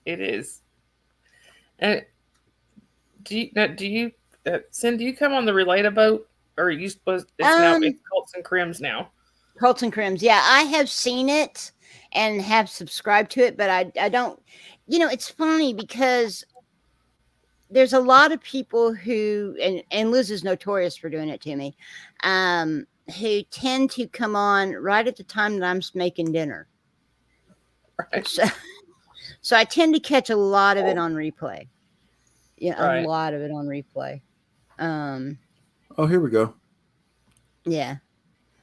It is. And do you Sin? Do you come on the Relata boat, or are you supposed? It's Um, Cults and Crims now. Colts and Crims. Yeah, I have seen it and have subscribed to it, but I don't. It's funny because there's a lot of people who, and Liz is notorious for doing it to me, who tend to come on right at the time that I'm making dinner. Right. So, so I tend to catch a lot of it on replay. Yeah, a Right. lot of it on replay. Um, Oh, here we go. yeah.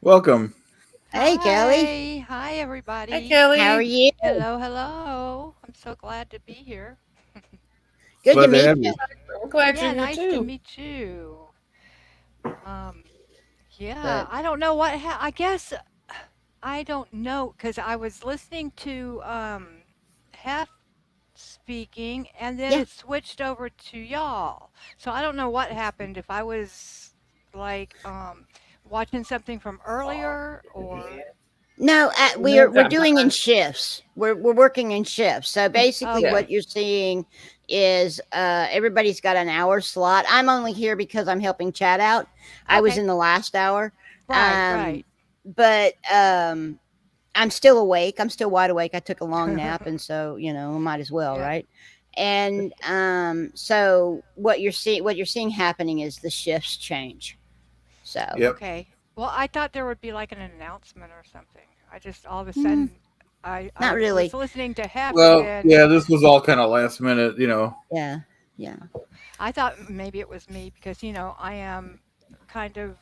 Welcome. Hey, Kelly. Hi, Hi, everybody. How are Kelly. you? Hello, hello. I'm so glad to be here. Good to Glad to meet have you. you. We're glad Yeah, you're here nice to too. meet you. Um, yeah, But I don't know I guess I don't know because I was listening to Hef speaking and then yeah. it switched over to y'all. So I don't know what happened if I was like watching something from earlier or No, we're No we're time doing in behind. shifts. We're working in shifts. So basically, Yeah. okay. what you're seeing is everybody's got an hour slot. I'm only here because I'm helping Chad out. I was Okay. in the last hour, Right, um, right. but I'm still awake. I'm still wide awake. I took a long nap, and so might as well, Yeah. right? And so what you're seeing happening is the shifts change. So Yep. Okay. Well, I thought there would be like an announcement or something. I just all of a mm, sudden I not was really. listening to Hef and Well, then yeah, this was all kind of last minute, you know. Yeah, yeah. I thought maybe it was me because I am kind of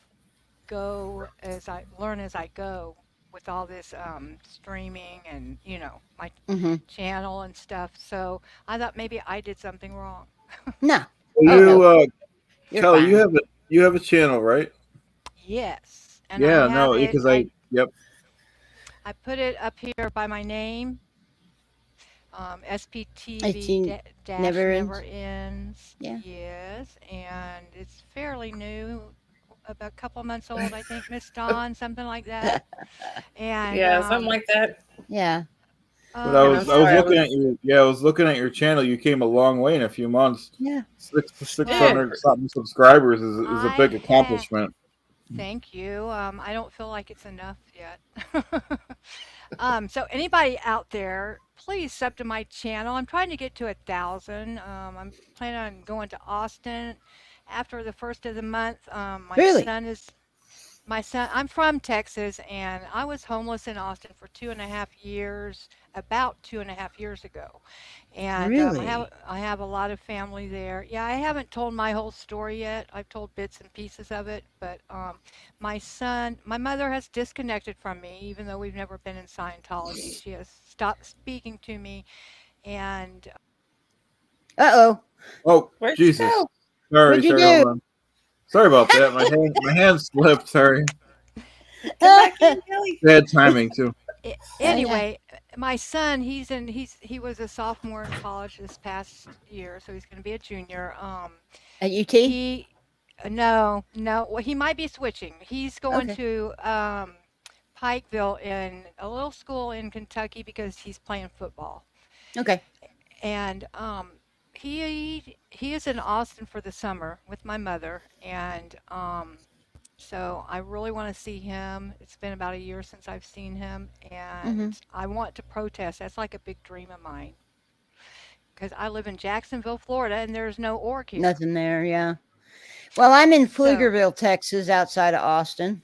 go as I learn as I go with all this streaming and my Hmm. channel and stuff. So I thought maybe I did something wrong. No. Oh You, no, you're Kelly, fine. you have a channel, right? Yes, and I Yeah, have no, it. because yep. I put it up here by my name. SPTV 18 dash never never ends. ends. Yeah. Yes, and it's fairly new, about a couple months old, I think, Miss Dawn, something like that. And Yeah, something like that. Yeah. But And I'm I was sorry, I looking was. at your I was looking at your channel. You came a long way in a few months. Yeah. Six well, hundred something subscribers is a I big have. accomplishment. Thank you. I don't feel like it's enough yet. So anybody out there, please sub to my channel. I'm trying to get to 1,000. I'm planning on going to Austin after the first of the month. Really? My son, I'm from Texas, and I was homeless in Austin for 2.5 years, about 2.5 years ago. And Really? I have a lot of family there. Yeah, I haven't told my whole story yet. I've told bits and pieces of it, but my mother has disconnected from me, even though we've never been in Scientology. She has stopped speaking to me, and Uh-oh. Oh Where'd you Jesus! go? Sorry, What'd you sorry. Hold do? on. Sorry about that. My hand slipped. Sorry. Come back in, Kelly. Bad timing too. Yeah. anyway, my son, he was a sophomore in college this past year, so he's going to be a junior. At UT? He No, no. Well, he might be switching. He's going Okay. to Pikeville in a little school in Kentucky because he's playing football. Okay. And he is in Austin for the summer with my mother, and so I really want to see him. It's been about a year since I've seen him, Mm-hmm. and I want to protest. That's like a big dream of mine because I live in Jacksonville, Florida, and there's no org here. Nothing there, yeah. Well, I'm in So, Pflugerville, Texas, outside of Austin.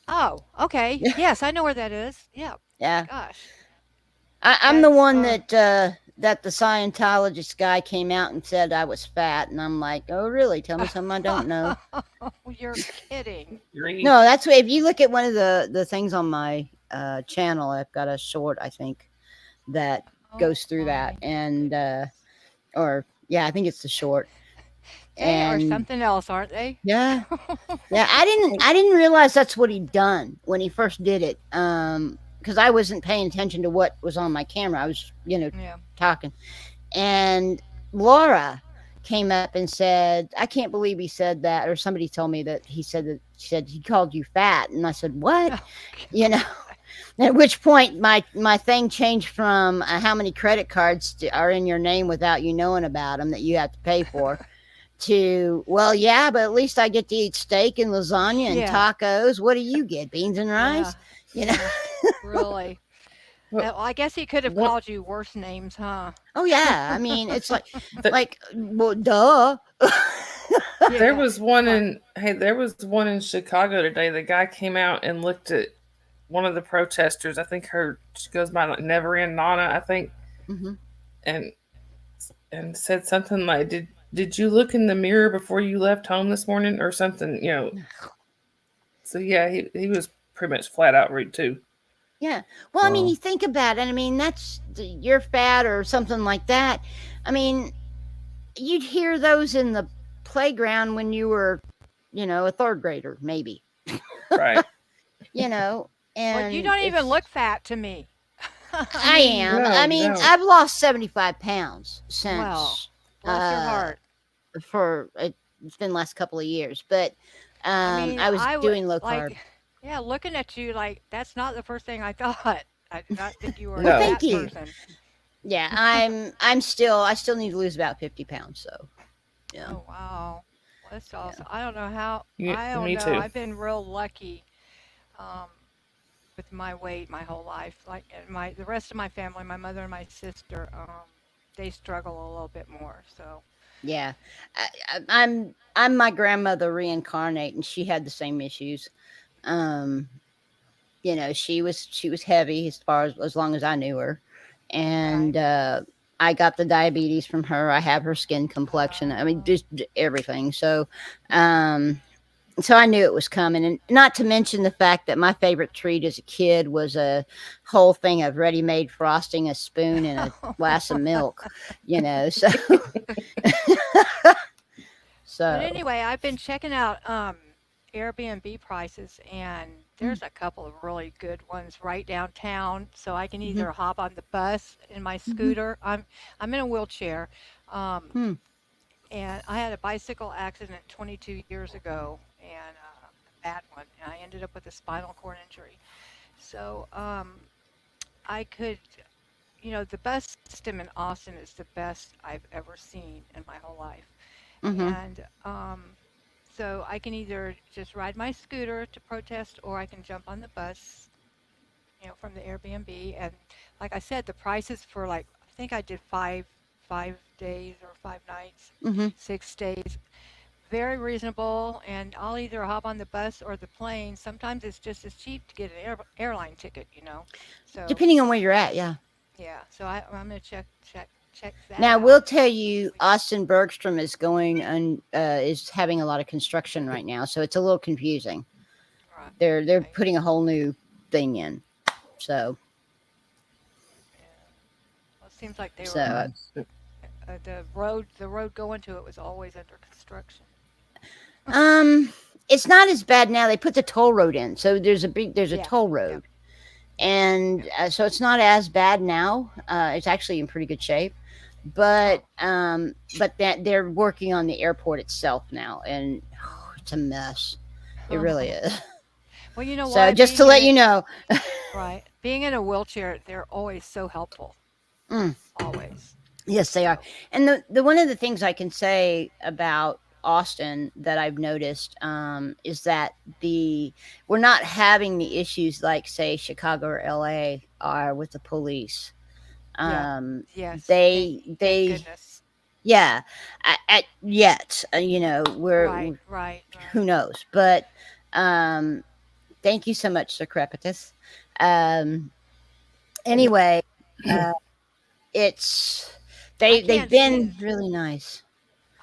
oh, okay. Yeah. Yes, I know where that is. Yeah. Yeah. Gosh, I'm the that's one that the Scientologist guy came out and said I was fat, and I'm like, oh really? Tell me something I don't know. you're kidding. Green. No, that's what, if you look at one of the things on my channel, I've got a short, I think, that Oh goes through that, my and goodness. or yeah, I think it's the short, They are and something else, aren't they? yeah, yeah. I didn't realize that's what he'd done when he first did it. Because I wasn't paying attention to what was on my camera. I was, Yeah. talking. And Laura came up and said, I can't believe he said that. Or somebody told me that he said he called you fat. And I said, what? Oh You know, God. At which point, my thing changed from how many credit cards are in your name without you knowing about them that you have to pay for, to, well, yeah, but at least I get to eat steak and lasagna and Yeah. tacos. What do you get? Beans and rice? You know? Really. Well, Well, I guess he could have what- called you worse names, huh? Oh yeah. I mean, it's like, The- well, duh. There Yeah. was one in Chicago today. The guy came out and looked at one of the protesters. I think she goes by like Never End Nana, I think, Mhm. and said something like, "Did you look in the mirror before you left home this morning?" or something, you know. So yeah, he was pretty much flat out rude too. Yeah. Well, I mean, Wow. you think about it. I mean, you're fat or something like that. I mean, you'd hear those in the playground when you were, a third grader, maybe. Right. And Well, you don't even it's- look fat to me. I am. No, I mean, no. I've lost 75 pounds since Well, bless your heart. it's been the last couple of years, but I mean, I was would doing low carb. yeah, looking at you like that's not the first thing I thought. I did not think you were No. a Thank fat you. person. Yeah, I still need to lose about 50 pounds. So, yeah. Oh wow, well, that's awesome. I don't know how. Yeah, I don't me know. too. I've been real lucky with my weight my whole life. Like and the rest of my family, my mother and my sister, they struggle a little bit more. So Yeah, I'm my grandmother reincarnate, and she had the same issues. She was heavy as long as I knew her, and I got the diabetes from her. I have her skin complexion. I mean, just everything. So, so I knew it was coming, and not to mention the fact that my favorite treat as a kid was a whole thing of ready-made frosting, a spoon, and a glass of milk. So. But anyway, I've been checking out Airbnb prices, and there's a couple of really good ones right downtown. So I can either hop on the bus in my scooter. I'm in a wheelchair, and I had a bicycle accident 22 years ago, and a bad one, and I ended up with a spinal cord injury. So I could, the bus system in Austin is the best I've ever seen in my whole life. And so I can either just ride my scooter to protest, or I can jump on the bus, from the Airbnb. And like I said, the prices for I think I did 5 days or 5 nights, 6 days, very reasonable. And I'll either hop on the bus or the plane. Sometimes it's just as cheap to get an airline ticket, So depending on where you're at, yeah. yeah, so I'm gonna check that Now, out. we'll tell you, Austin Bergstrom is is having a lot of construction right now, so it's a little confusing. Right. They're putting a whole new thing in, so Yeah. Well, it seems like they so were the road going to it was always under construction. it's not as bad now. They put the toll road in, so there's a Yeah, toll road, and so it's not as bad now. It's actually in pretty good shape. But that they're working on the airport itself now, and it's a mess. It really is. Well, you know So what? just to let you know, Right. Being in a wheelchair, they're always so helpful. Always. yes, they are. And the one of the things I can say about Austin that I've noticed is that we're not having the issues like say Chicago or LA are with the police. Yes. They Thank goodness. yeah, yet we're Right. who knows, but thank you so much, Sir Crepitus. Anyway, they've can't been see. really nice.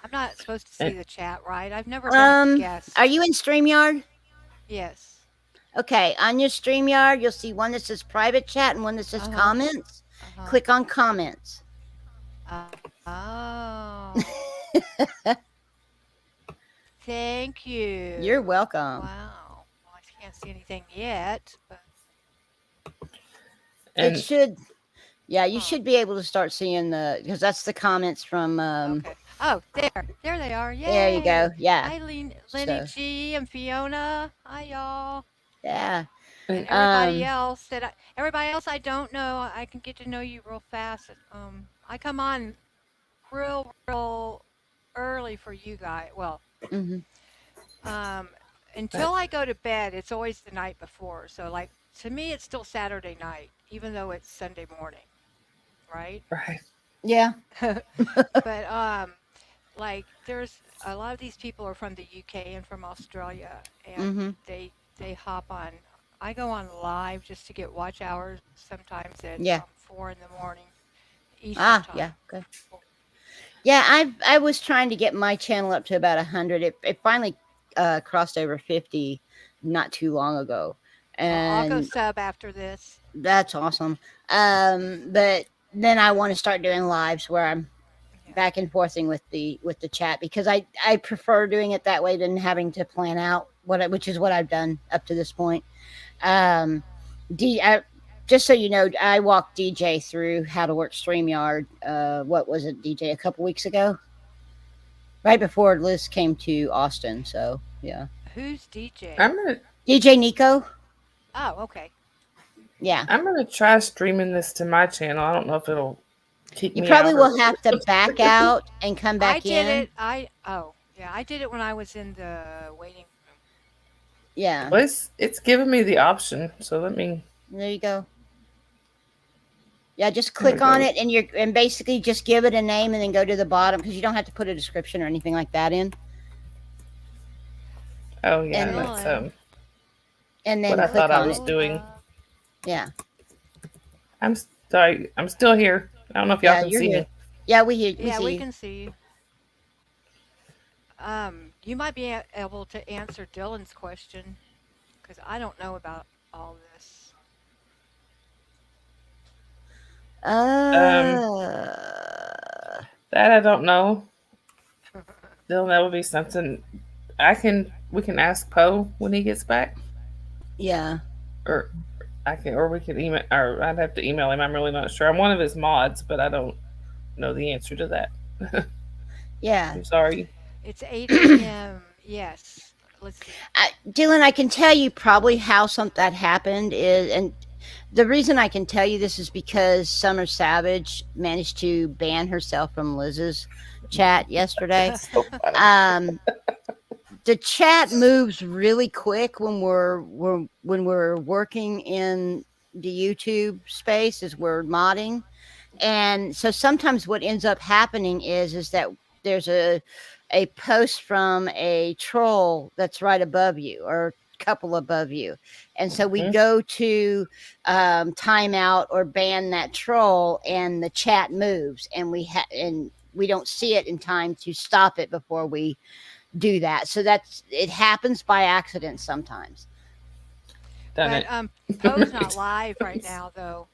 I'm not supposed to see the chat, right? I've never been a guest. Are you in StreamYard? Yes. Okay, on your StreamYard, you'll see one that says private chat and one that says comments. Click on comments. Oh. Thank you. You're welcome. Wow. Well, I can't see anything yet, but It should. Yeah, you should be able to start seeing because that's the comments from. okay. Oh, there they are. Yay. There you go. Yeah. Hi, Lenny So- G and Fiona. Hi, y'all. Yeah. And And everybody else I don't know, I can get to know you real fast. I come on real early for you guys. Well, hmm um, until I go to bed, it's always the night before. So like to me, it's still Saturday night, even though it's Sunday morning, right? right. Yeah. But like there's a lot of these people are from the UK and from Australia, and hmm they hop on. I go on live just to get watch hours sometimes at Yeah. 4 in the morning Eastern Ah, yeah. time. Okay. Yeah, I was trying to get my channel up to about 100. It finally crossed over 50 not too long ago, I'll go and sub after this. that's awesome. But then I want to start doing lives where I'm Yeah. back and forthing with the chat, because I prefer doing it that way than having to plan out which is what I've done up to this point. Um, just so you know, I walked DJ through how to work StreamYard. What was it, DJ? A couple weeks ago, right before Liz came to Austin. So yeah, Who's DJ? DJ Nico. Oh, okay. Yeah, I'm gonna try streaming this to my channel. I don't know if it'll kick you me probably out or will have to back out and come I back did in. it. I did it when I was in the waiting room. Yeah, well, it's giving me the option. So let me. there you go. Yeah, just There we click on go. it and basically just give it a name and then go to the bottom, because you don't have to put a description or anything like that in. Oh yeah, And that's and what then I click thought I on was it. doing. Yeah. I'm sorry. I'm still here. I don't know if y'all Yeah, can you're see here. me. Yeah, we hear we Yeah, we see you. can see you. You might be able to answer Dylan's question because I don't know about all this. Um, Uh that I don't know. Dylan, that would be something we can ask Poe when he gets back, yeah. or or we could email, or I'd have to email him. I'm really not sure. I'm one of his mods, but I don't know the answer to that. Yeah. I'm sorry. It's 8 a.m. Yes. Let's see. Dylan, I can tell you probably how that happened is, and the reason I can tell you this is because Summer Savage managed to ban herself from Liz's chat yesterday. So funny. The chat moves really quick when we're working in the YouTube space as we're modding, and so sometimes what ends up happening is that there's a post from a troll that's right above you or a couple above you, and so we Mhm. go to timeout or ban that troll, and the chat moves, and we don't see it in time to stop it before we do that. So it happens by accident sometimes. Done But it. Poe's not live right now, though.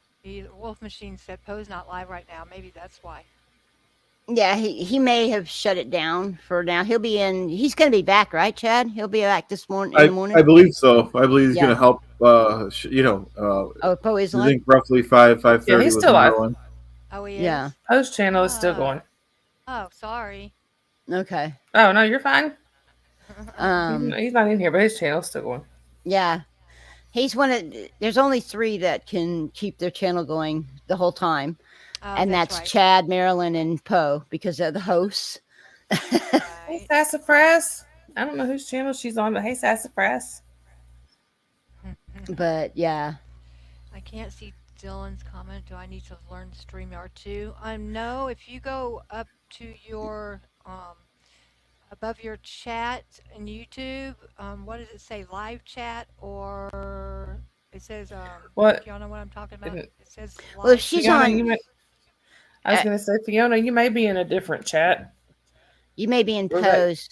Wolf Machine said Poe's not live right now. Maybe that's why. Yeah, he may have shut it down for now. He's going to be back, right, Chad? He'll be back this morning in the morning. I believe so. I believe he's Yeah. going to help. Oh, Poe is I live. think roughly 5:30 Yeah, he's with still live. Maryland. Oh, he Yeah. is? Post channel is still going. Oh, sorry. Okay. Oh no, you're fine. Um. He's not in here, but his channel's still going. Yeah. He's one of. There's only 3 that can keep their channel going the whole time, Oh, and that's right. Chad, Marilyn, and Poe, because they're the hosts. Hey, Right. Sassafras. I don't know whose channel she's on, but hey, Sassafras. But yeah. I can't see Dylan's comment. Do I need to learn StreamYard too? No. If you go up to your above your chat in YouTube, what does it say? Live chat, or it says What? y'all know what I'm talking about? It says live. Well, if she's Fiona, on, I was going to say, Fiona, you may be in a different chat. you may be in We're like- Poe's.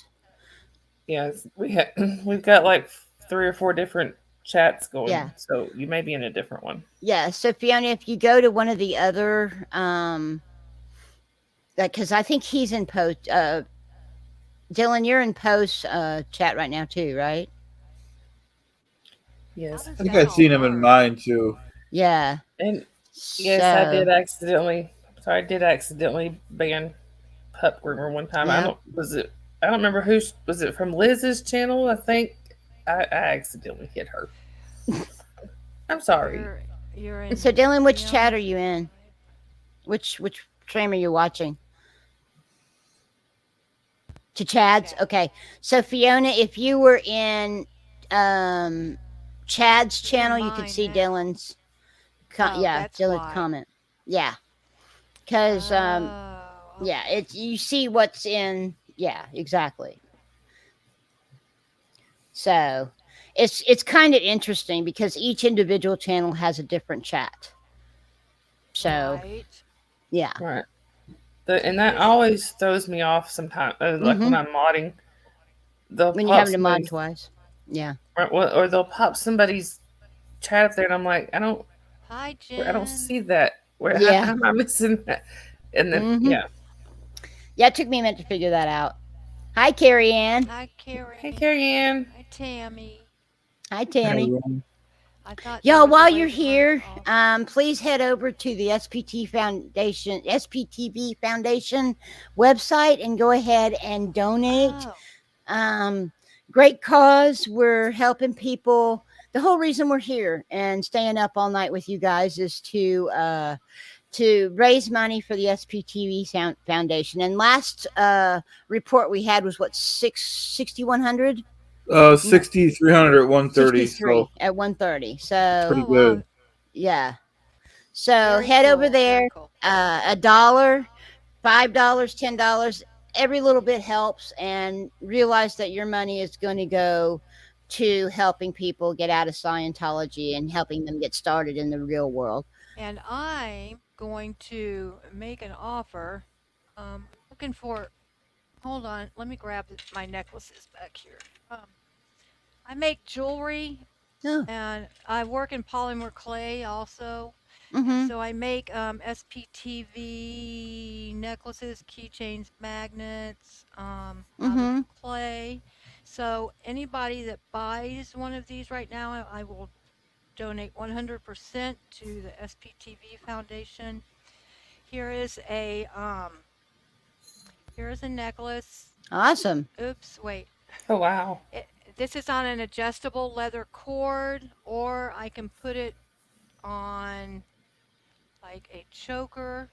Yes, we've got like 3 or 4 different chats going. Yeah. So you may be in a different one. Yeah. So Fiona, if you go to one of the other, because I think he's in Poe's. Dylan, you're in Poe's chat right now too, right? Yes. I think I've seen him in mine too. Yeah. And yes, I did accidentally. Sorry, I did accidentally ban Pup Groomer one time. Yeah. I don't remember was it from Liz's channel? I think I accidentally hit her. I'm sorry. You're And so, in Dylan, which chat are Fiona's you in? live. Which stream are you watching? To Chad's? Chat. Okay. So, Fiona, if you were in um, Chad's He's in channel, you could mine see now. Dylan's. Oh, that's Dylan's why. comment. Yeah. Because, Oh, yeah, okay. you see what's in. Yeah, exactly. So, it's kind of interesting because each individual channel has a different chat. So, Right. yeah. Right. And that This always throws me off sometimes. Like when Mm-hmm. I'm modding, they'll When you pop have to mod somebody's, twice. Yeah. or they'll pop somebody's chat up there, and I'm like, Hi, I don't Jen. see that. How Yeah. am I missing that? And then Mm-hmm. yeah, Yeah, it took me a minute to figure that out. Hi, Carrie Ann. Hi, Carrie. hey Carrie Ann, Hi, Tammy. Hi, Tammy. I thought there Y'all, was a while way you're to run it here, off. please head over to the SPTV Foundation website and go ahead and donate. Oh, Great cause. We're helping people. The whole reason we're here and staying up all night with you guys is to raise money for the SPTV Foundation. And last report we had was what, 6,100? 6,300 at 130. 63 So at 130. So pretty oh wow. good. yeah. So Very head over cool. there. Very cool. $1, $5, $10. Every little bit helps, and realize that your money is going to go to helping people get out of Scientology and helping them get started in the real world. And I'm going to make an offer. Looking for. Hold on. Let me grab my necklaces back here. I make jewelry, Oh. and I work in polymer clay also. And Mm-hmm. so I make SPTV necklaces, keychains, magnets out of Mm-hmm. clay. So anybody that buys one of these right now, I will donate 100% to the SPTV Foundation. Here is a necklace. Awesome. Oops, wait. oh wow, This is on an adjustable leather cord, or I can put it on like a choker.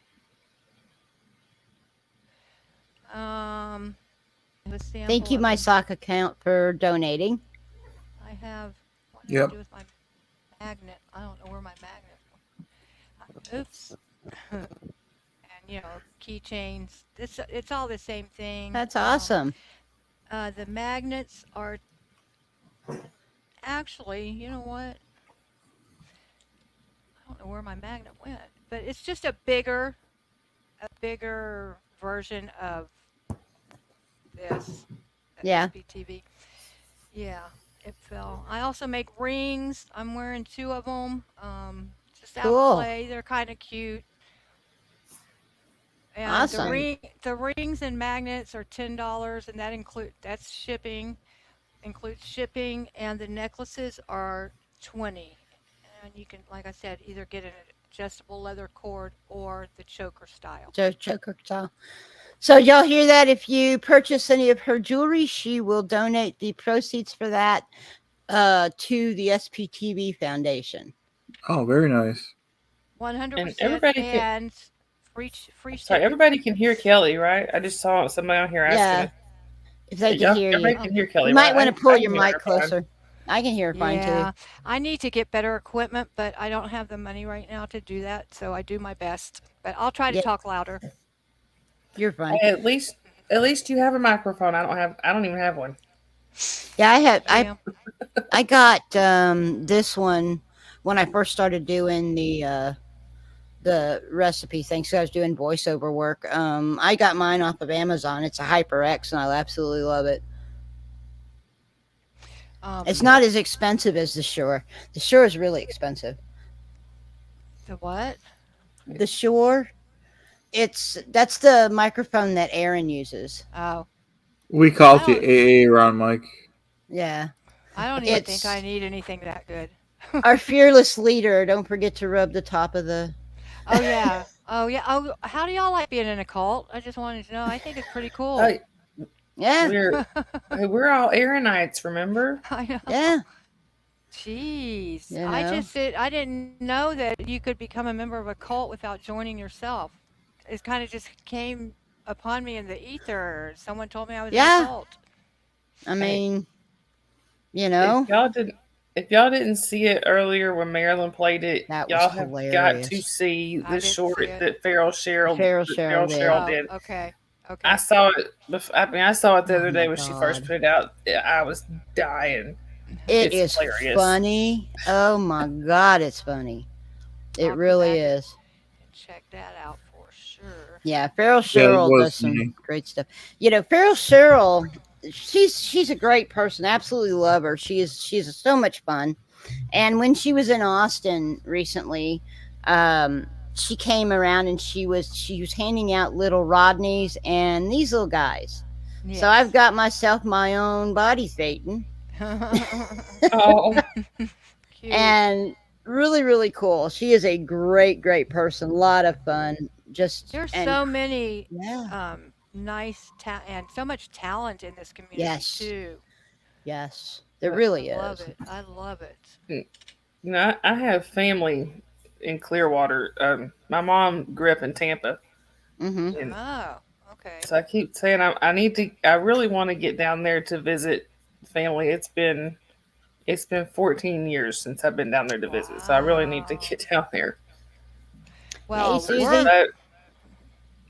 A sample Thank you, of my them. sock account, for donating. I have. What did I Yep. do with my magnet? I don't know where my magnet. Oops. And keychains. It's all the same thing. That's awesome. The magnets are actually. You know what? I don't know where my magnet went, but it's just a bigger version of this Yeah. SPTV. Yeah, it fell. I also make rings. I'm wearing 2 of them. Just out of Cool. clay. They're kind of cute. And Awesome. the rings and magnets are $10, and that's shipping. Includes shipping, and the necklaces are 20. And you can, like I said, either get an adjustable leather cord or the choker style. Choker style. So y'all hear that? If you purchase any of her jewelry, she will donate the proceeds for that to the SPTV Foundation. Oh, very nice. 100% and everybody can. and free Sorry, shipping. everybody can hear Kelly, right? I just saw somebody on here asking Yeah. it. If they can Y'all, hear everybody you. can hear Kelly, You might right? want to pull I your can hear mic her fine. closer. I can hear her fine Yeah, too. I need to get better equipment, but I don't have the money right now to do that, so I do my best. But I'll try to Yeah. talk louder. You're fine. Hey, at least you have a microphone. I don't even have one. Yeah, Yeah. I got this one when I first started doing the recipe thing. So I was doing voiceover work. I got mine off of Amazon. It's a HyperX, and I absolutely love it. It's not as expensive as the Shure. The Shure is really expensive. The what? The Shure, that's the microphone that Aaron uses. Oh, We call I it the don't. AA around Mike. Yeah. I don't even think It's I need anything that good. our fearless leader. Don't forget to rub the top of the. Oh yeah. Oh yeah. Oh, how do y'all like being in a cult? I just wanted to know. I think it's pretty cool. Hey, Yeah. we're all Aaronites, remember? I know. Yeah. Jeez. You know? I didn't know that you could become a member of a cult without joining yourself. It kind of just came upon me in the ether. Someone told me I was in a Yeah. cult. I Hey, mean, you if know, y'all didn't see it earlier when Marilyn played it, that was y'all have got to hilarious. see I the didn't see short it. that Farrell Cheryl Farrell did. Cheryl Oh, did. okay. I Okay. saw it. I mean, I saw it the Oh other my day when she first God. put it out. I was dying. It It's is hilarious. funny. Oh my God, it's funny. It I'll go really back is. and check that out for sure. Yeah, Farrell Yeah, it Cheryl was does some funny. great stuff. You know, Farrell Cheryl, she's a great person. Absolutely love her. She's so much fun. And when she was in Austin recently, she came around and she was handing out little Rodneys and these little guys. So I've Yes. got myself my own body Satan, Oh, Cute. and really really cool. She is a great person. A lot of fun. Just There's and so many yeah, nice and so much talent in this community yes, too. yes, there I really love is. it. I love it. you know, I have family in Clearwater. My mom grew up in Tampa, Mm-hmm. and Oh, okay. so I keep saying I need to. I really want to get down there to visit family. It's been 14 years since I've been down there to visit, so I really need to Wow. get down there. Hey, Well, Susie. But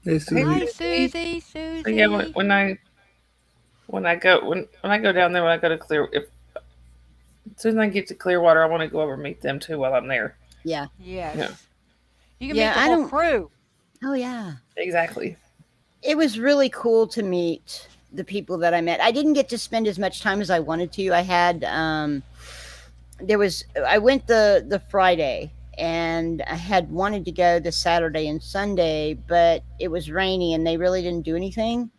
Hey, hey, Susie. hi Susie. Susie, So yeah, Susie. when I go down there, when I go to Clear, if as soon as I get to Clearwater, I want to go over and meet them too while I'm there. Yeah, Yeah, Yes. You can meet yeah. the I whole don't. crew. Oh yeah. exactly. It was really cool to meet the people that I met. I didn't get to spend as much time as I wanted to. I had I went the Friday, and I had wanted to go the Saturday and Sunday, but it was rainy and they really didn't do anything.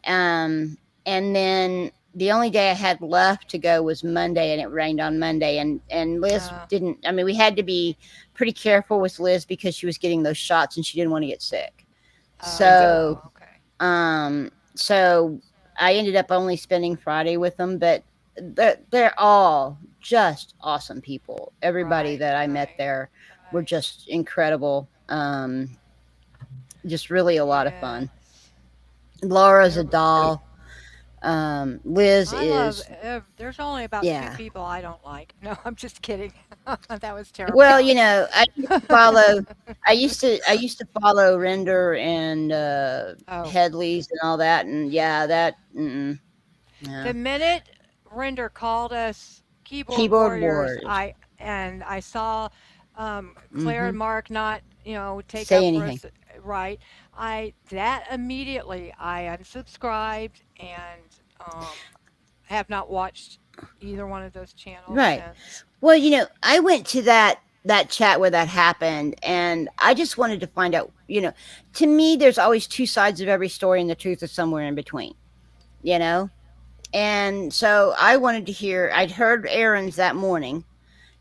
And then the only day I had left to go was Monday, and it rained on Monday. And Liz Uh, didn't. I mean, we had to be pretty careful with Liz because she was getting those shots and she didn't want to get sick. Exactly. So oh, okay. so I ended up only spending Friday with them, but they're all just awesome people. Everybody Right, that I met right, there were right. just incredible. Just really a lot of fun. Yes. Laura's a Every, And doll. Liz I love. is, There's only about two yeah. people I don't like. No, I'm just kidding. That was terrible. Well, I used to follow. I used to follow Render and Oh, Headleys and all that, and yeah, that. Yeah. the minute Render called us keyboard Keyboard warriors, Wars. I saw Claire Mm-hmm. and Mark not take Say up for anything. us right. I that immediately I unsubscribed and have not watched either one of those channels Right. since. Well, I went to that chat where that happened, and I just wanted to find out. To me, there's always two sides of every story, and the truth is somewhere in between. You know, and so I wanted to hear. I'd heard Aaron's that morning,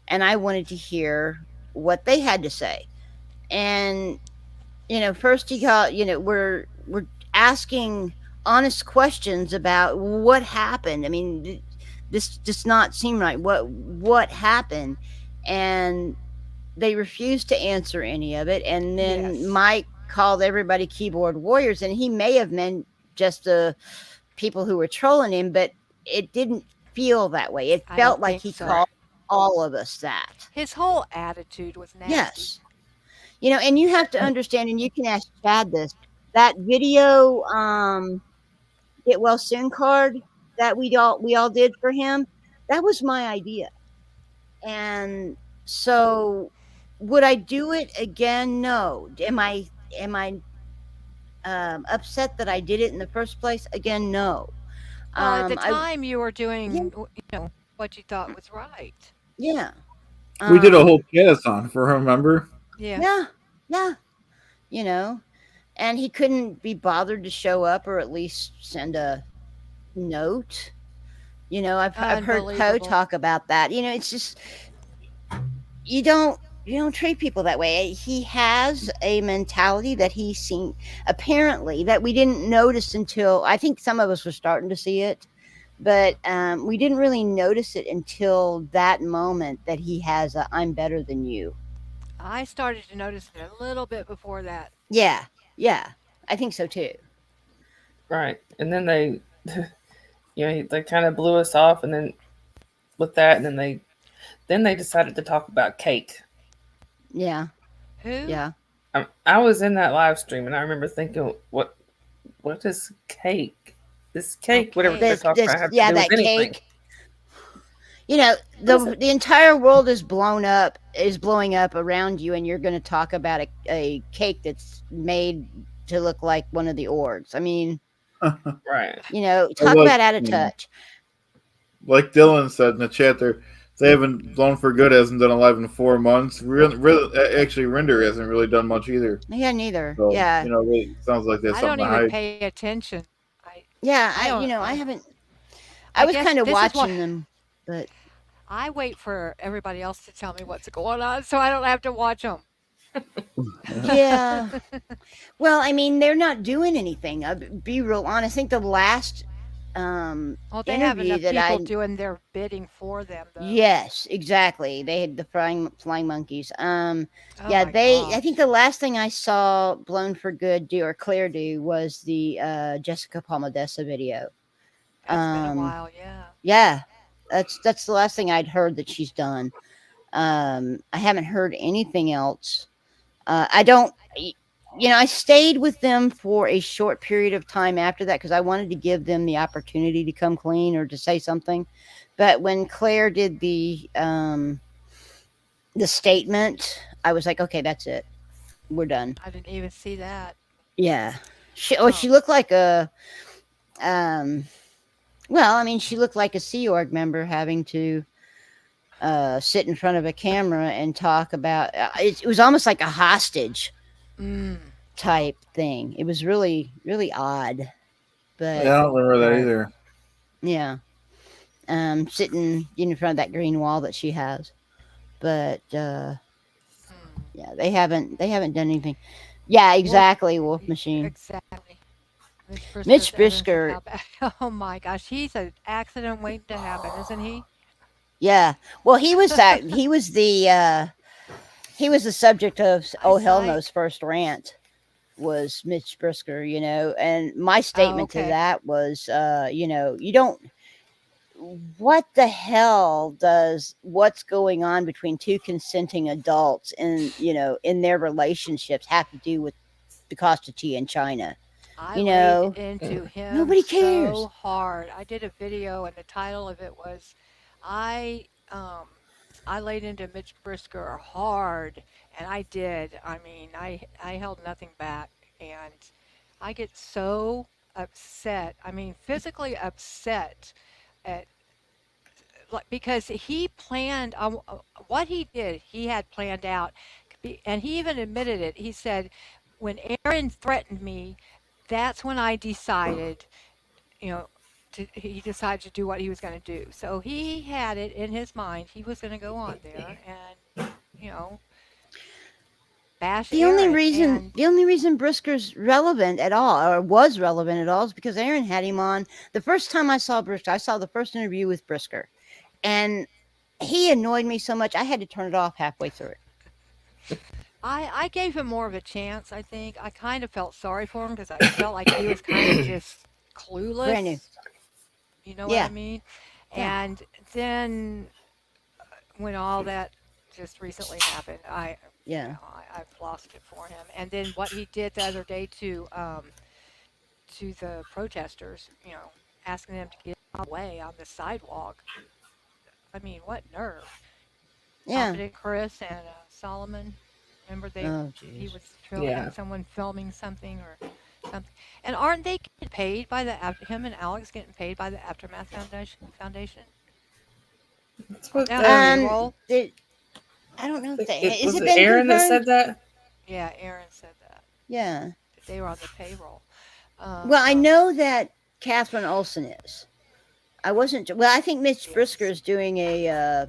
and I wanted to hear what they had to say. And first you got we're asking honest questions about what happened. I mean, this does not seem right. What happened? And they refused to answer any of it. And then Yes, Mike called everybody keyboard warriors, and he may have meant just the people who were trolling him, but it didn't feel that way. It I felt don't like think he so. called all of us that. His whole attitude was nasty. Yes. And you have to understand, and you can ask Chad this, that video, get well soon card that we all did for him, that was my idea. And so would I do it again? No. Am I upset that I did it in the first place? Again, no. Well, at the I time you were Yeah, doing, what you thought was right. yeah. We did a Um whole Chad-A-Thon for him, remember? Yeah. yeah, yeah, you know. And he couldn't be bothered to show up or at least send a note. I've heard Poe Unbelievable. talk about that. It's just you don't treat people that way. He has a mentality that he's seen apparently that we didn't notice until I think some of us were starting to see it. but we didn't really notice it until that moment that he has a "I'm better than you." I started to notice it a little bit before that. Yeah, yeah, I think so too. Right. And then they, they kind of blew us off, and then with that, and then they decided to talk about cake. Yeah, Who? yeah. I was in that live stream, and I remember thinking, what is cake? This cake, whatever they're Okay. talking about, have to Yeah, do with that anything? cake. You know, What is the entire world is blowing up around you, and you're going to talk about a cake that's made to look like one of the orgs. I mean, Right. talk like, about out of touch. like Dylan said in the chat, they haven't Blown for Good hasn't done a live in 4 months. Actually, Render hasn't really done much either. Yeah, neither. So Yeah, it sounds like there's I something don't to even hide. pay attention. I yeah. I don't. I haven't. I I was guess kind of this is why watching them, but I wait for everybody else to tell me what's going on, so I don't have to watch them. yeah. Well, I mean, they're not doing anything. Be real honest. I think the last Well, they have interview enough that people I doing their bidding for them, though. yes, exactly. They had the flying monkeys. Oh Yeah, my they. I think gosh. the last thing I saw Blown for Good do or Claire do was the Jessica Palmadessa video. That's been a Um, while, yeah. yeah, that's the last thing I'd heard that she's done. I haven't heard anything else. I don't. I stayed with them for a short period of time after that because I wanted to give them the opportunity to come clean or to say something. But when Claire did the statement, I was like, okay, that's it. We're done. I didn't even see that. Yeah. She Oh, looked like a well, I mean, she looked like a Sea Org member having to sit in front of a camera and talk about it was almost like a hostage mm. type thing. It was really, really odd. Yeah, I But don't remember that Right. either. yeah. Sitting in front of that green wall that she has. But Mm. yeah, they haven't done anything. Yeah, exactly, Wolf Machine. Exactly. Mitch Brisker's evidence of Brisker. how bad. Oh my gosh, he's an accident waiting to happen, isn't he? Yeah. Well, he was that he was the subject of I Oh Hell saw. No's first rant was Mitch Brisker, and my Oh, statement to okay. that was you don't what the hell does what's going on between two consenting adults in their relationships have to do with the cost of tea in China? I You laid know, into him nobody cares. so hard. I did a video, and the title of it was, I um I laid into Mitch Brisker hard, and I did. I mean, I held nothing back, and I get so upset. I mean, physically upset at like because he planned on what he did. He had planned out, and he even admitted it. He said, "When Aaron threatened me, that's when I decided, you know, he decided to do what he was going to do." So he had it in his mind. He was going to go on there and, you know, bash The only Aaron. reason And the only reason Brisker's relevant at all, or was relevant at all, is because Aaron had him on. The first time I saw Brisker, I saw the first interview with Brisker, and he annoyed me so much I had to turn it off halfway through it. I gave him more of a chance, I think. I kind of felt sorry for him because I felt like he was kind of just Brand new. clueless. You know what I Yeah. mean? Yeah. And then when all that just recently happened, Yeah. I've lost it for him. And then what he did the other day to the protesters, asking them to get out of the way on the sidewalk. I mean, what nerve! Yeah. Confident Chris and Solomon. Remember Oh, he jeez. was Yeah. someone filming something or something. And aren't they getting paid by him and Alex getting paid by the Aftermath Foundation? That's Aren't what they on the payroll? I don't know if they has was it it been Aaron that confirmed? said that? Yeah, Aaron said that Yeah. they were on the payroll. Well, I know that Catherine Olsen is. I wasn't. Well, I think Mitch Brisker Yes. is doing a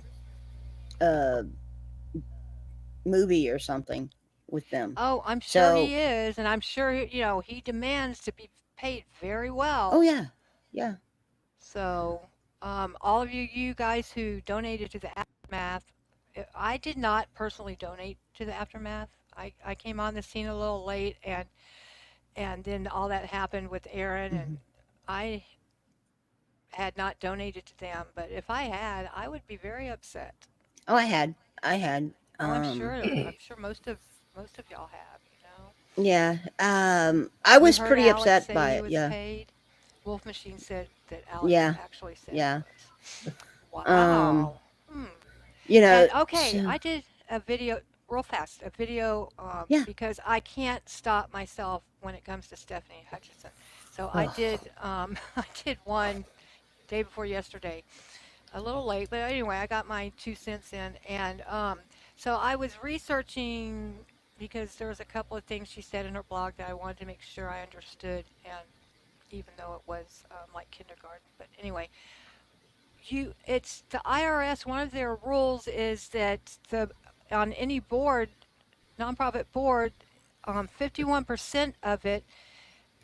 movie or something with them. Oh, I'm sure So, he is, and I'm sure he demands to be paid very oh well. yeah, yeah. So, all of you guys who donated to the aftermath, I did not personally donate to the aftermath. I came on the scene a little late, and then all that happened with Aaron, and I had not donated to them. But if I had, I would be very upset. Oh, I had. Oh, I'm Um, sure. I'm sure most of y'all have. yeah. I You was heard pretty Alex upset say by he it. was Yeah. paid. Wolf Machine said that Alex Yeah. actually said he Yeah. was. Um, Wow. Hmm. you know, And okay, so I did a video real fast, a video yeah. because I can't stop myself when it comes to Stephanie Hutchinson. So I Oh, did I did one day before yesterday, a little late, but anyway, I got my 2 cents in, and so I was researching because there was a couple of things she said in her blog that I wanted to make sure I understood, and even though it was like kindergarten, but anyway, it's the IRS. One of their rules is that the on any board, nonprofit board, 51% of it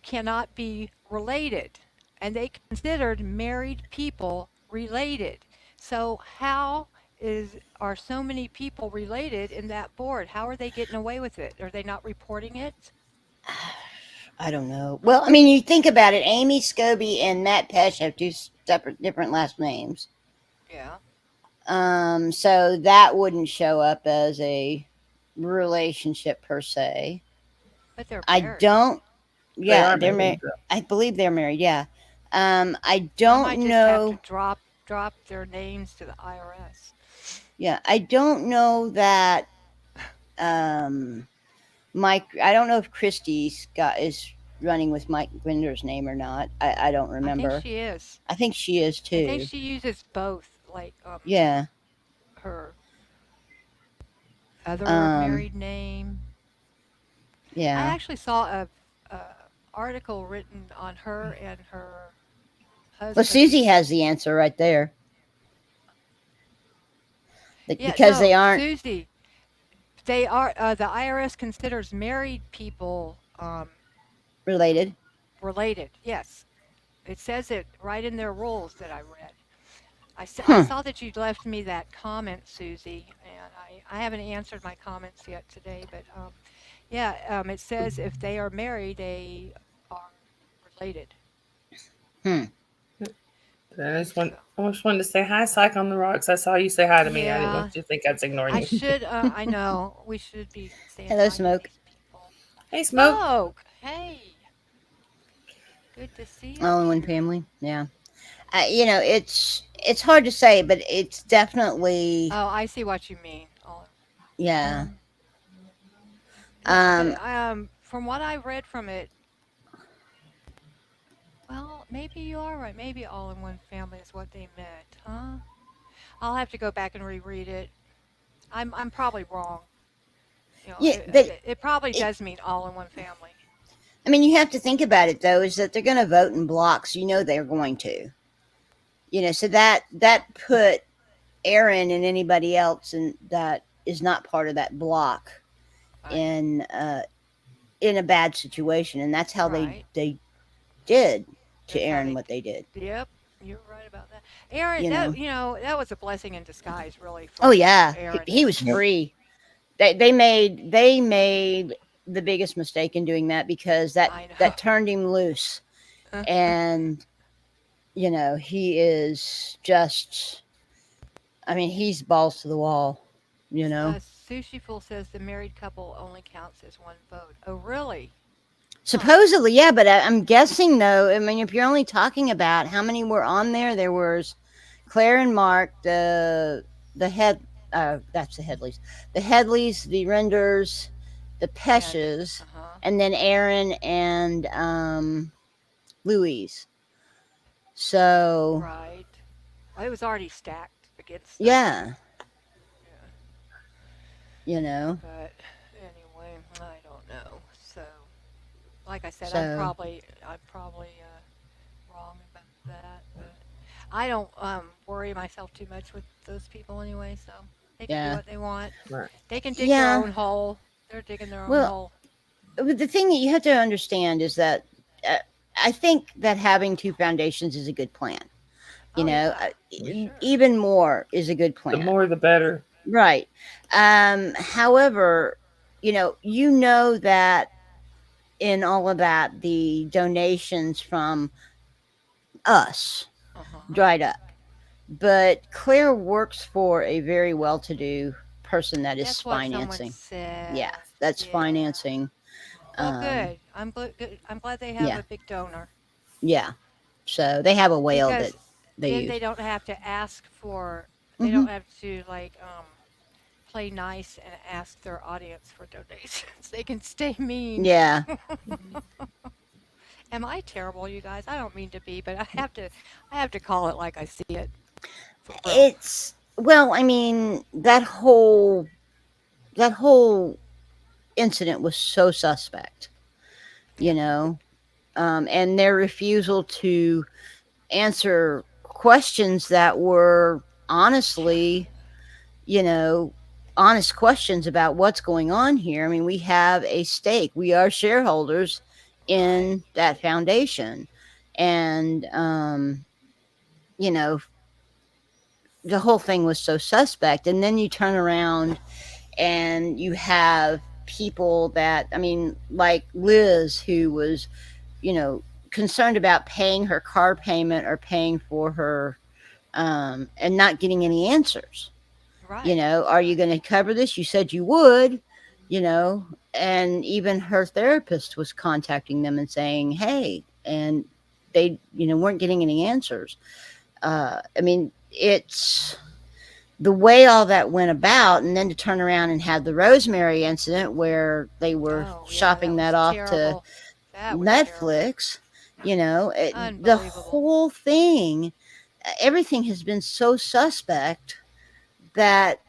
cannot be related, and they considered married people related. So how are so many people related in that board? How are they getting away with it? Are they not reporting it? I don't know. Well, I mean, you think about it. Amy Scobie and Matt Pesh have two separate, different last names. Yeah, So that wouldn't show up as a relationship per se. but they're I married. don't. They Yeah, are they're married. married. I believe they're married. Yeah. I I don't might just have to know. drop their names to the IRS. Yeah, I don't know that. Um, Mike. I don't know if Christie's got is running with Mike Grinder's name or not. I don't I think remember. she is. I think she is I think too. she uses both, like Yeah. her other Um. married name. I Yeah. actually saw a article written on her and her Well, Susie husband's. has the answer right there. Yeah, Because they no, aren't Susie. They are the IRS considers married people related. related. Yes, it says it right in their rules that I read. I Huh. saw that you left me that comment, Susie, and I haven't answered my comments yet today, but yeah, it says if they are married, they are related. Hmm. So I just wanted to say hi, Psych on the Rocks. I saw you say hi to me. I didn't yeah, want you to think I was ignoring I you. should. I know we should be saying Hello, hi to Smoke. these people. Hey, Smoke. Smoke, hey, good to see you All in one here. family. Yeah. It's hard to say, but it's definitely Oh, I see what you mean. Oh, yeah. um, Um. but from what I read from it, well, maybe you are right. Maybe all in one family is what they meant, huh? I'll have to go back and reread it. I'm probably wrong. Yeah. That It probably it. does mean all in one family. I mean, you have to think about it though. Is that they're going to vote in blocks? You know they're going to. So that put Aaron and anybody else and that is not part of that block Right. in in a bad situation, and that's how Right. they did to That's how Aaron they. what they did. Yep, you're right about that. Aaron, You know. that was a blessing in disguise, really, Oh for yeah, Aaron he to. was free. They made the biggest mistake in doing that because I know. that turned him loose, and he is just. I mean, he's balls to the wall. You know. Sushi Fool says the married couple only counts as one vote. Oh, really? Huh. Supposedly, yeah, but I'm guessing though. I mean, if you're only talking about how many were on there was Claire and Mark, the head, that's the Headleys, the Renders, the And Peshes, uh-huh. and then Aaron and Louise. So Right. Well, it was already stacked against them. yeah, Yeah. you know, But anyway, I don't know. So, like I said, so I'm probably wrong about that, but I don't worry myself too much with those people anyway. So they can do yeah, what they want. Right. They can dig their yeah. own hole. They're digging their own Well, hole. but the thing that you have to understand is that uh, I think that having two foundations is a good plan. You Oh know, yeah, for sure. even more is a good The plan. more the better. Right. However, you know that in all of that, the donations from us Uh-huh. dried up. But Claire works for a very well-to-do person that is That's what someone financing. Yeah, said. that's Yeah. financing. Well, Um, good. I'm glad they have yeah, a big donor yeah. So they have a whale that because they then use. they don't have to ask for. They Hmm. don't have to like play nice and ask their audience for donations. They can stay mean. Yeah, Am I terrible, you guys? I don't mean to be, but I have to call it like I see it, for real. it's well. I mean, that whole incident was so suspect. You Yeah. know, and their refusal to answer questions that were honestly, you know, honest questions about what's going on here. I mean, we have a stake. We are shareholders Right. in that foundation. And, you know, the whole thing was so suspect. And then you turn around and you have people that, I mean, like Liz, who was, concerned about paying her car payment or paying for her, and not getting any answers. Right. Are you going to cover this? You said you would, you know, and even her therapist was contacting them and saying, hey, and they, weren't getting any answers. I mean, it's the way all that went about, and then to turn around and have the Rosemary incident where they were Oh yeah, that shopping that was off to terrible. That was terrible. Netflix. The Unbelievable. whole thing, everything has been so suspect that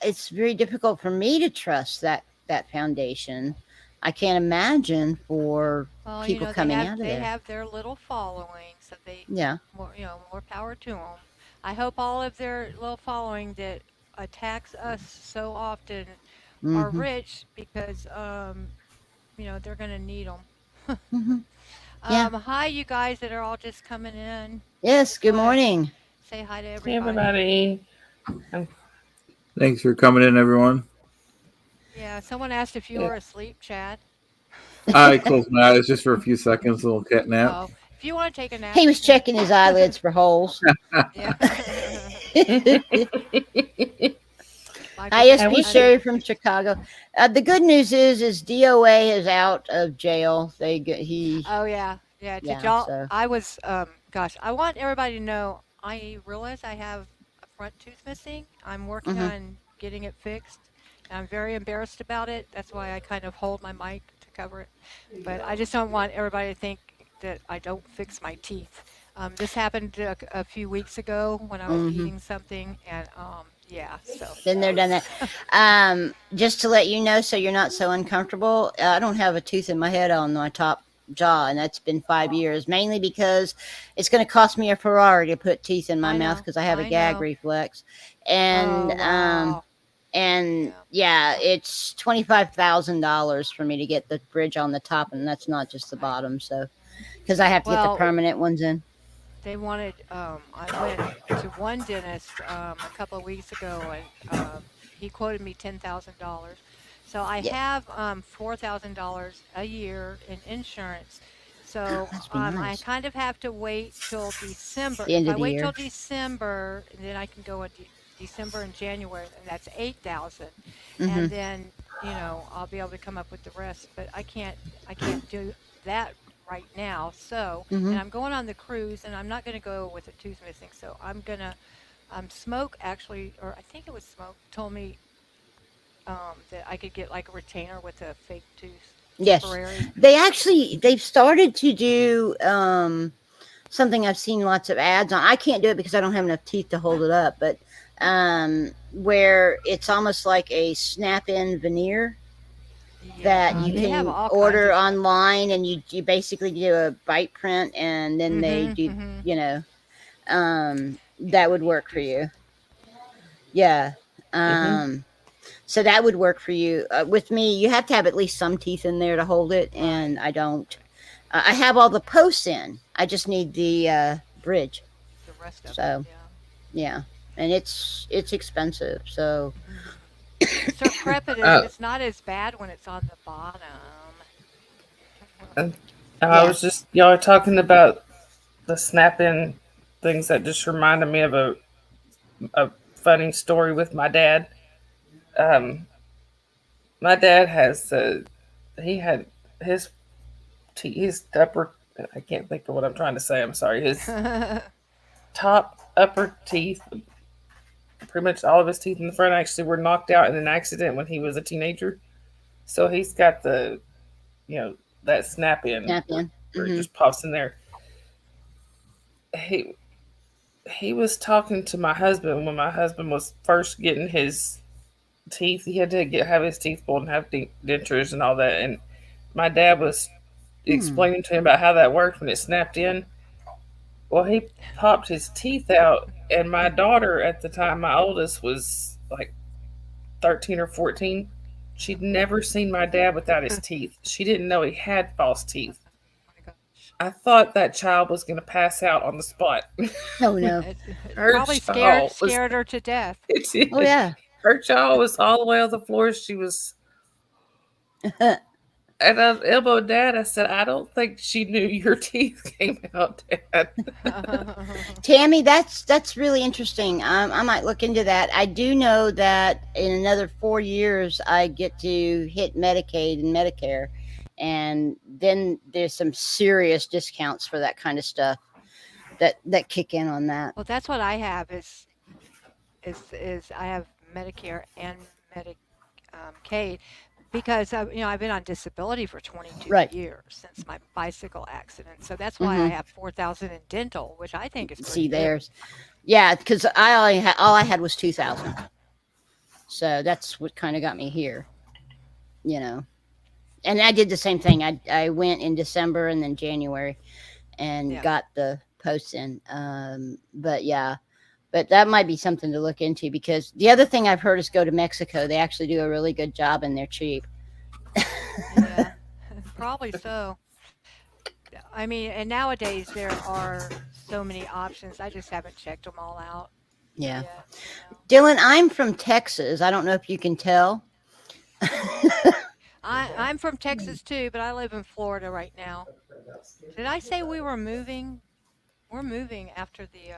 it's very difficult for me to trust that foundation. I can't imagine for Well, people coming out of they there. have their little following, so they Yeah. more more power to them. I hope all of their little following that attacks us so often are Mm-hmm. rich because they're gonna need them. Mm-hmm. Yeah. Hi, you guys that are all just coming in. Yes. Just Good want to morning. say hi to Hey, everybody. everybody. I'm Thanks for coming in, everyone. Yeah, someone asked if you Yeah. were asleep, Chad. I closed my eyes just for a few seconds, a little cat nap. Oh, if you want to take a nap, He you was can. checking his eyelids for holes. Yeah. I Hi, could. I SP wish I it. know. Sherry from Chicago. The good news is DOA is out of jail. Oh yeah, yeah. Did Yeah. y'all? So. I was. Gosh, I want everybody to know. I realize I have a front tooth missing. I'm working Mm-hmm. on getting it fixed. And I'm very embarrassed about it. That's why I kind of hold my mic to cover it. But I just don't want everybody to think that I don't fix my teeth. This happened a few weeks ago when I was Mm-hmm. eating something, and yeah. So Been there, done that. Just to let you know, so you're not so uncomfortable. I don't have a tooth in my head on my top jaw, and that's been 5 years. Mainly because it's going to cost me a Ferrari to put teeth in my I mouth know. because I have a I gag know. reflex, and Oh wow. Yeah. yeah, it's $25,000 for me to get the bridge on the top, and that's not just the Right. bottom. So because I have to get the Well, permanent ones in. they wanted, I went to one dentist a couple of weeks ago and he quoted me $10,000. So I Yeah, have $4,000 a year in insurance. So that'd be I nice. kind of have to wait till December. The If end I of the wait till year. December, then I can go in December and January, and that's 8,000. Mm-hmm. And then, I'll be able to come up with the rest. But I can't do that right now. So, Mm-hmm. and I'm going on the cruise, and I'm not going to go with a tooth missing. So I'm gonna Smoke actually, or I think it was Smoke, told me that I could get like a retainer with a fake tooth, Yes, temporary. they've started to do something I've seen lots of ads on. I can't do it because I don't have enough teeth to hold it up, but where it's almost like a snap-in veneer that Yeah, you they have can all kinds order of stuff. online, and you basically do a bite print, and then they Mhm, do, mhm. Yeah, that I would need to work for do you. some. Yeah. Hmm. So that would work for you. With me, you have to have at least some teeth in there to hold it, Right, and I don't. I have all the posts in. I just need the bridge. the rest of it. So Yeah. yeah, and it's expensive. So The decrepit is Uh, it's not as bad when it's on the bottom. and I yeah. was just y'all are talking about the snap in things that just reminded me of a funny story with my dad. Um, my dad has he had his his upper, I can't think of what I'm trying to say. I'm sorry. His top upper teeth, pretty much all of his teeth in the front, actually were knocked out in an accident when he was a teenager. So he's got the, you know, that snap in Snap in. where it just pops in there. He he was talking to my husband when my husband was first getting his teeth. He had to have his teeth pulled and have dentures and all that. And my dad was Hmm. explaining to him about how that worked when it snapped in. Well, he popped his teeth out, and my daughter at the time, my oldest, was like 13 or 14. She'd never seen my dad without his teeth. She didn't know he had false teeth. My gosh. I thought that child was going to pass out on the spot. Oh no. It Her probably scared jaw was, scared her to death. it Oh did. yeah. Her jaw was all the way on the floor. She was, and I elbowed Dad. I said, I don't think she knew your teeth came out, Dad. Tammy, that's really interesting. I might look into that. I do know that in another 4 years, I get to hit Medicaid and Medicare, and then there's some serious discounts for that kind of stuff that kick in on that. Well, that's what I have is I have Medicare and Medicaid because I've been on disability for 22 Right. years since my bicycle accident. So that's why I Mm-hmm. have 4,000 in dental, which I think is See, pretty good. there's yeah, because I only all I had was 2,000, so that's what kind of got me here. You know, and I did the same thing. I went in December and then January and Yeah. got the posts in. But yeah, but that might be something to look into because the other thing I've heard is go to Mexico. They actually do a really good job and they're cheap. Yeah. Probably so. I mean, and nowadays there are so many options. I just haven't checked them all out Yeah. yet. Dylan, I'm from Texas. I don't know if you can tell. I'm from Texas too, but I live in Florida right now. Did I say we were moving? We're moving after the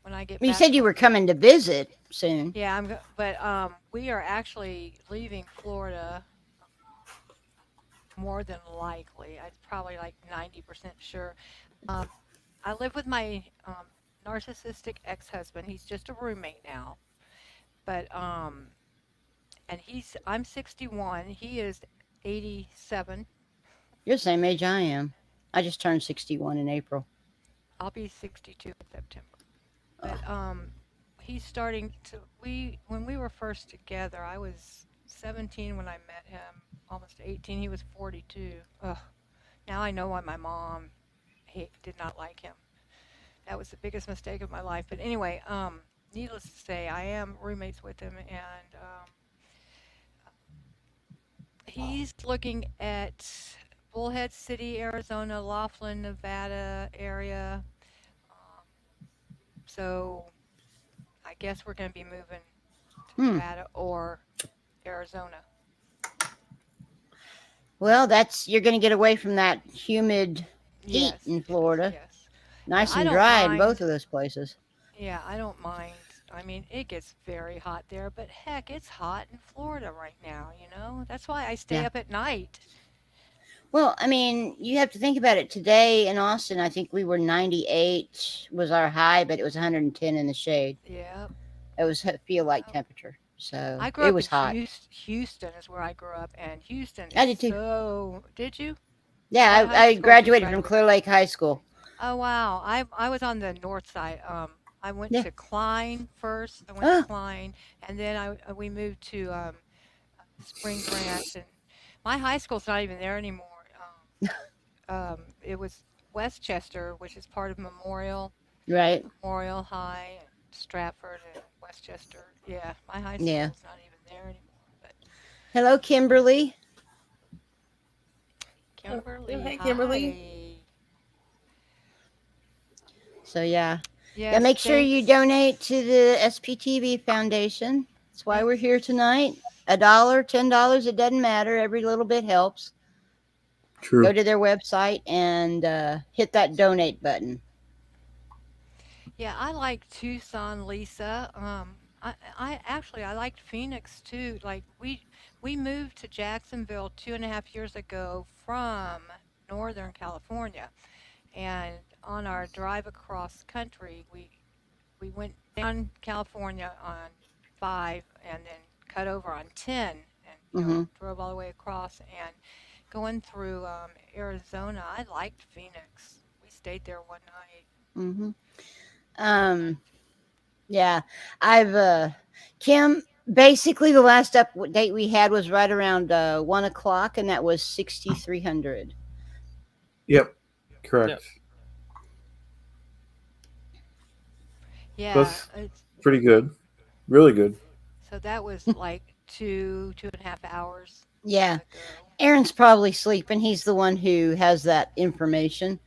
when I get You back said you from were coming to visit soon. yeah, but we are actually leaving Florida more than likely. I'd probably like 90% sure. Um, I live with my narcissistic ex-husband. He's just a roommate now, but and I'm 61. He is 87. You're the same age I am. I just turned 61 in April. I'll be 62 in September. Oh, But he's starting to when we were first together, I was 17 when I met him, almost 18. He was 42. Ugh. Now I know why my mom did not like him. That was the biggest mistake of my life. But anyway, needless to say, I am roommates with him, and he's looking at Bullhead City, Arizona, Laughlin, Nevada area. Um, so I guess we're going to be moving to hmm. Nevada or Arizona. Well, you're going to get away from that humid heat Yes, in yes, Florida. yes. Nice I and don't dry in both mind. of those places. Yeah, I don't mind. I mean, it gets very hot there, but heck, it's hot in Florida right now. That's why I stay Yeah. up at night. Well, I mean, you have to think about it. Today in Austin, I think we were 98 was our high, but it was 110 in the shade. Yeah. It was feel like Yep. temperature. So I grew it up in was hot. Houston is where I grew up, and Houston I is did too. so. Did you? What Yeah, high I school did you graduated from graduate? Clear Lake High School. Oh wow, I was on the north side. I went Yeah. to Klein first. I went to Oh, Klein, and then we moved to Spring Branch, and my high school's not even there anymore. It was Westchester, which is part of right. Memorial High, and Stratford and Westchester. Yeah, my high Yeah. school's not even there anymore. But Hello, Kimberly. Kimberly, Hey, Kimberly. hi. So yeah. Yes, Yeah, make sure you thanks. donate to the SPTV Foundation. That's why we're here tonight. $1, $10, it doesn't matter. Every little bit helps. True. Go to their website and hit that donate button. Yeah, I like Tucson, Lisa. I actually I liked Phoenix too. Like we moved to Jacksonville 2.5 years ago from Northern California, and on our drive across country, we went down California on 5 and then cut over on 10 and Mm-hmm. drove all the way across and going through Arizona. I liked Phoenix. We stayed there one night. Mm-hmm. Yeah, I've Kim. Basically, the last update we had was right around 1 o'clock, and that was 6,300. Yep. Correct. Yep. Yeah, That's it's, pretty good. Really good. so that was like 2.5 hours Yeah, ago. Aaron's probably sleeping. He's the one who has that information.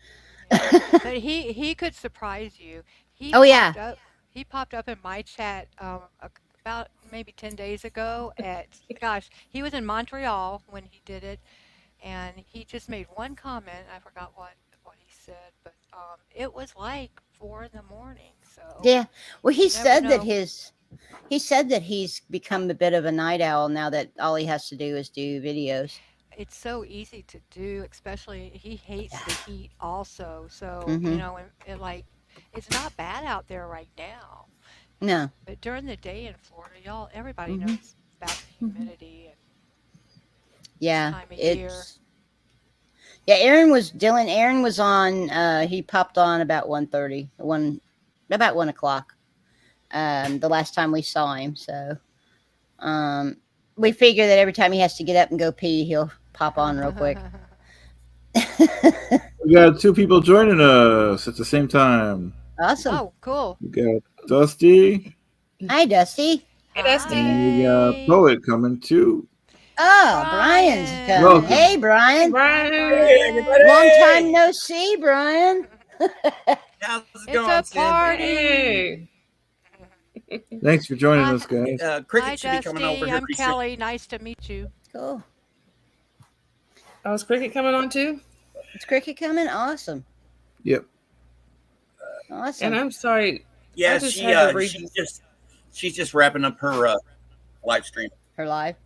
Yeah, but he could surprise you. He Oh yeah. popped up. He popped up in my chat about maybe 10 days ago. Gosh, he was in Montreal when he did it, and he just made one comment. I forgot what he said, but it was like 4 in the morning. So Yeah. Well, you never know. he said that he's become a bit of a night owl now that all he has to do is do videos. It's so easy to do, especially he hates the heat also. So, Mm-hmm. like it's not bad out there right now. No. But during the day in Florida, everybody Mm-hmm. knows about the Mm-hmm. humidity and Yeah, time of year. Yeah, Aaron was on. He popped on about 1:30, about 1 o'clock. The last time we saw him, so we figure that every time he has to get up and go pee, he'll pop on real quick. We got 2 people joining us at the same time. Awesome. Oh, cool. We got Dusty, Hi, Dusty. Hey, Dusty. and we got Hi. Poet coming too. Oh, Brian's Brian. coming. Welcome. Hey, Brian. Brian. Hey, everybody. Long time no see, Brian. How's it It's going, a Cindy? party. Hey. Thanks for joining Hi. us, guys. Hi, Cricket should be coming over Dusty. here I'm pretty soon. Kelly. Nice to meet you. Cool. Oh, is Cricket coming on too? Is Cricket coming? Awesome. Yep. Awesome. And I'm sorry. Yeah, I just had to read she's just wrapping up her live stream. Her live.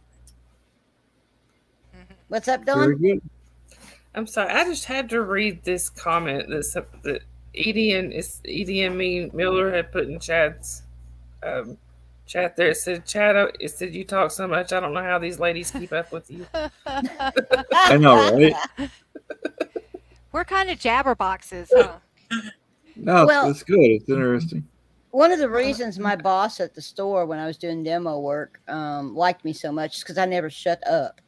Mhm. What's up, Very Dawn? good. I'm sorry. I just had to read this comment that Edie and me Miller had put in Chad's chat there. It said, Chad, it said you talk so much. I don't know how these ladies keep up with you. I know, right? We're kind of jabberboxes, huh? No, Well- it's good. It's interesting. One of the reasons my boss at the store when I was doing demo work liked me so much is because I never shut up.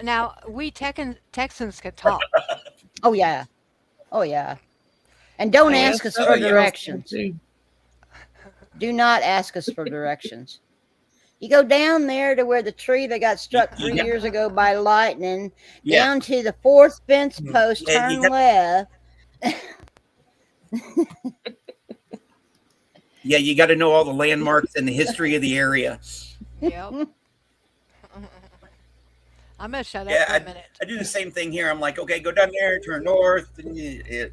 Now we Texans can talk. Oh yeah. Oh yeah. And don't Yeah, ask us that's for what y'all directions. do. Do not ask us for directions. You go down there to where the tree that got struck 3 Yeah. years ago by lightning, Yeah. down to the 4th fence post, Yeah, you turn left. Yeah, you got to know all the landmarks and the history of the area. Yep. I'm gonna shut up Yeah, for a minute. I do the same thing here. I'm like, okay, go down there, turn north. And Yeah,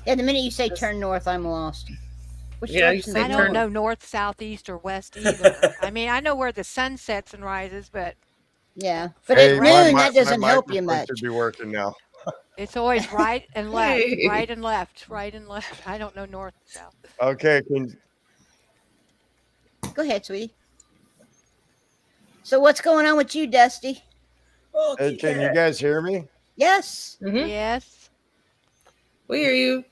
the minute you say turn north, I'm lost. Which Yeah, you direction say I is don't turn- north? know north, south, east, or west either. I mean, I know where the sun sets and rises, but Yeah, but Hey, at my- noon, that doesn't help you microphone much. should be working now. it's always right and left, Hey. right and left, right and left. I don't know north and south. Okay, Go ahead, sweetie. So what's going on with you, Dusty? can you guys hear me? Yes. Mhm. Yes. We hear you.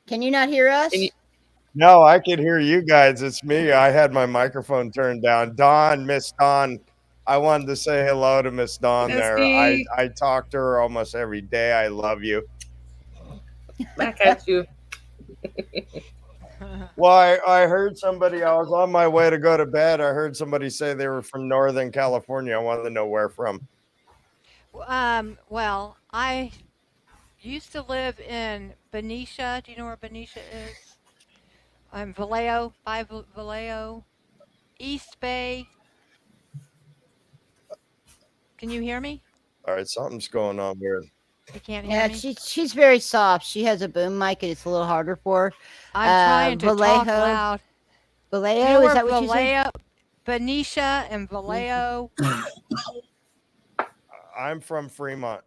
Can you not hear us? Can you- No, I can hear you guys. It's me. I had my microphone turned down. Dawn, Miss Dawn. I wanted to say hello to Miss Dawn there. Dusty. I talk to her almost every day. I love you. Back at you. Well, I heard somebody, I was on my way to go to bed. I heard somebody say they were from Northern California. I wanted to know where from. Well, used to live in Benicia. Do you know where Benicia is? Vallejo, by Vallejo, East Bay. Can you hear me? All right, something's going on here. You can't hear Yeah, me? she's very soft. She has a boom mic, and it's a little harder for her. I'm trying to talk Vallejo. loud. Do you know Vallejo, is where that what you said? Vallejo, Benicia and Vallejo? I'm from Fremont.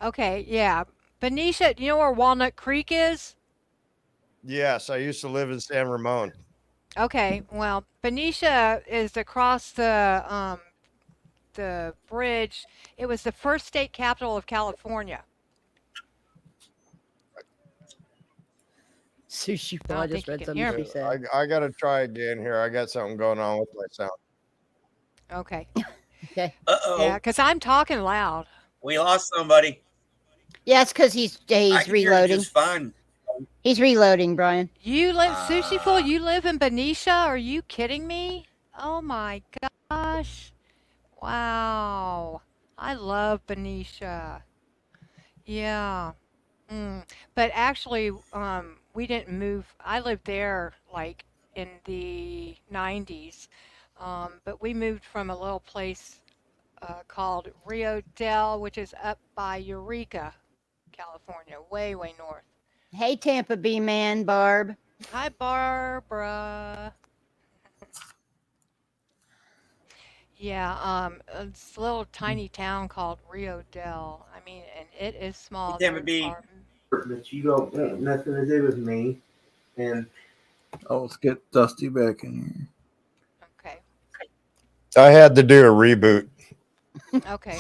Okay, yeah. Benicia, do you know where Walnut Creek is? Yes, I used to live in San Ramon. Okay, well, Benicia is across the bridge. It was the first state capital of California. Sushi I Paw don't just think you read can something hear she me. said. I got to try again here. I got something going on with my sound. Okay. Okay. Uh-oh. Yeah, because I'm talking loud. We lost somebody. Yeah, it's because he's I can hear you reloading. just fine. He's reloading, Brian. You live, Sushi Fool, you live in Benicia? Are you kidding me? Oh my gosh. Wow. I love Benicia. Yeah. But actually, we didn't move. I lived there like in the 90s. But we moved from a little place called Rio Del, which is up by Eureka, California, way, way north. Hey, Tampa Bay man, Barb. Hi, Barbara. Yeah, it's a little tiny town called Rio Del. I mean, and it is small. Tampa Bay. But you don't want nothing to do with me. And Oh, let's get Dusty back in here. Okay. I had to do a reboot. Okay.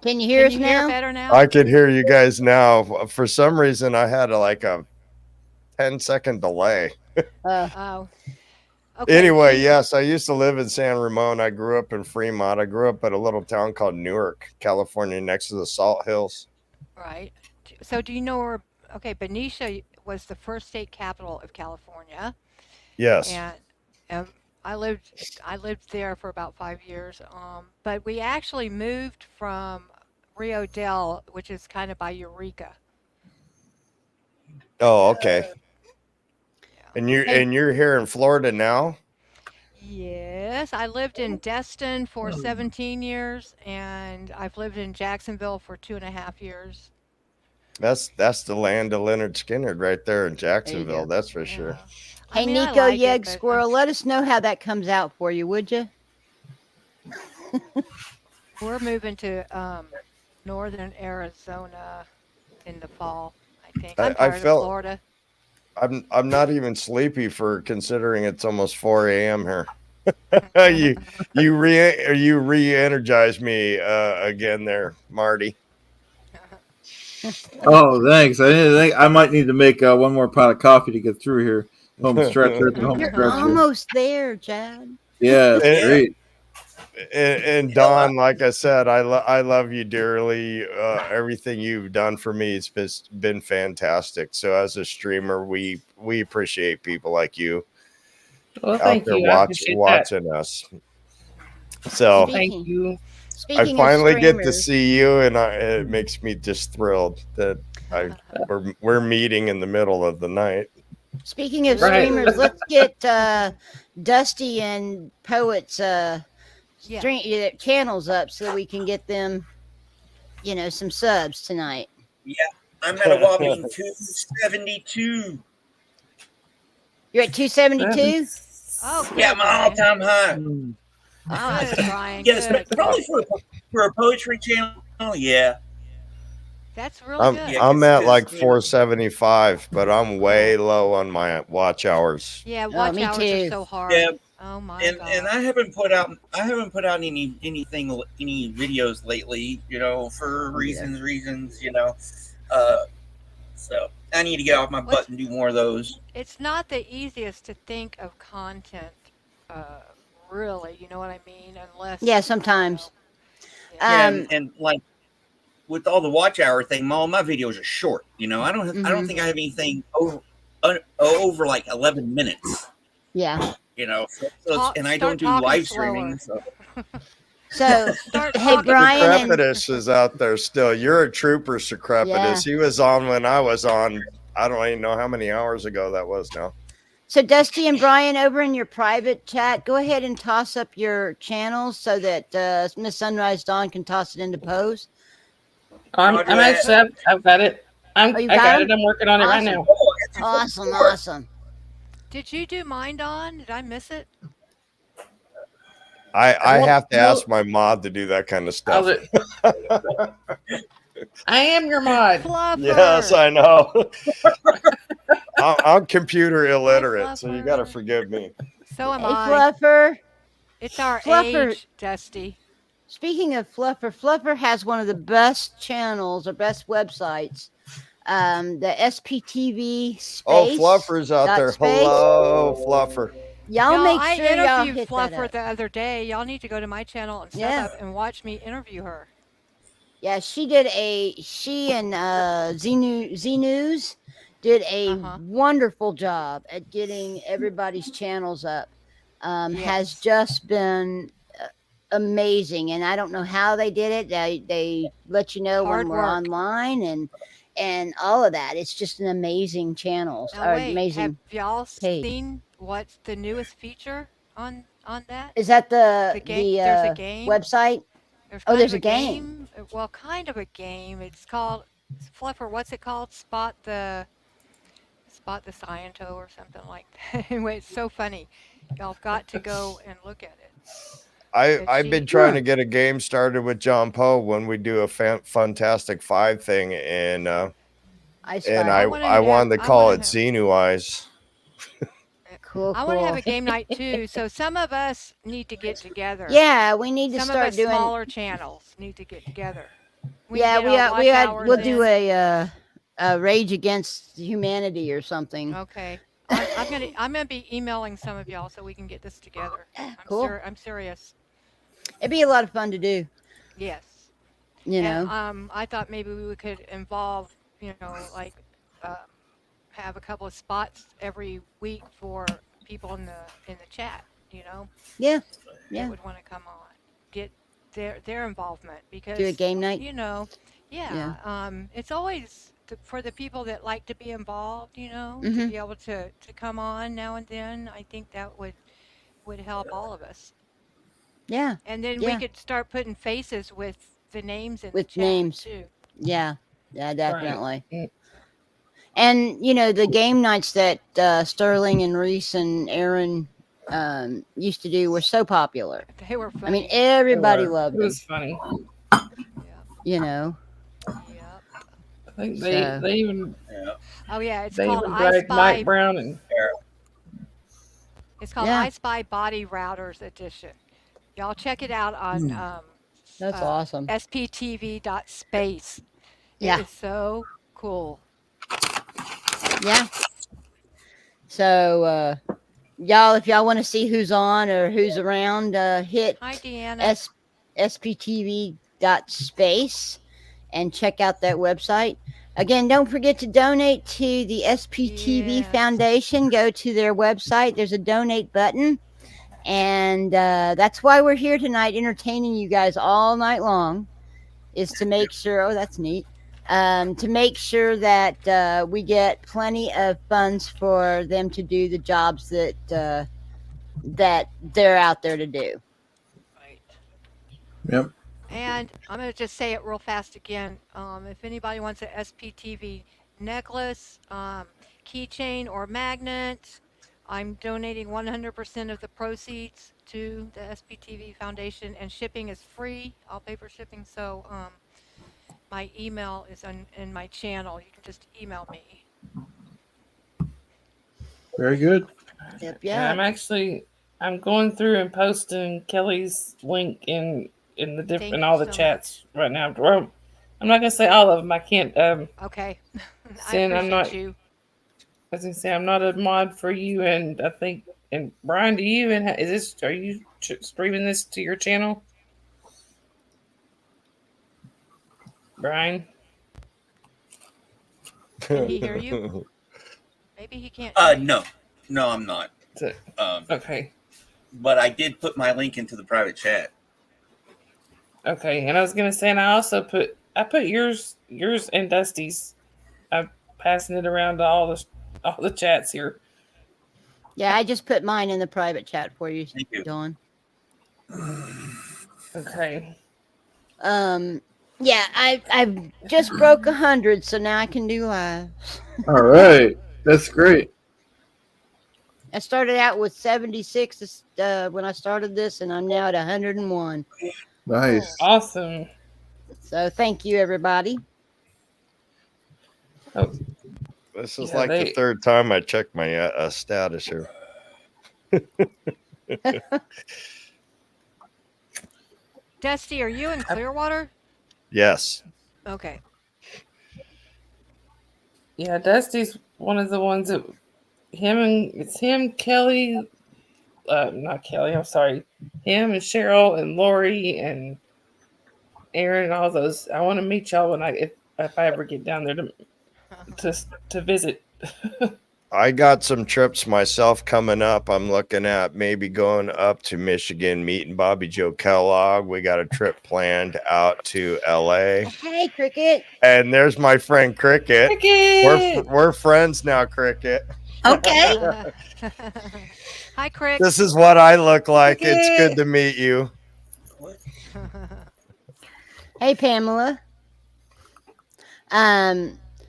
Can you hear us Can you hear now? better now? I could hear you guys now. For some reason, I had like a 10-second delay. Oh. Okay. Anyway, yes, I used to live in San Ramon. I grew up in Fremont. I grew up at a little town called Newark, California, next to the Salt Hills. Right. So do you know where, okay, Benicia was the first state capital of California. Yes. And I lived there for about 5 years. But we actually moved from Rio Del, which is kind of by Eureka. Oh, okay. And Hey. you're here in Florida now? Yes, I lived in Destin for 17 years, and I've lived in Jacksonville for 2.5 years. That's the land of Leonard Skinner right there in Jacksonville. go. That's for sure. Hey, I mean, I Nico like it, Yeg but Squirrel, let us know how that comes out for you, would you? we're moving to northern Arizona in the fall, I think. I'm tired of Florida. I'm not even sleepy for considering it's almost 4 a.m. here. you re-energized me again there, Marty. Oh, thanks. I didn't think I might need to make one more pot of coffee to get through here. Home stretch. Right to home You're stretch. almost there, Chad. Yeah, it's great. And Don, like I said, I love you dearly. Everything you've done for me has been fantastic. So as a streamer, we appreciate people like you Well, out thank there you. I appreciate watching us. So Thank you. I Speaking finally of get to streamers, see you, and it makes me just thrilled that we're meeting in the middle of the night. speaking of Right. streamers, let's get Dusty and Poet's channels up so that we can get them, some subs tonight. Yeah, I'm at a whopping 272. You're at 272? Oh, good, Yeah, my Brian. all-time high. Good, Brian. Yes, Good. probably for a poetry channel. Yeah. That's really good. Yeah, I'm at 'cause, like you know, 475, but I'm way low on my watch hours. Yeah, watch me hours too. are so hard. Yeah. Oh my and god. and I haven't put out any videos lately, for reasons, so I need to get off my butt and do more of those. It's not the easiest to think of content, really. You know what I mean? Unless Yeah, sometimes. And like with all the watch hour thing, all my videos are short. I don't think I have anything over like 11 minutes. Yeah. So and I don't do live streaming. So. So, Start hey, talking Brian to and Secrepitus is out there still. You're a trooper, Secrepitus. Yeah. He was on when I was on. I don't even know how many hours ago that was now. so Dusty and Brian over in your private chat, go ahead and toss up your channels so that Miss Sunrise Dawn can toss it into pose. I'm Roger that. actually, I've got it. Oh, you I got got them? it. I'm working on it right Awesome. now. Oh, I got you. Awesome, awesome. Did you do mine, Dawn? Did I miss it? I Well, have to well- ask my mod to do that kind of I'll stuff. do- I am your mod. Fluffer. Yes, I know. I'm computer illiterate, so you got to Fluffer. forgive me. So am Hey, I. Fluffer. It's our Fluffer. age, Dusty. Speaking of Fluffer, Fluffer has one of the best channels or best websites. The SPTV space. Oh, Fluffer's out there. space. Hello, Fluffer. Y'all Y'all, make I sure y'all interviewed hit that Fluffer up. the other day. Y'all need to go to my channel and sub Yeah. up and watch me interview her. Yeah, she and Z News did a wonderful job at getting everybody's channels up. Has Yes. just been amazing, and I don't know how they did it. They let you know Hard when we're work. online and all of that. It's just an amazing channels Now or wait, have amazing y'all page. seen what's the newest feature on that? Is that the There's a game. website? There's Oh, kind there's of a game. Well, kind of a game. It's called Fluffer. What's it called? Spot the Sciento or something like that. Anyway, it's so funny. Y'all got to go and look at it. I've been trying to get a game started with John Poe when we do a Fantastic Five thing, and I wanted to call it Xenu Eyes. Cool. I want to have a game night too. So some of us need to get together. Yeah, we need to Some start of us doing smaller channels need to get together. We'll do a Rage Against Humanity or something. Okay. I'm gonna be emailing some of y'all so we can get this together. Cool. I'm serious. It'd be a lot of fun to do. Yes. You And, know. I thought maybe we could involve, like, have a couple of spots every week for people in the chat. Yeah. That would want to come on, get their involvement because Do a game night. It's always for the people that like to be involved. To Mhm. be able to come on now and then. I think that would help all of us. Yeah. And then we could start putting faces with the names in With the chat names. too. Yeah, definitely. Right. And the game nights that Sterling and Reese and Aaron used to do were so popular. They were funny. I mean, everybody It loved them. was funny. Yep. I think they even Oh yeah, it's they called even I dragged Spy. Mike Brown and It's called Yeah. I Spy Body Routers Edition. Y'all check it out on That's awesome. sptv.space. Yeah. It is so cool. Yeah. So, y'all, if y'all want to see who's on or who's around, hit Hi, Deanna. sptv.space and check out that website. Again, don't forget to donate to the SPTV Foundation. Go to their website. There's a donate button. And that's why we're here tonight, entertaining you guys all night long, is to make sure, oh, that's neat, to make sure that we get plenty of funds for them to do the jobs that they're out there to do. Right. Yep. And I'm going to just say it real fast again. If anybody wants an SPTV necklace, keychain, or magnet, I'm donating 100% of the proceeds to the SPTV Foundation, and shipping is free. I'll pay for shipping. So my email is in my channel. You can just email me. Very good. Yep, yeah. I'm going through and posting Kelly's link in the different in all the chats right now. Well, I'm not gonna say all of them. I can't. Okay. I Sin, appreciate you. I was gonna say I'm not a mod for you, and I think. And Brian, do you even are you streaming this to your channel? Brian? Can he hear you? Maybe he can't. No, I'm not. Okay. But I did put my link into the private chat. Okay, and I was gonna say, and I put yours and Dusty's. I'm passing it around to all the chats here. Yeah, I just put mine in the private chat for you, Thank you. Dawn. Okay. Yeah, I've just broke 100, so now I can do live. All right, that's great. I started out with 76 when I started this, and I'm now at 101. Nice. Awesome. So thank you, everybody. Oh, This is Yeah, like they- the third time I checked my status here. Dusty, are you in Clearwater? Yes. Okay. yeah, Dusty's one of the ones that it's him, Kelly, not Kelly. I'm sorry, him and Cheryl and Lori and Aaron and all those. I want to meet y'all when if I ever get down there to visit. I got some trips myself coming up. I'm looking at maybe going up to Michigan, meeting Bobby Joe Kellogg. We got a trip planned out to LA. Hey, Cricket. And there's my friend Cricket. Cricket! We're friends now, Cricket. Okay. Hi, Crick. This is what I look like. Cricket! It's good to meet you. Hey, Pamela.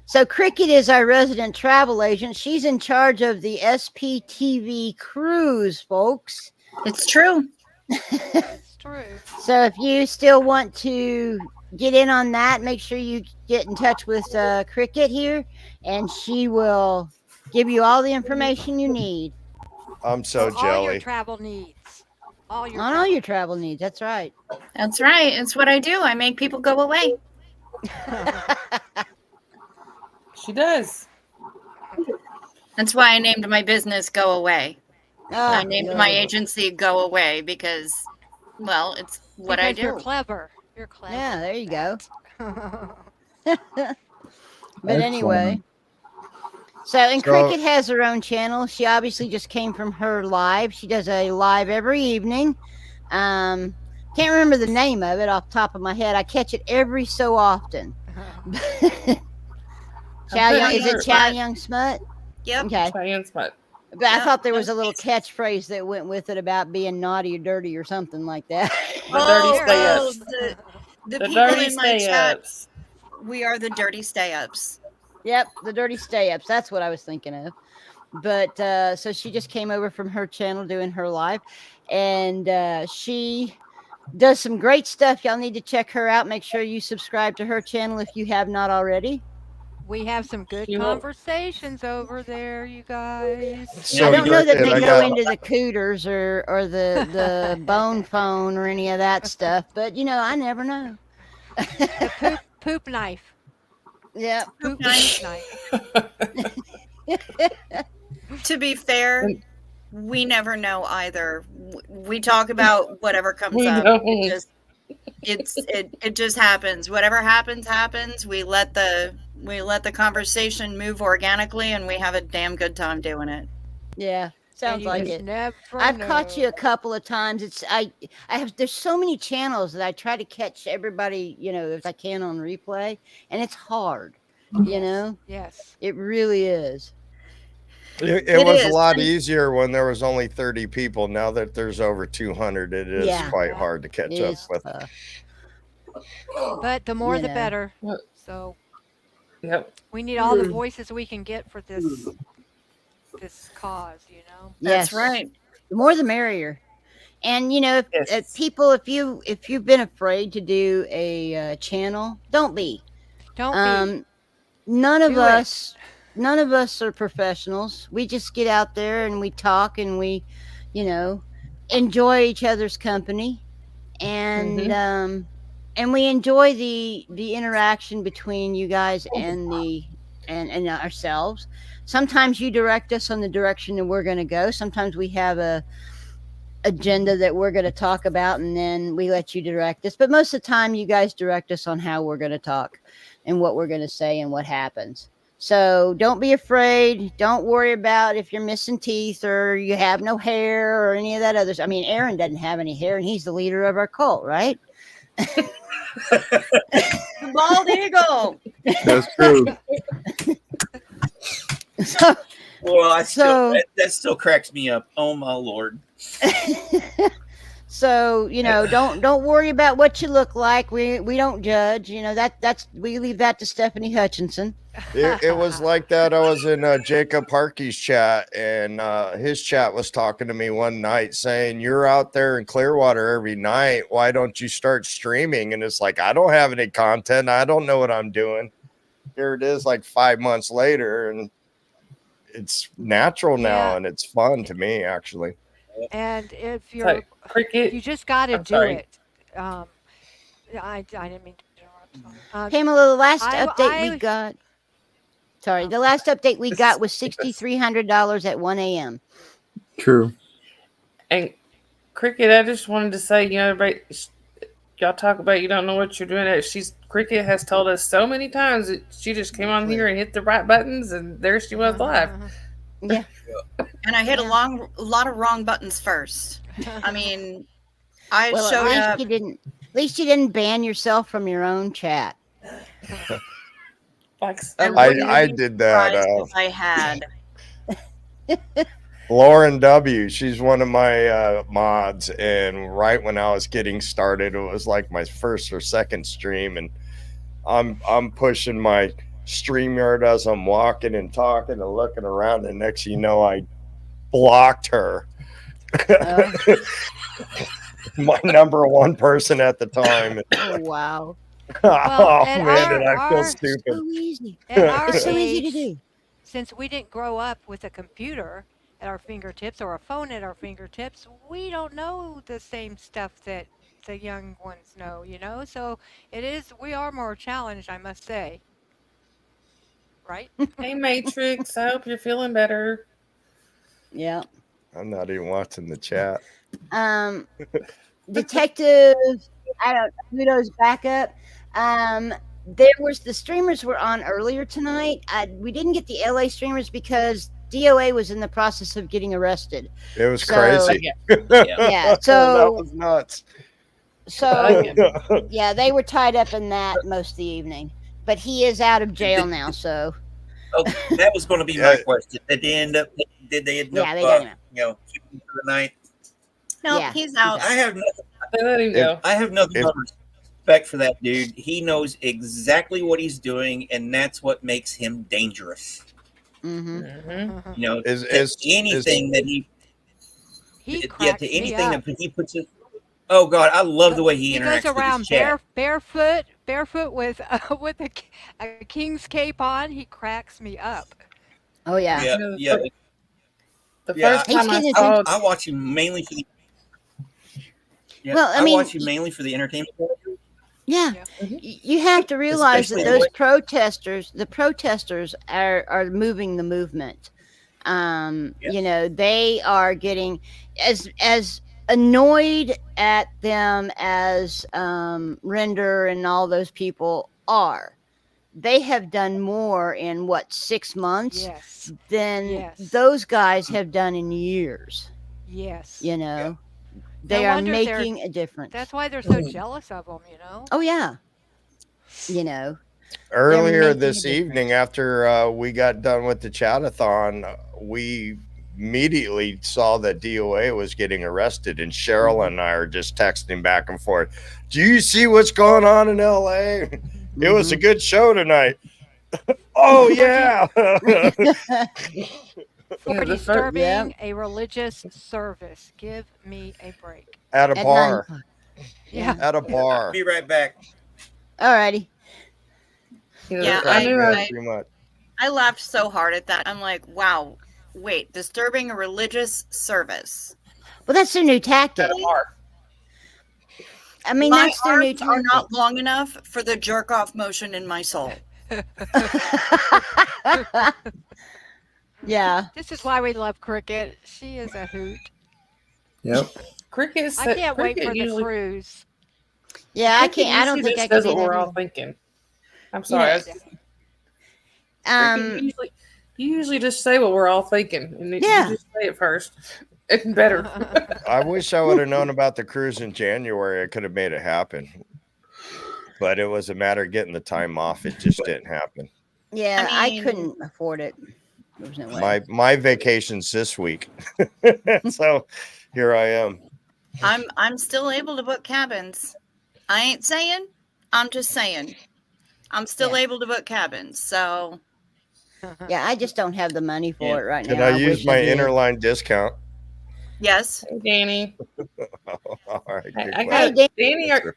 So Cricket is our resident travel agent. She's in charge of the SPTV cruise, folks. It's true. It's true. So if you still want to get in on that, make sure you get in touch with Cricket here, and she will give you all the information you need I'm so For all your jelly. travel needs. All your on all your travel needs. That's right. That's right. It's what I do. I make people go away. She does. That's why I named my business Go Away. I named no. my agency Go Away because, well, it's what I Because do. You're clever. You're clever. Yeah, there you go. go. But anyway, and Cricket has her own channel. She obviously just came from her live. She does a live every evening. Can't remember the name of it off the top of my head. I catch it every so often. Is it Chow Young Smut? Yep. Okay. Cheyenne Smut. But I Yeah, thought there was a little catchphrase that went with it about being naughty or dirty or something like that. The dirty stay-ups. The The people dirty in my chat, stay-ups. we are the dirty stay-ups. Yep, the dirty stay-ups. That's what I was thinking of. But so she just came over from her channel doing her live, and she does some great stuff. Y'all need to check her out. Make sure you subscribe to her channel if you have not already. We have some good You know- conversations over there, you guys. So I don't know that Cricket, they I go got- into the cooters or the bone phone or any of that stuff, but I never know. Poop knife. Yeah. Poop knife. knife. To be fair, we never know either. We talk about whatever comes We up. don't. It just happens. Whatever happens. We let the conversation move organically, and we have a damn good time doing it. Yeah. Sounds And you like just it. never I've caught know. you a couple of times. There's so many channels that I try to catch everybody, if I can on replay, and it's hard. Yes. It really is. It was a is. lot easier when there was only 30 people. Now that there's over 200, it is Yeah. quite hard to catch up It's with. tough. But the more the know. better. Yep. So Yep. we need all the voices we can get for this cause, That's Yes. right. The more the merrier. And if people, if you've been afraid to do a channel, don't be. Don't be. None of Do it. us are professionals. We just get out there and we talk and we, enjoy each other's company, and and we enjoy the interaction between you guys and and ourselves. Sometimes you direct us on the direction that we're going to go. Sometimes we have a agenda that we're going to talk about, and then we let you direct us. But most of the time, you guys direct us on how we're going to talk and what we're going to say and what happens. So don't be afraid. Don't worry about if you're missing teeth or you have no hair or any of that others. I mean, Aaron doesn't have any hair, and he's the leader of our cult, right? Bald eagle. That's true. So, Well, So- that still cracks me up. Oh my Lord. so don't worry about what you look like. We don't judge. That's we leave that to Stephanie Hutchinson. It was like that. I was in Jacob Harkey's chat, and his chat was talking to me one night saying, "You're out there in Clearwater every night. Why don't you start streaming?" And it's like, I don't have any content. I don't know what I'm doing. Here it is, like 5 months later, and it's natural now, Yeah. and it's fun to me, actually. And if It's you're, like cricket. you just got to I'm do sorry. it. I didn't mean to interrupt. Pamela, the last I- update we I- got. Sorry, the last update we got was $6,300 at 1 a.m. True. And cricket, I just wanted to say, everybody, y'all talk about you don't know what you're doing. Cricket has told us so many times that she just came on here and hit the right buttons, and there she was live. Yeah. And I hit a lot of wrong buttons first. I mean, I Well, showed at up. least you didn't ban yourself from your own chat. Like And I wouldn't you be did that. surprised if I had. Lauren W. She's one of my mods, and right when I was getting started, it was like my first or second stream, and I'm pushing my StreamYard as I'm walking and talking and looking around, and next thing you know, I blocked her. My number one person at the time. Oh wow. Oh at man, did I feel our- stupid. So easy. At our It's so easy to age, do. since we didn't grow up with a computer at our fingertips or a phone at our fingertips, we don't know the same stuff that the young ones know, So we are more challenged, I must say. Right? Hey, Matrix, I hope you're feeling better. Yeah. I'm not even watching the chat. Detective, I don't know, Ludo's backup. The streamers were on earlier tonight. We didn't get the LA streamers because DOA was in the process of getting arrested. It was So- crazy. Yeah, that so was nuts. yeah, they were tied up in that most of the evening. But he is out of jail now, so Oh, that was going to be my question. Did they end up? Did they end up? Yeah, they got him out. Keeping for the night. No, Yeah. he's out. I have nothing. They let him go. I have nothing but respect for that dude. He knows exactly what he's doing, and that's what makes him dangerous. mhm. Anything that he cracks me anything up. that he puts it. Oh God, I love the way he He interacts goes around with his chat. barefoot with a king's cape on. He cracks me up. Oh yeah. Yeah. The Yeah, first time I He's saw I watch him mainly for the. Yeah, Well, I I mean- watch him mainly for the entertainment. Yeah. Yeah. You have to realize Especially that the those way- protesters are moving the movement. Yes. They are getting as annoyed at them as Render and all those people are. They have done more in 6 months Yes. than Yes. those guys have done in years. Yes. They No are wonder they're- making a difference. That's why they're so jealous of him, Oh yeah. Earlier making this a evening, after we got done with the Chad-A-Thon, we immediately saw that DOA was getting arrested, and Cheryl and I are just texting back and forth. Do you see what's going on in LA? It was a good show tonight. Oh yeah. For the disturbing a religious service. Give me a break. At a At bar. 9 o'clock. Yeah. At a bar. Be right back. Alrighty. Yeah, I knew Yeah, I, too much. I laughed so hard at that. I'm like, wow, wait, disturbing a religious service. Well, that's their new tactic. at a bar. I mean, My that's their new arms are tactic. not long enough for the jerk off motion in my soul. Yeah. This is why we love cricket. She is a hoot. Yep. Cricket is I can't wait for the usually, cruise. Yeah, I Cricket can't. I don't usually think I just can does do what that. we're all either. thinking. I'm sorry. Yeah. Cricket you usually just say what we're all thinking, and Yeah. you just say it first. It's better. I wish I would have known about the cruise in January. I could have made it happen. but it was a matter of getting the time off. It just didn't happen. Yeah, I I mean- couldn't afford it. There was no way. My vacation's this week, so here I am. I'm still able to book cabins. I ain't saying. I'm just saying. I'm still able to book cabins. So Yeah, I just don't have the money for it right Can now. I use wish my did. interline discount? yes. Hey, Danny. All right. I good got question.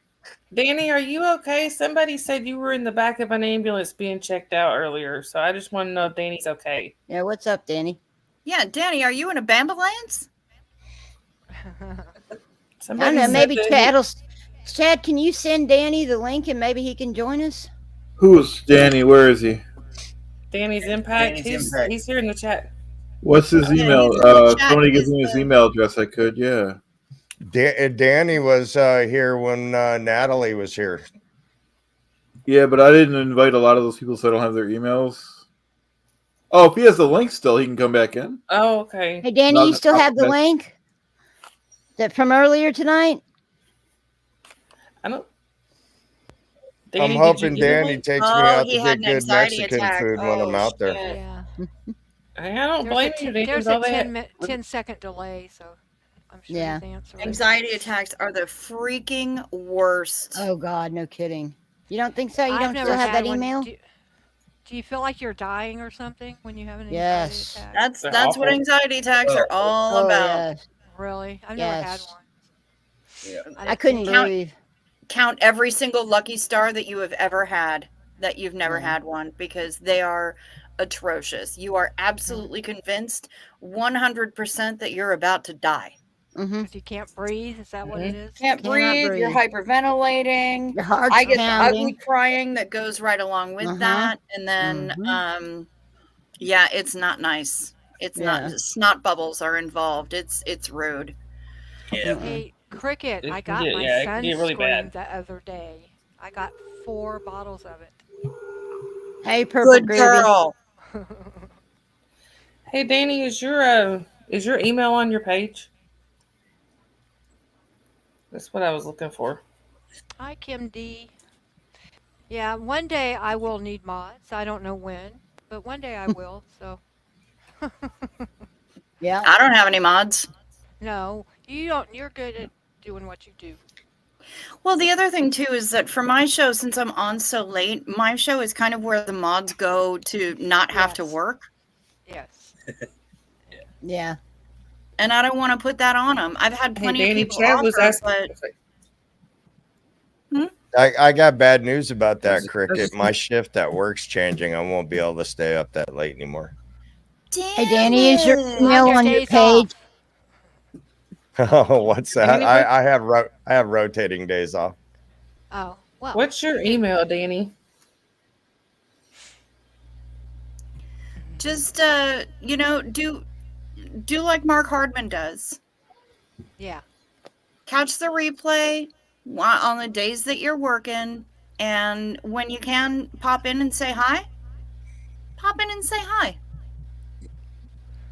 Danny. Are you okay? Somebody said you were in the back of an ambulance being checked out earlier, so I just want to know if Danny's okay. Yeah, what's up, Danny? Yeah, Danny, are you in a bambulance? I Somebody don't know. said Maybe that Chad, can you send Danny the link and maybe he can join us? Who's Danny? Where is he? Danny's impact. Danny's Impact. He's here in the chat. What's his Yeah, email? he's in the chat. Somebody gives He's me his the- email address. I could, yeah. Danny was here when Natalie was here. Yeah, but I didn't invite a lot of those people, so I don't have their emails. Oh, if he has the link still, he can come back in. Oh, okay. Hey, Danny, No, you still have the that's- link that from earlier tonight? I don't. I'm Danny, did you hoping get a Danny link? takes me Oh, out he to had get an good anxiety Mexican attack. food when I'm Oh, out there. shit. Yeah. I don't blame you. Danny. There's All a that. 10-second delay, so I'm sure Yeah. his answer is- Anxiety attacks are the freaking worst. Oh God, no kidding. You don't think so? You I've don't never still have had that one. email? Do you feel like you're dying or something when you have an Yes. anxiety attack? They're That's what awful. anxiety attacks are all Oh about. yes. Really? I've never had Yes. one. Yeah. I couldn't Count- breathe. Count every single lucky star that you have ever had that you've never Yeah. had one, because they are atrocious. You are absolutely convinced 100% that you're about to die. Mm-hmm. Because you can't breathe? Is that what it is? Can't Cannot breathe, you're breathe. hyperventilating. Your heart's I get the pounding. ugly crying that goes right along with Uh-huh. that. And then yeah, it's not nice. It's Yeah. not, snot bubbles are involved. It's rude. Yeah. Hey, Cricket, It I can got get- my yeah, it can get really sunscreen bad. the other day. I got 4 bottles of it. Hey, Purple Good Groovy. girl. Hey, Danny, is your email on your page? That's what I was looking for. Hi, Kim D. Yeah, one day I will need mods. I don't know when, but one day I will. So Yeah. I don't have any mods. no, you don't. You're good at doing what you do. Well, the other thing too is that for my show, since I'm on so late, my show is kind of where the mods go to not have to Yes. work. Yes. Yeah. And I don't want to put that on them. I've had Hey, plenty of Danny, people Chad was offer, asking. but I got bad news about that, Cricket. My shift at work's changing. I won't be able to stay up that late anymore. Hey, Danny, is your Damn it. email your on your days page? Oh, what's that? Danny, I have rotating days off. Oh, well. What's your email, Danny? Just do like Mark Hardman does. Yeah. Catch the replay on the days that you're working, and when you can, pop in and say hi. Pop in and say hi.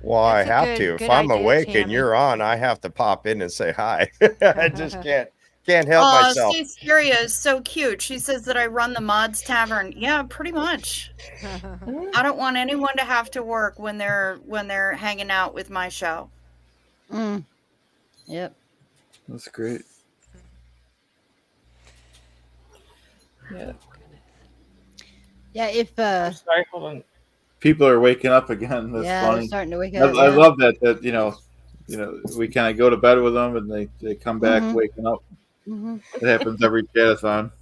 Well, That's I a have good- to. If good I'm idea, awake and Tammy. you're on, I have to pop in and say hi. I just can't help Oh, myself. see, Syria is so cute. She says that I run the Mods Tavern. Yeah, pretty much. I don't want anyone to have to work when they're hanging out with my show. Mm. Yep. That's great. Yeah. Yeah. If Sorry, hold on. People are waking up again. That's yeah, they're funny. starting to wake I, up. I yeah. love that we kind of go to bed with them and they come back Mhm. waking up. Mhm. It happens every Chad-A-Thon.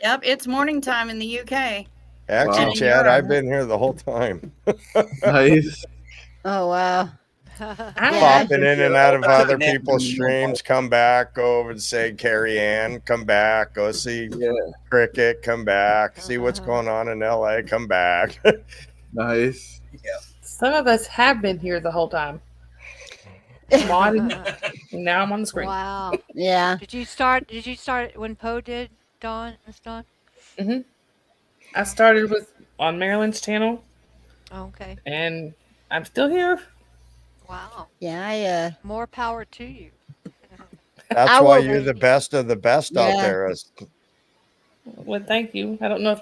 Yep, it's morning time in the UK. Actually, Wow. Chad, Europe. I've been here the whole time. Nice. Oh wow. Popping in and out of other Yeah. people's streams, come back, go over to say Carrie Ann, come back, go see Yeah. Cricket, come back, see what's going on in LA, come back. Nice. Some of us have been here the whole time. Now I'm on the screen. Wow. Yeah. Did you start when Poe did, Dawn? Miss Dawn? I started on Marilyn's channel, Oh, okay. and I'm still here. Wow. Yeah. More power to you. That's I why will- you're the best of the best out Yeah. there. Well, thank you. I don't know if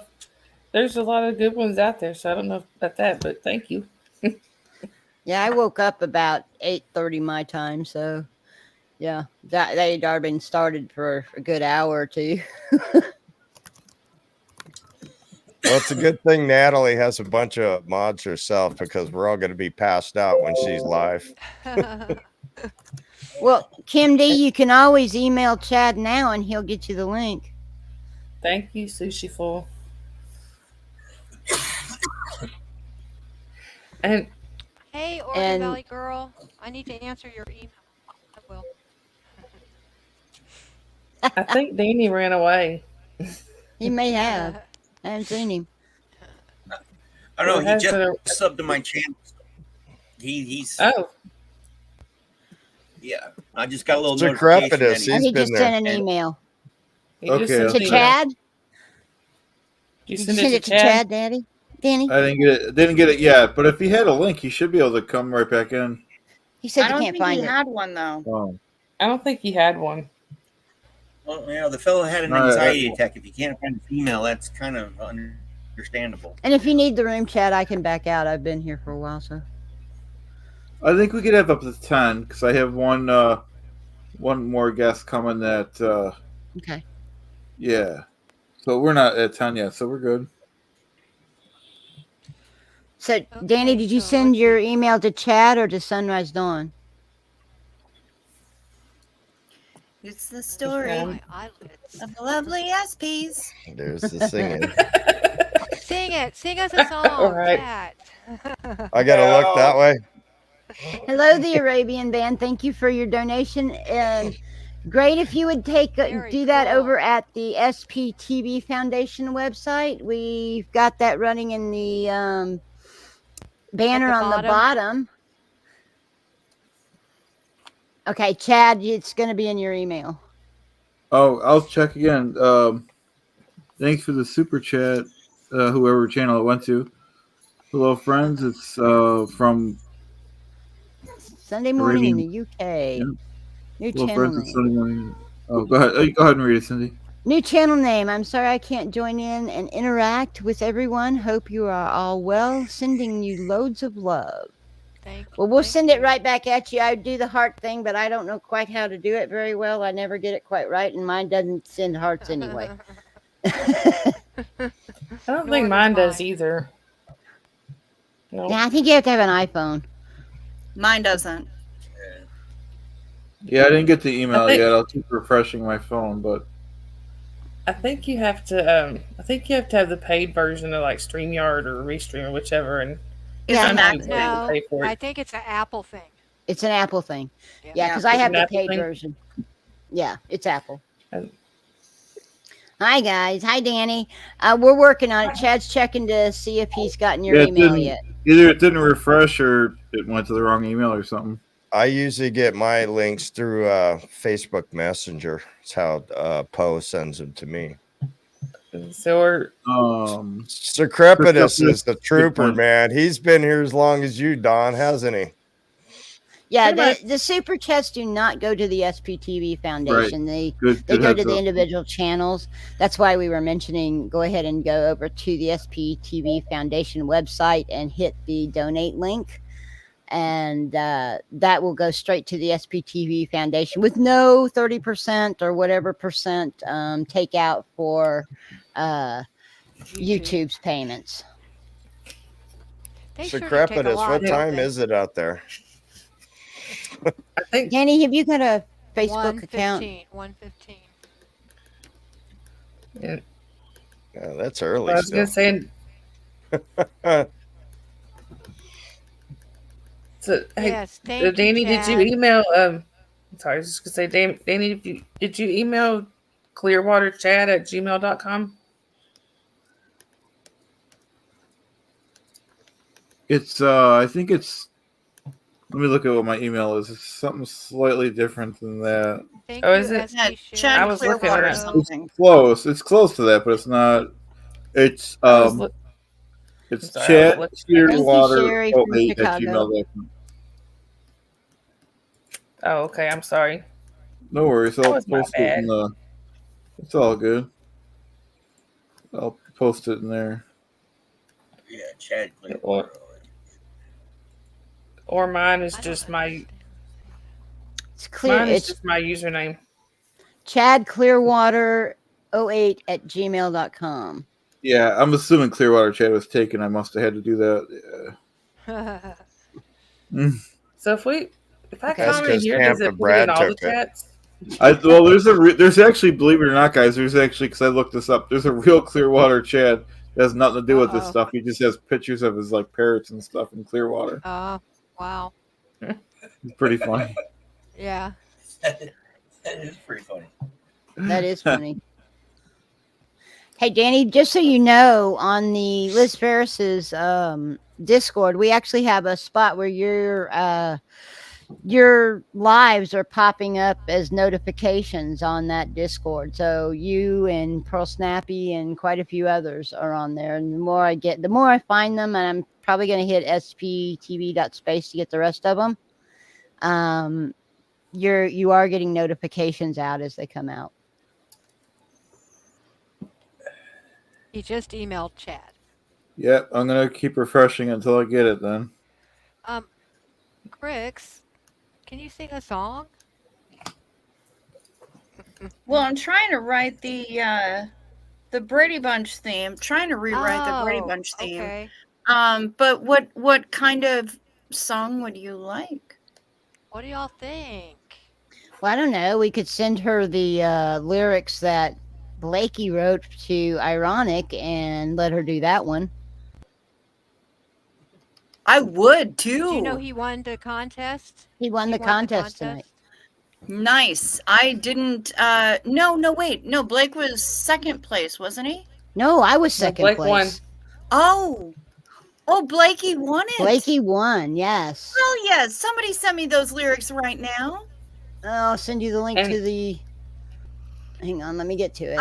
there's a lot of good ones out there, so I don't know about that, but thank you. Yeah, I woke up about 8:30 my time, so yeah, that they'd already been started for a good hour or two. Well, it's a good thing Natalie has a bunch of mods herself because we're all going to be passed out when she's live. Well, Kim D, you can always email Chad now and he'll get you the link. Thank you, Sushi Full. And Hey, Oregon Valley girl, I need to answer your email. I will. I think Danny ran away. He may have. I haven't seen him. I don't know. He has just been subbed to my channel. He's Oh, yeah. I just got a little Decrepitous, notification. He's And he been just there. sent an email he just Okay, sent to an email. Chad. Did you Did you send send it to Chad? Chad, Daddy? Danny? I didn't get it yet, but if he had a link, he should be able to come right back in. He said I you don't can't think he find it. had one though. Oh. I don't think he had one. Well, you know, the fellow had an No, anxiety attack. If you can't find a female, that's kind of understandable. And if you need the room chat, I can back out. I've been here for a while, so. I think we could have up to 10 because I have one more guest coming that Okay. yeah. So we're not at 10 yet, so we're good. So, Danny, did you send your email to Chad or to Sunrise Dawn? It's the story My eyelids. of the lovely SPs. There's the singing. Sing it. Sing us a song, All right. Chat. I got to look that way. Hello, the Arabian Band. Thank you for your donation. And great if you would do that over at the SPTV Foundation website. We've got that running in the banner on the bottom. Okay, Chad, it's going to be in your email. Oh, I'll check again. Thanks for the super chat, whoever channel it went to. Hello, friends. It's from Sunday morning Arabian. in the UK. Yeah. New Hello, channel friends. name. It's Sunday morning. Oh, go ahead. Go ahead and read it, Cindy. New channel name. I'm sorry I can't join in and interact with everyone. Hope you are all well. Sending you loads of love. Well, we'll send it right back at you. I do the heart thing, but I don't know quite how to do it very well. I never get it quite right, and mine doesn't send hearts anyway. I don't think mine does either. No. Yeah, I think you have to have an iPhone. Mine doesn't. Yeah, I didn't get the email think- yet. I'll keep refreshing my phone, but I think you have to. I think you have to have the paid version of like StreamYard or Restream or whichever, and Yeah, sometimes you No, have to pay for I it. think it's an Apple thing. It's an Apple thing. Yeah. Yeah, because I It's have an the Apple paid thing? version. Yeah, it's Apple. And- Hi, guys. Hi, Danny. We're working on it. Chad's checking to see if he's gotten your yeah, it email didn't, yet. either it didn't refresh or it went to the wrong email or something. I usually get my links through Facebook Messenger. It's how Poe sends them to me. So we're Sir Crepidus is the Good trooper, point. man. He's been here as long as you, Don, hasn't he? Yeah, Pretty the super chats do not go to the SPTV Foundation. They Good go to heads the up. individual channels. That's why we were mentioning go ahead and go over to the SPTV Foundation website and hit the donate link. And that will go straight to the SPTV Foundation with no 30% or whatever percent takeout for YouTube's payments. They Sir sure do take a Crepidus, lot, what don't time they? is it out there? I think Danny, have you got a Facebook account? 1:15. yeah, Yeah, that's early I was still. gonna say. So, hey, Yes, thank you, Danny, did you Chad. email? Sorry, I was just gonna say, Danny, did you email clearwaterchat@gmail.com? It's I think it's. Let me look at what my email is. It's something slightly different than that. Thank Oh, you, is it? SP Yeah, Sharon. Chad I was looking Clearwater at it. something. Close. It's close to that, but it's not. It's I was look- it's I'm sorry, I was chat looking- Clearwater Sherry from 08 at Chicago. gmail.com. Oh, okay. I'm sorry. No worries. That I'll was my post it in bad. the. It's all good. I'll post it in there. Yeah, Chad Or, or mine is I don't just my understand. It's clear. mine is It's just my username. Chad Clearwater 08 at gmail.com. Yeah, I'm assuming Clearwater Chad was taken. I must have had to do that. Yeah. So if I Okay. That's comment because here, does Tampa it put it in Brad all the took it. chats? Well, there's actually, believe it or not, guys, there's actually, because I looked this up, there's a real Clearwater Chad that has nothing to do with this Uh-oh. stuff. He just has pictures of his like parrots and stuff in Clearwater. Wow. It's pretty funny. Yeah. That is pretty funny. That is funny. Hey, Danny, just so you know, on the Liz Ferris's Discord, we actually have a spot where your lives are popping up as notifications on that Discord. So you and Pearl Snappy and quite a few others are on there. And the more I find them, and I'm probably going to hit sptv.space to get the rest of them. You are getting notifications out as they come out. He just emailed Chad. Yep, I'm gonna keep refreshing until I get it. Then Crix, can you sing a song? Well, I'm trying to write the Brady Bunch theme. Trying to rewrite the Brady Bunch theme. Okay. But what kind of song would you like? What do y'all think? Well, I don't know. We could send her the lyrics that Blakey wrote to Ironic and let her do that one. I would too. Do you know he won the contest? He won the contest tonight. Nice. I didn't. No, wait. No, Blake was second place, wasn't he? No, I was second Blake place. Won. Oh, Blakey won it. Blakey won, yes. Oh, yes. Somebody send me those lyrics right now. I'll send you the link to the... Hang on, let me get to it.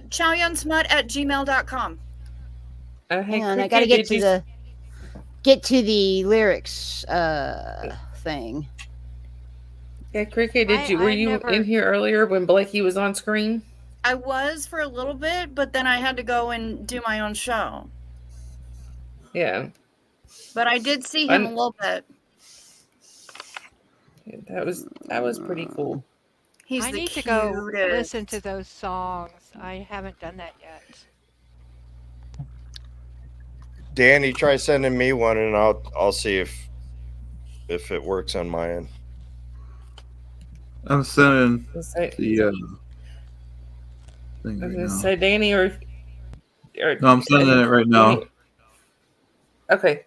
chowyunsmut@gmail.com. Hang on, I gotta get to the lyrics thing. Yeah, Cricket, were you in here earlier when Blakey was on screen? I was for a little bit, but then I had to go and do my own show. Yeah. But I did see him a little bit. Yeah, that was pretty cool. He's I the need to cutest. go listen to those songs. I haven't done that yet. Danny, try sending me one, and I'll see if it works on my end. I'm sending the thing I right was gonna now. say Danny or No, I'm sending it right now. Okay.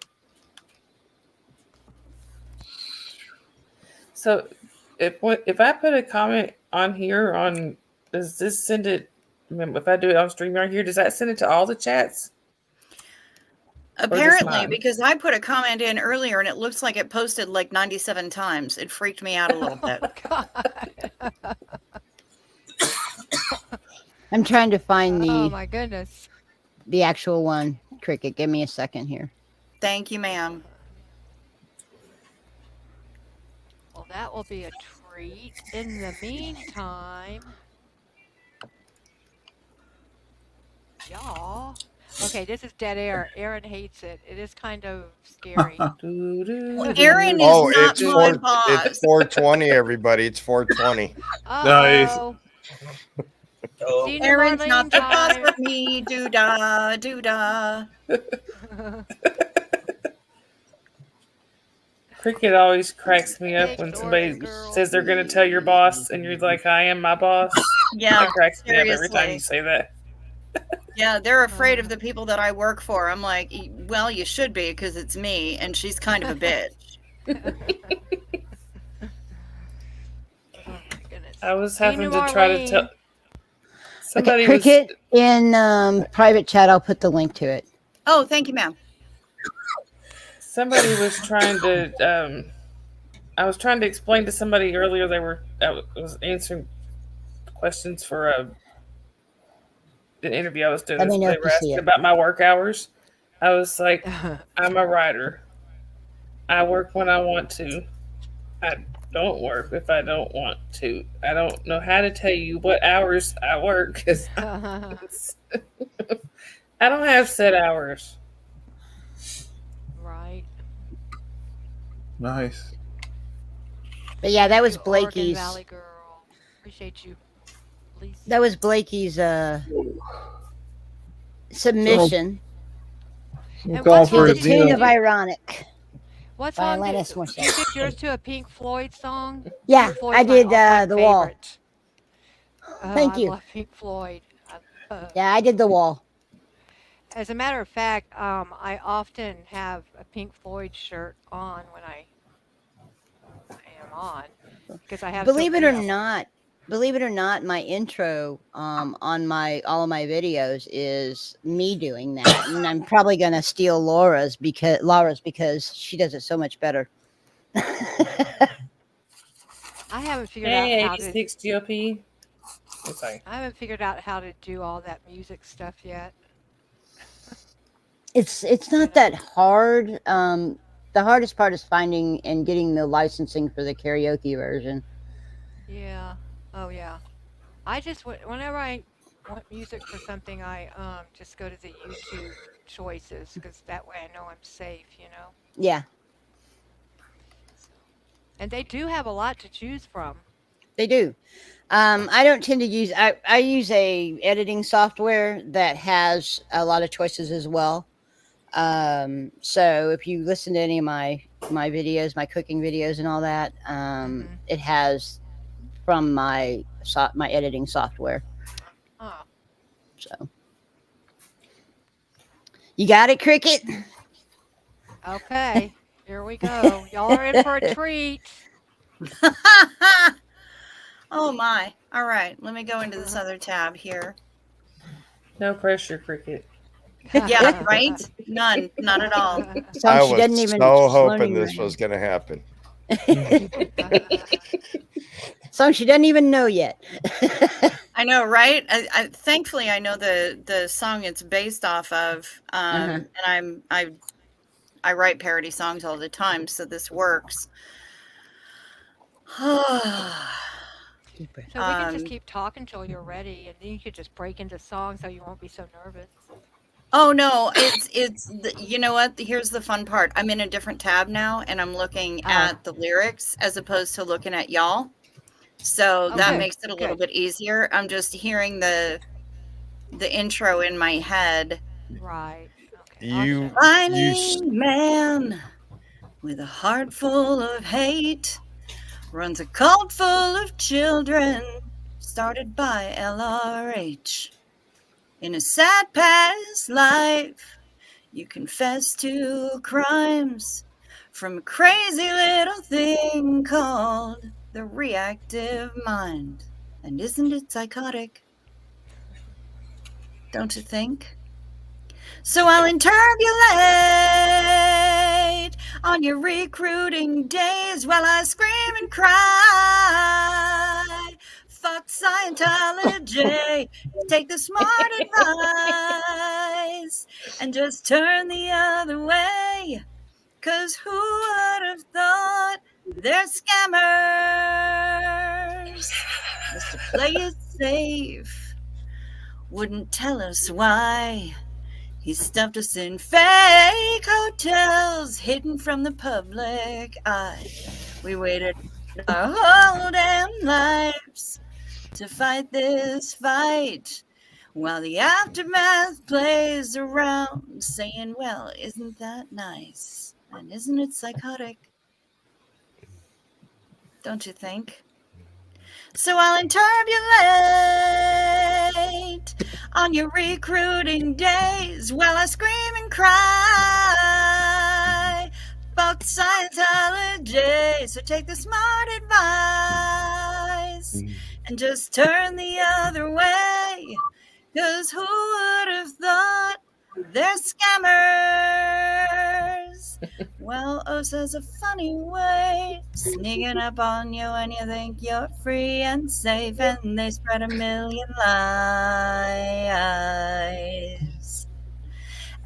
So if I put a comment on here does this send it? If I do it on stream right here, does that send it to all the chats? Apparently, because I put a comment in earlier and it looks like it posted like 97 times. It freaked me out a little bit. I'm trying to find Oh my goodness. the actual one. Cricket, give me a second here. Thank you, ma'am. Well, that will be a treat. In the meantime, y'all. Okay, this is dead air. Aaron hates it. It is kind of scary. Aaron is Oh, not it's my boss. It's 420, everybody. It's 420. Nice. See you Aaron's tomorrow not the boss time. for me. Doo-dah, doo-dah. Cricket always cracks me up when somebody says they're going to tell your boss and you're like, I am my boss. Yeah, That cracks me up every seriously. time you say that. Yeah, they're afraid of the people that I work for. I'm like, well, you should be because it's me, and she's kind of a bitch. I was having to try to tell somebody Okay, Cricket, in private chat, I'll put the link to it. Oh, thank you, ma'am. Somebody was trying to I was trying to explain to somebody earlier I was answering questions for an interview I was doing. Let me know They if were you see asking it. about my work hours. I was like, I'm a writer. I work when I want to. I don't work if I don't want to. I don't know how to tell you what hours I work because I don't have set hours. Right. Nice. But yeah, that was You Oregon Blakey's. Valley girl. Appreciate you, Lisa. That was Blakey's submission And Call what to for the a song did tune deal. of Ironic. What by song Alanis did Morissette. you did yours to a Pink Floyd song? Yeah, Pink Floyd's I my did all-time The Wall. favorite. Oh, Thank I you. love Pink Floyd. Yeah, I did The Wall. As a matter of fact, I often have a Pink Floyd shirt on when I am on because I have so Believe it many or of them. not, my intro on all of my videos is me doing that, and I'm probably gonna steal Laura's because she does it so much better. I haven't figured out Hey, how to. 86 GOP. I'm sorry. I haven't figured out how to do all that music stuff yet. It's not that hard. The hardest part is finding and getting the licensing for the karaoke version. Yeah. Oh yeah. I just whenever I want music for something, I just go to the YouTube choices because that way I know I'm safe. Yeah, So, and they do have a lot to choose from. they do. I don't tend to use. I use a editing software that has a lot of choices as well. So if you listen to any of my videos, my cooking videos and all that, it has from my editing software. Oh. So you got it, Cricket? Okay, here we go. Y'all are in for a treat. Oh my. All right. Let me go into this other tab here. No pressure, Cricket. Yeah, right? None. Not at all. I was so hoping this was going to happen. Song she doesn't even know yet. I know, right? Thankfully, I know the song it's based off of, and I write parody songs all the time, so this works. So we can just keep talking till you're ready, and then you could just break into songs so you won't be so nervous. Oh no, it's you know what? Here's the fun part. I'm in a different tab now, and I'm looking at the lyrics as opposed to looking at y'all. So that makes it a little bit easier. I'm just hearing the intro in my head. Right. Okay. Finding man with a heart full of hate runs a cult full of children started by LRH. In a sad past life, you confess to crimes from a crazy little thing called the reactive mind. And isn't it psychotic? Don't you think? So I'll interpolate on your recruiting days while I scream and cry. Fuck Scientology. Take the smart advice and just turn the other way. 'Cause who would have thought they're scammers? Just to play it safe. Wouldn't tell us why. He stuffed us in fake hotels hidden from the public eye. We waited our whole damn lives to fight this fight while the aftermath plays around saying, well, isn't that nice? And isn't it psychotic? Don't you think? So I'll interpolate on your recruiting days while I scream and cry. Fuck Scientology, so take the smart advice and just turn the other way. 'Cause who would have thought they're scammers? Well, Osa's a funny way, sneaking up on you when you think you're free and safe, and they spread a million lies.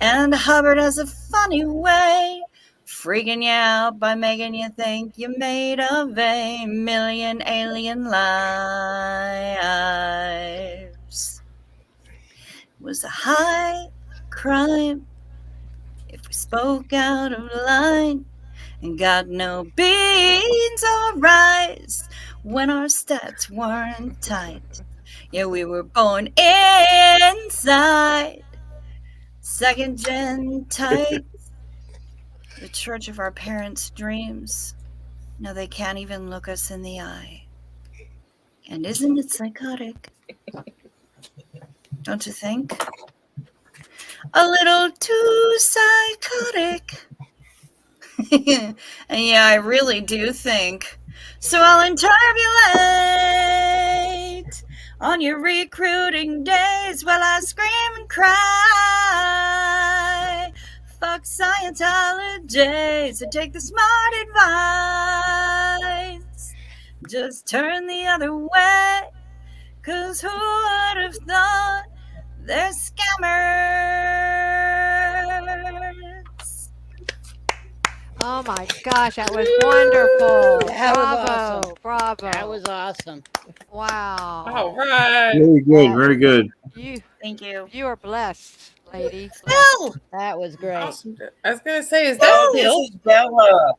And Hubbard has a funny way, freaking you out by making you think you're made of a million alien lives. Was a high crime if we spoke out of line and got no beans or rice when our stats weren't tight. Yeah, we were born inside second gen tight, the church of our parents' dreams. Now they can't even look us in the eye. And isn't it psychotic? Don't you think? A little too psychotic. And yeah, I really do think. So I'll interpolate on your recruiting days while I scream and cry. Fuck Scientology, so take the smart advice. Just turn the other way, 'cause who would have thought they're scammers? Oh my gosh, that was wonderful. That was Bravo. awesome. Bravo. That was awesome. Wow. All right. Very good. Very good. Thank you. You are blessed, lady. Bill! That was great. Awesome. I was gonna say, is that Oh, this Bill? is Bella.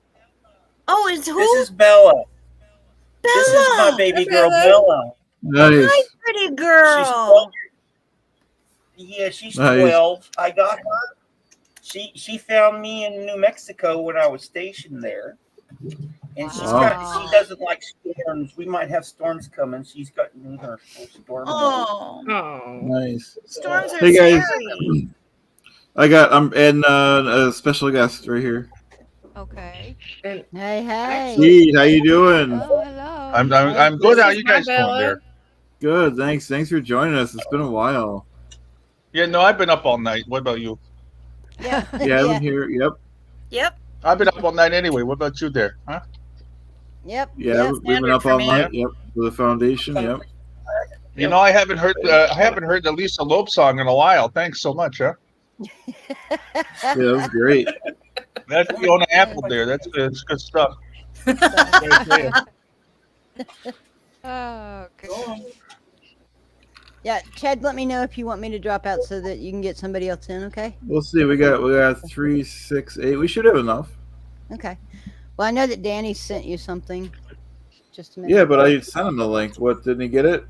Oh, it's who? This is Bella. This is my Bella! baby Hi, girl, Bella. Bella. Nice. Hi, pretty She's girl. 12. Yeah, she's Nice. 12. I got her. She found me in New Mexico when I was stationed there. And Wow. she doesn't like storms. We might have storms coming. She's got me her storm. Oh, Oh, Nice. storms are Hey guys, scary. I'm adding a special guest right here. Okay. and Hey, hey. Steve, how you doing? Oh, hello. I'm good. How This is you guys my doing Bella. there? Good, thanks. Thanks for joining us. It's been a while. Yeah, no, I've been up all night. What about you? Yeah. Yeah, I'm here. Yep. Yep. I've been up all night anyway. What about you there? Huh? Yep. Yeah, Yep. we've been Standard up for all me. night. Yep, for the foundation. Yep. You know, I haven't heard the Lisa Loeb song in a while. Thanks so much, huh? Yeah, that was great. That's Fiona Apple there. That's good stuff. Oh, goodness. Yeah, Chad, let me know if you want me to drop out so that you can get somebody else in, okay? We'll see. We got 3, 6, 8. We should have enough. Okay. Well, I know that Danny sent you something. Just a minute. Yeah, but I sent him the link. What, didn't he get it?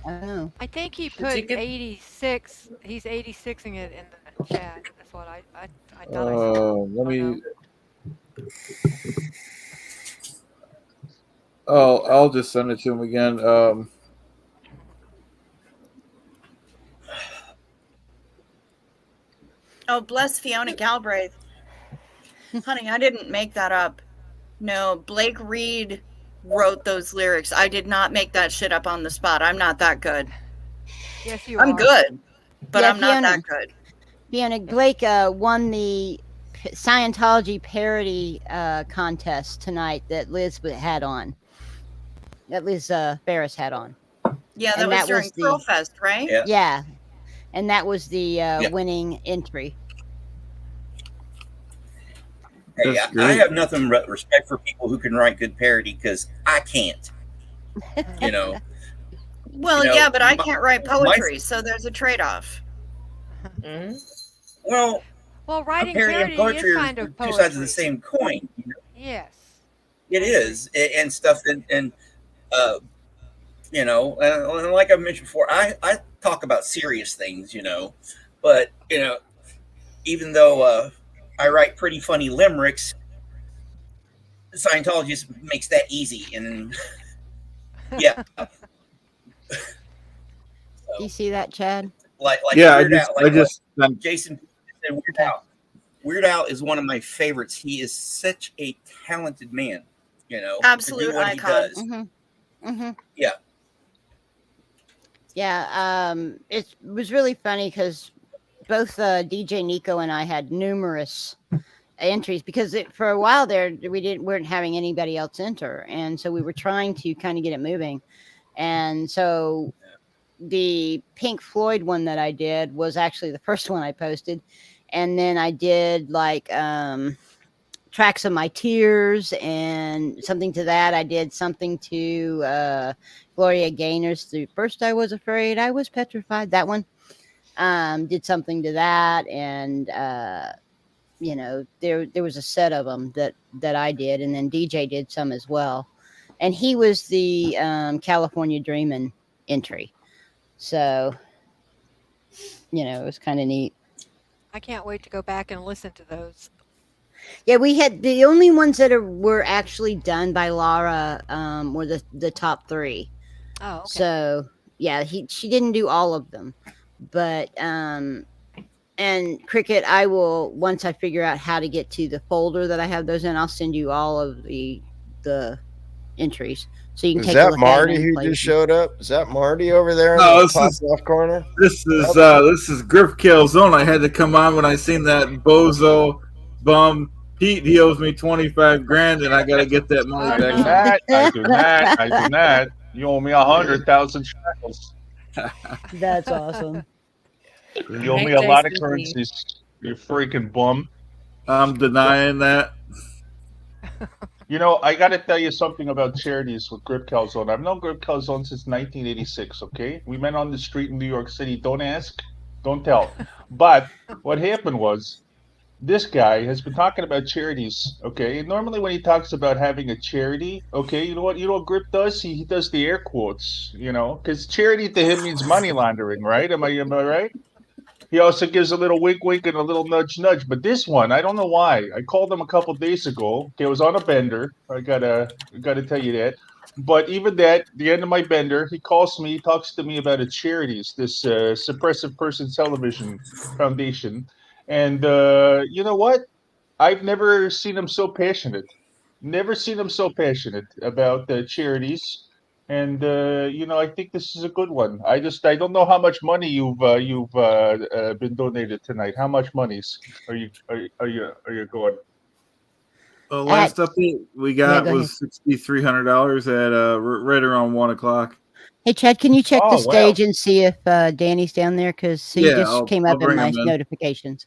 I don't know. I think he you put get- 86. He's 86ing it in the chat. That's what I thought I saw. Oh, let Oh, me. no. Oh, I'll just send it to him again. Oh, bless Fiona Galbraith. Honey, I didn't make that up. No, Blake Reed wrote those lyrics. I did not make that shit up on the spot. I'm not that good. Yes, you I'm are. good, but Yeah, I'm not Fiona. that good. Fiona, Blake won the Scientology parody contest tonight that Liz had on. That Liz Ferris had on. Yeah, that And was that during was the- Curl Fest, right? Yeah. Yeah. And that was the winning entry. Hey, That's I great. have nothing but respect for people who can write good parody because I can't. You know, Well, You know, yeah, but I my- can't write poetry, so there's a trade-off. Mhm. well, Well, writing parody parody and poetry is are kind of two poetry. sides of the same coin. You know? Yes. It is, and stuff, and you know, and like I mentioned before, I talk about serious things, you know, but you know, even though I write pretty funny limericks, Scientology just makes that easy, and yeah, Do you see that, Chad? like Yeah, Weird Al, I just sent. Jason said Weird Al. Weird Al is one of my favorites. He is such a talented man, you know. Absolute to do what icon. He does. Mm-hmm. Mm-hmm. Yeah. Yeah, it was really funny because both DJ Nico and I had numerous entries because for a while there we weren't having anybody else enter, and so we were trying to kind of get it moving, and so the Pink Floyd one that I did was actually the first one I posted, and then I did like Tracks of My Tears and something to that. I did something to Gloria Gaynor's Through First I Was Afraid, I Was Petrified, that one. did something to that, and you know, there was a set of them that I did, and then DJ did some as well, and he was the California Dreamin' entry, so you know, it was kind of neat. I can't wait to go back and listen to those. Yeah, we had the only ones that were actually done by Laura were the top 3. Oh, okay. So yeah, she didn't do all of them, but and Cricket, I will, once I figure out how to get to the folder that I have those in, I'll send you all of the entries so you can take a look at them. Is that Marty who just showed up? Is that Marty over there in No, the top left corner? This is Griff Calzone. I had to come on when I seen that bozo bum Pete. He owes me 25 grand, and I got to get that money I do back. not. I do not. I do not. You owe me 100,000 shekels. That's awesome. You owe me a lot of currencies. You freaking bum. I'm denying that. You know, I got to tell you something about charities with Grip Calzone. I've known Grip Calzone since 1986, okay? We met on the street in New York City. Don't ask, don't tell. But what happened was, this guy has been talking about charities, okay? And normally when he talks about having a charity, okay, you know what Grip does? He does the air quotes, you know? Because charity to him means money laundering, right? Am I right? He also gives a little wink, wink, and a little nudge, nudge. But this one, I don't know why. I called him a couple days ago. Okay, I was on a bender. I gotta tell you that. But even that, the end of my bender, he calls me. He talks to me about a charities, this Suppressive Persons Television Foundation, and you know what? I've never seen him so passionate. Never seen him so passionate about charities. And you know, I think this is a good one. I don't know how much money you've been donated tonight. How much monies are you going? Last update we got was $6,300 at right around 1:00. Hey Chad, can you check the stage and see if Danny's down there? Because he just came up in my notifications.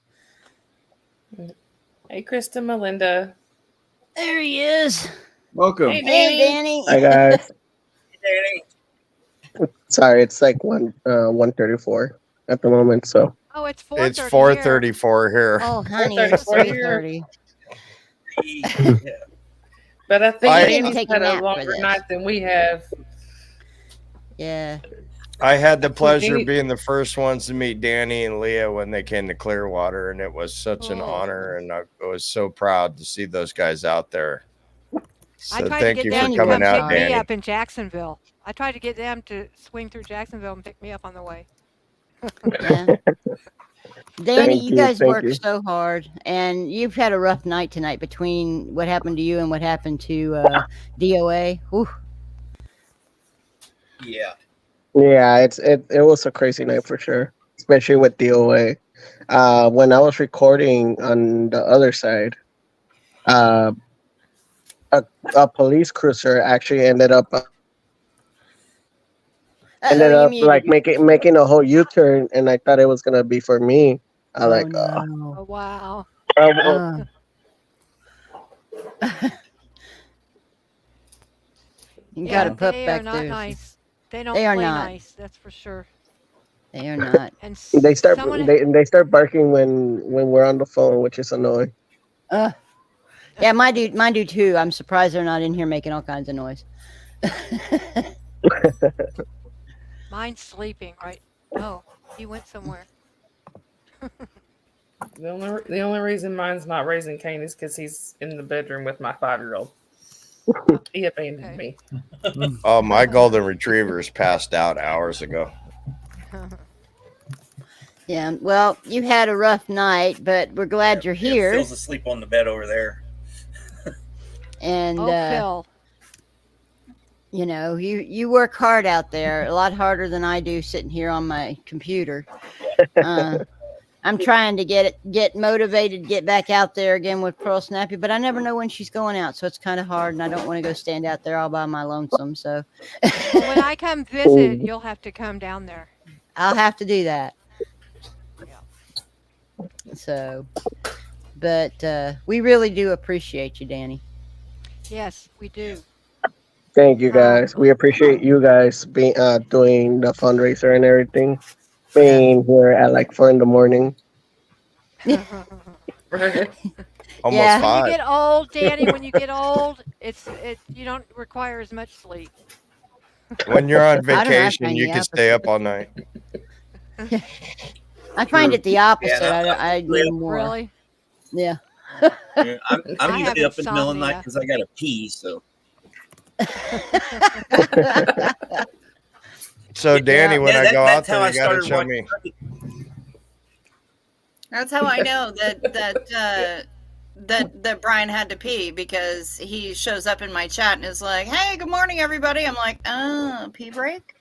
Hey, Krista, Melinda. There he is. Welcome. Hey, Danny. Hi guys. Danny. Sorry, it's like 1:34 at the moment. So. Oh, it's 4:30. It's 4:34 here. Oh, honey, it's 3:30. Yeah. But I think Danny's had a longer this. night than we have. Yeah. I had the pleasure of being the first ones to meet Danny and Leah when they came to Clearwater, and it was such an honor, and I was so proud to see those guys out there. So thank you for coming out, Danny. Me up in Jacksonville. I tried to get them to swing through Jacksonville and pick me up on the way. Yeah. Danny, you guys work so hard, and you've had a rough night tonight between what happened to you and what happened to DOA. Whew. Yeah. Yeah, it was a crazy night for sure, especially with DOA. When I was recording on the other side, a police cruiser actually ended up like making a whole U-turn, and I thought it was gonna be for me. Oh wow. You got to put they back are not there. Nice. They don't They are play not. nice, that's for sure. They are not. And they start barking when we're on the phone, which is annoying. Yeah, mine do too. I'm surprised they're not in here making all kinds of noise. Mine's sleeping, right? Oh, he went somewhere. The only reason mine's not raising Cain is because he's in the bedroom with my 5-year-old. He abandoned me. Oh, my golden retrievers passed out hours ago. Yeah, well, you had a rough night, but we're glad you're here. Phil's asleep on the bed over there. And Phil. You know, you work hard out there, a lot harder than I do sitting here on my computer. I'm trying to get motivated, get back out there again with Pearl Snappy, but I never know when she's going out, so it's kind of hard, and I don't want to go stand out there all by my lonesome. So Well, when I come visit, you'll have to come down there. I'll have to do that. So, but we really do appreciate you, Danny. Yes, we do. Thank you guys. We appreciate you guys being doing the fundraiser and everything. being here at like 4 a.m. Right. Almost Yeah. When you 5. get old, Danny, when you get old, you don't require as much sleep. When you're on I don't know. I vacation, find you the can stay opposite. up all night. I find True. it the opposite. Yeah, I need more. Really? Yeah. I'm I have usually up in the middle of the night insomnia. because I got to pee. So So, Danny, when I go out that's how there, I you got to started show watching. me. That's how I know that Brian had to pee, because he shows up in my chat and is like, "Hey, good morning, everybody." I'm like, "Oh, pee break."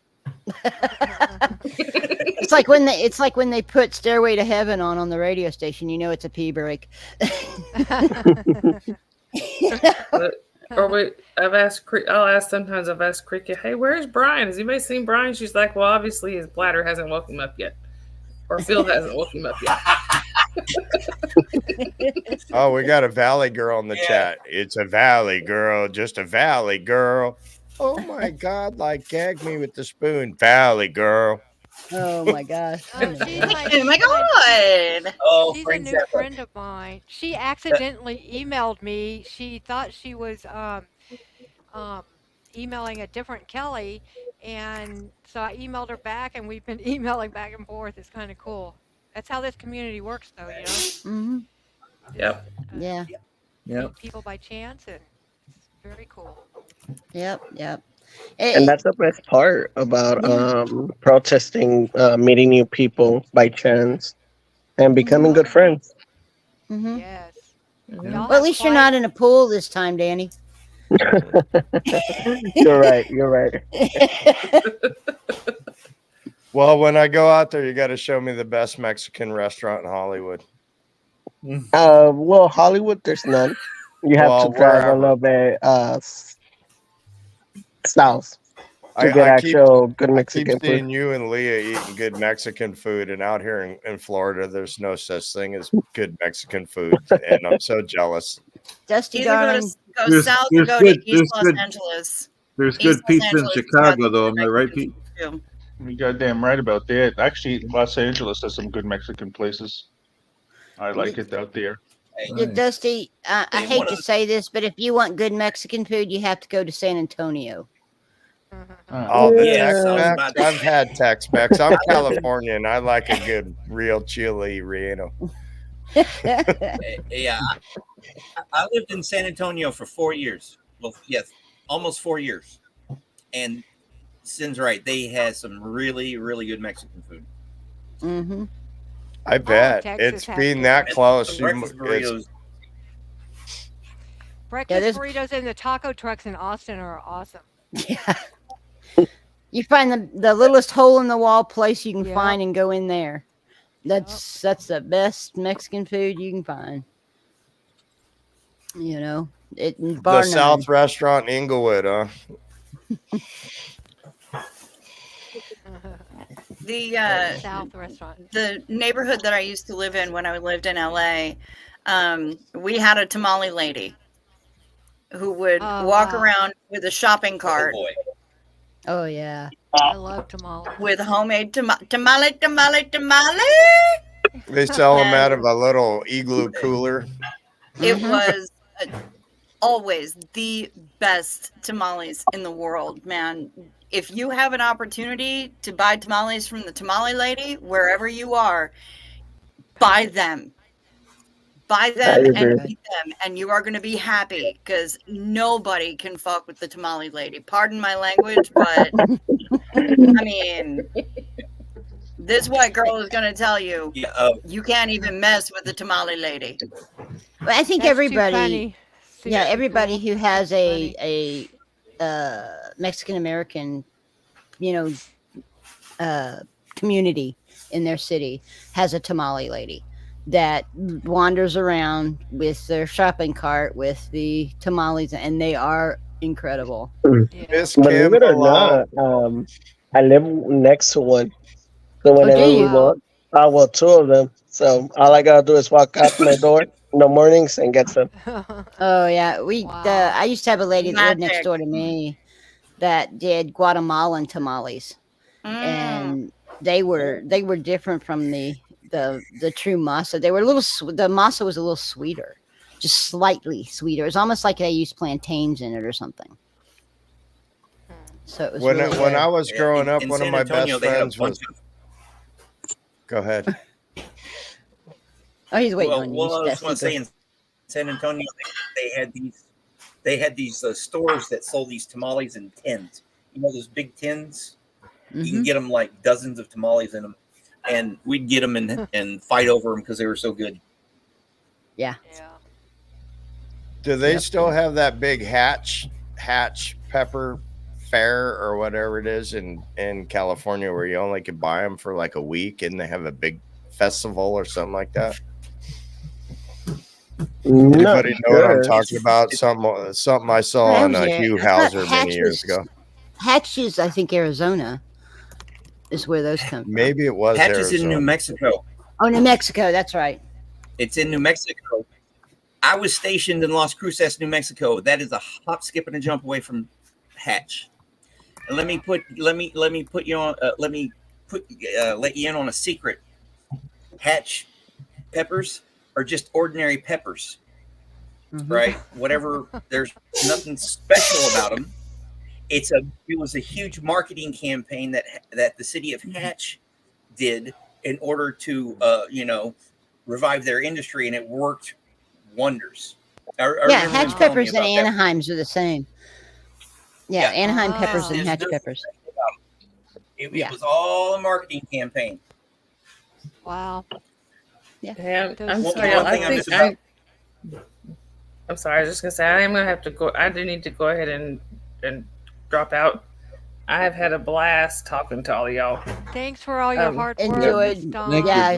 It's like when they put Stairway to Heaven on the radio station. You know it's a pee break. Or I've asked Cricket, hey, where's Brian? Has anybody seen Brian? She's like, well, obviously his bladder hasn't woken him up yet. Or Phil hasn't woken him up yet. Oh, we got a Valley girl in the chat. It's a Valley girl, just a Valley girl. Oh my God, like gag me with the spoon, Valley girl. Oh my gosh. Oh, she's like, Oh my god! Oh, she's a brings new that up. friend of mine. She accidentally emailed me. She thought she was emailing a different Kelly, and so I emailed her back, and we've been emailing back and forth. It's kind of cool. That's how this community works, though, you know. Mm-hmm. Yep. Yeah. Yep. Meet people by chance, and it's very cool. Yep. Yep. And that's the best part about protesting, meeting new people by chance and becoming good friends. Mm-hmm. Yes. Mhm. Well, at least you're not in a pool this time, Danny. You're right. You're right. Well, when I go out there, you got to show me the best Mexican restaurant in Hollywood. Well, Hollywood, there's none. You have to drive a wherever. little bit south to I get keep actual good Mexican keep seeing food. you and Leah eating good Mexican food, and out here in Florida, there's no such thing as good Mexican food, and I'm so jealous. Dusty Either darling. go south or go to East Los Angeles. There's East good Los pizza in Angeles has Chicago, got though. some Am I right, Mexican Pete? food, too. You're goddamn right about that. Actually, Los Angeles has some good Mexican places. I like it out there. Nice. Dusty, I hate to say this, but if you want good Mexican food, you have to go to San Antonio. Oh, the Yes, I was Tex-Mex? about to I've had Tex-Mex. I'm Californian. I like a good real chili relleno. Yeah, I lived in San Antonio for 4 years. Well, yes, almost 4 years. And Sin's right. They had some really, really good Mexican food. Mm-hmm. I bet. Texas It's has being good that close. The breakfast burritos. Breakfast burritos in the taco trucks in Austin are awesome. Yeah. You find the littlest hole in the wall place you can Yep. find and go in there. That's the best Mexican food you can find. You know, bar The South Restaurant in Inglewood, huh? The South restaurant. the neighborhood that I used to live in when I lived in LA, we had a tamale lady who would walk around with a shopping cart. Oh boy. Oh yeah. I love tamales. With homemade tamale. They sell them out of a little igloo cooler. It was always the best tamales in the world, man. If you have an opportunity to buy tamales from the tamale lady, wherever you are, buy them. Buy them and eat them, and you are going to be happy, because nobody can fuck with the tamale lady. Pardon my language, but I mean, this white girl is going to tell you, you can't even mess with the tamale lady. Well, I think That's too everybody, funny. yeah, Seriously, everybody girl. who has a Mexican American, community in their city has a tamale lady that wanders around with their shopping cart with the tamales, and they are incredible. Miss Believe it or Kimberly. not, I live next to one. So whenever do we you? walk, two of them. So all I gotta do is walk out my door in the mornings and get some. Oh yeah, I used to have a lady that lived next Magic. door to me that did Guatemalan tamales, and they were different from the true masa. They were a little. The masa was a little sweeter, just slightly sweeter. It's almost like they used plantains in it or something. So it was when really I was growing up, in one of San my Antonio, best they had a friends bunch was. Go ahead. Oh, he's waiting well, on you. well, I was going to say in San Antonio, they had these stores that sold these tamales in tins. You know those big tins. You can get them like dozens of tamales in them, and we'd get them and fight over them because they were so good. Yeah. Do they still have that big hatch pepper fair or whatever it is in California where you only can buy them for like a week and they have a big festival or something like that? Anybody know what I'm talking about? Something I saw on Hugh Hauser many years ago. Hatch is, I think, Arizona is where those come from. Maybe it was Hatch Arizona. is in New Mexico. Oh, New Mexico. That's right. It's in New Mexico. I was stationed in Las Cruces, New Mexico. That is a hop, skip, and a jump away from Hatch. And let me let you in on a secret. Hatch peppers are just ordinary peppers, right? Whatever. There's nothing special about them. It was a huge marketing campaign that the city of Hatch did in order to revive their industry, and it worked wonders. Hatch peppers and Anaheims are the same. Yeah, Anaheim peppers and Hatch peppers. It was all a marketing campaign. Wow. Yeah, I'm sorry. I'm sorry. I was just gonna say I am gonna have to go. I do need to go ahead and drop out. I have had a blast talking to all of y'all. Thanks for all your hard work. Enjoyed. Don. Yeah.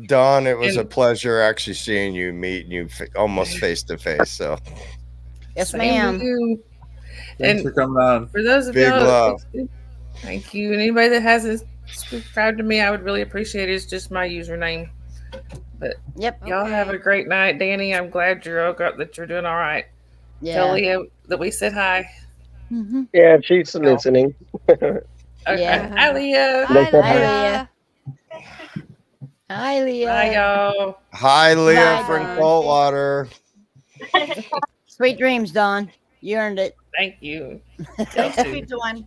Don, it was a pleasure actually seeing you, meeting you almost face to face. So, yes, ma'am. Thanks for coming on. For those of big y'all, love. Thank you. And anybody that hasn't subscribed to me, I would really appreciate it. It's just my username. But y'all have a great night, Danny. I'm glad that you're doing all right. Yeah. Tell Leah that we said hi. Yeah, she's listening. Okay. Yeah. Hi, Leah. Hi, Leah. Hi, Leah. Bye, y'all. Hi, Leah Bye, from Don. Saltwater. Sweet dreams, Don. You earned it. Thank you. Sweet Dawn.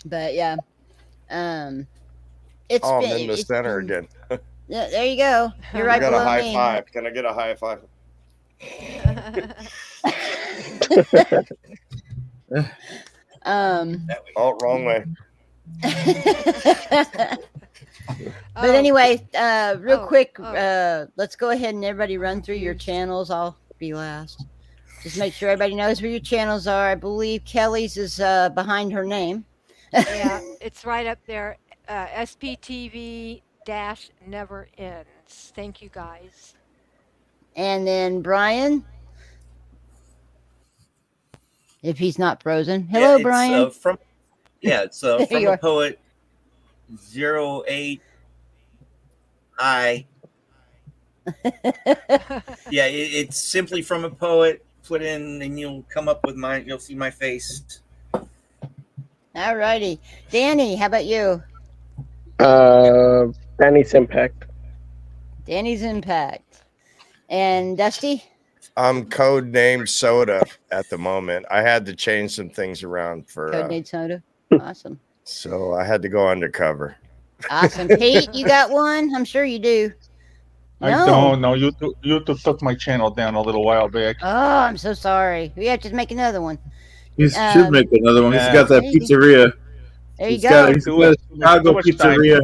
But yeah, it's I'm been in the center again. Yeah, there you go. You're right I got a below high me. five. Can I get a high five? Oh, wrong way. But anyway, real quick, let's go ahead and everybody run through your channels. I'll be last. Just make sure everybody knows where your channels are. I believe Kelly's is behind her name. Yeah, it's right up there. SPTV never ends. Thank you, guys. And then Brian, if he's not frozen. Hello, Brian. It's from a poet 08 I. Yeah, it's simply from a poet. Put in and you'll come up with you'll see my face. All righty. Danny, how about you? Danny's Impact. Danny's Impact. And Dusty? I'm codenamed Soda at the moment. I had to change some things around for Codename Soda. Awesome. So I had to go undercover. Awesome. Pete, you got one? I'm sure you do. I don't know. YouTube took my channel down a little while back. Oh, I'm so sorry. We have to make another one. He should make another one. He's got that maybe. pizzeria. There you He's go. got a Chicago pizzeria.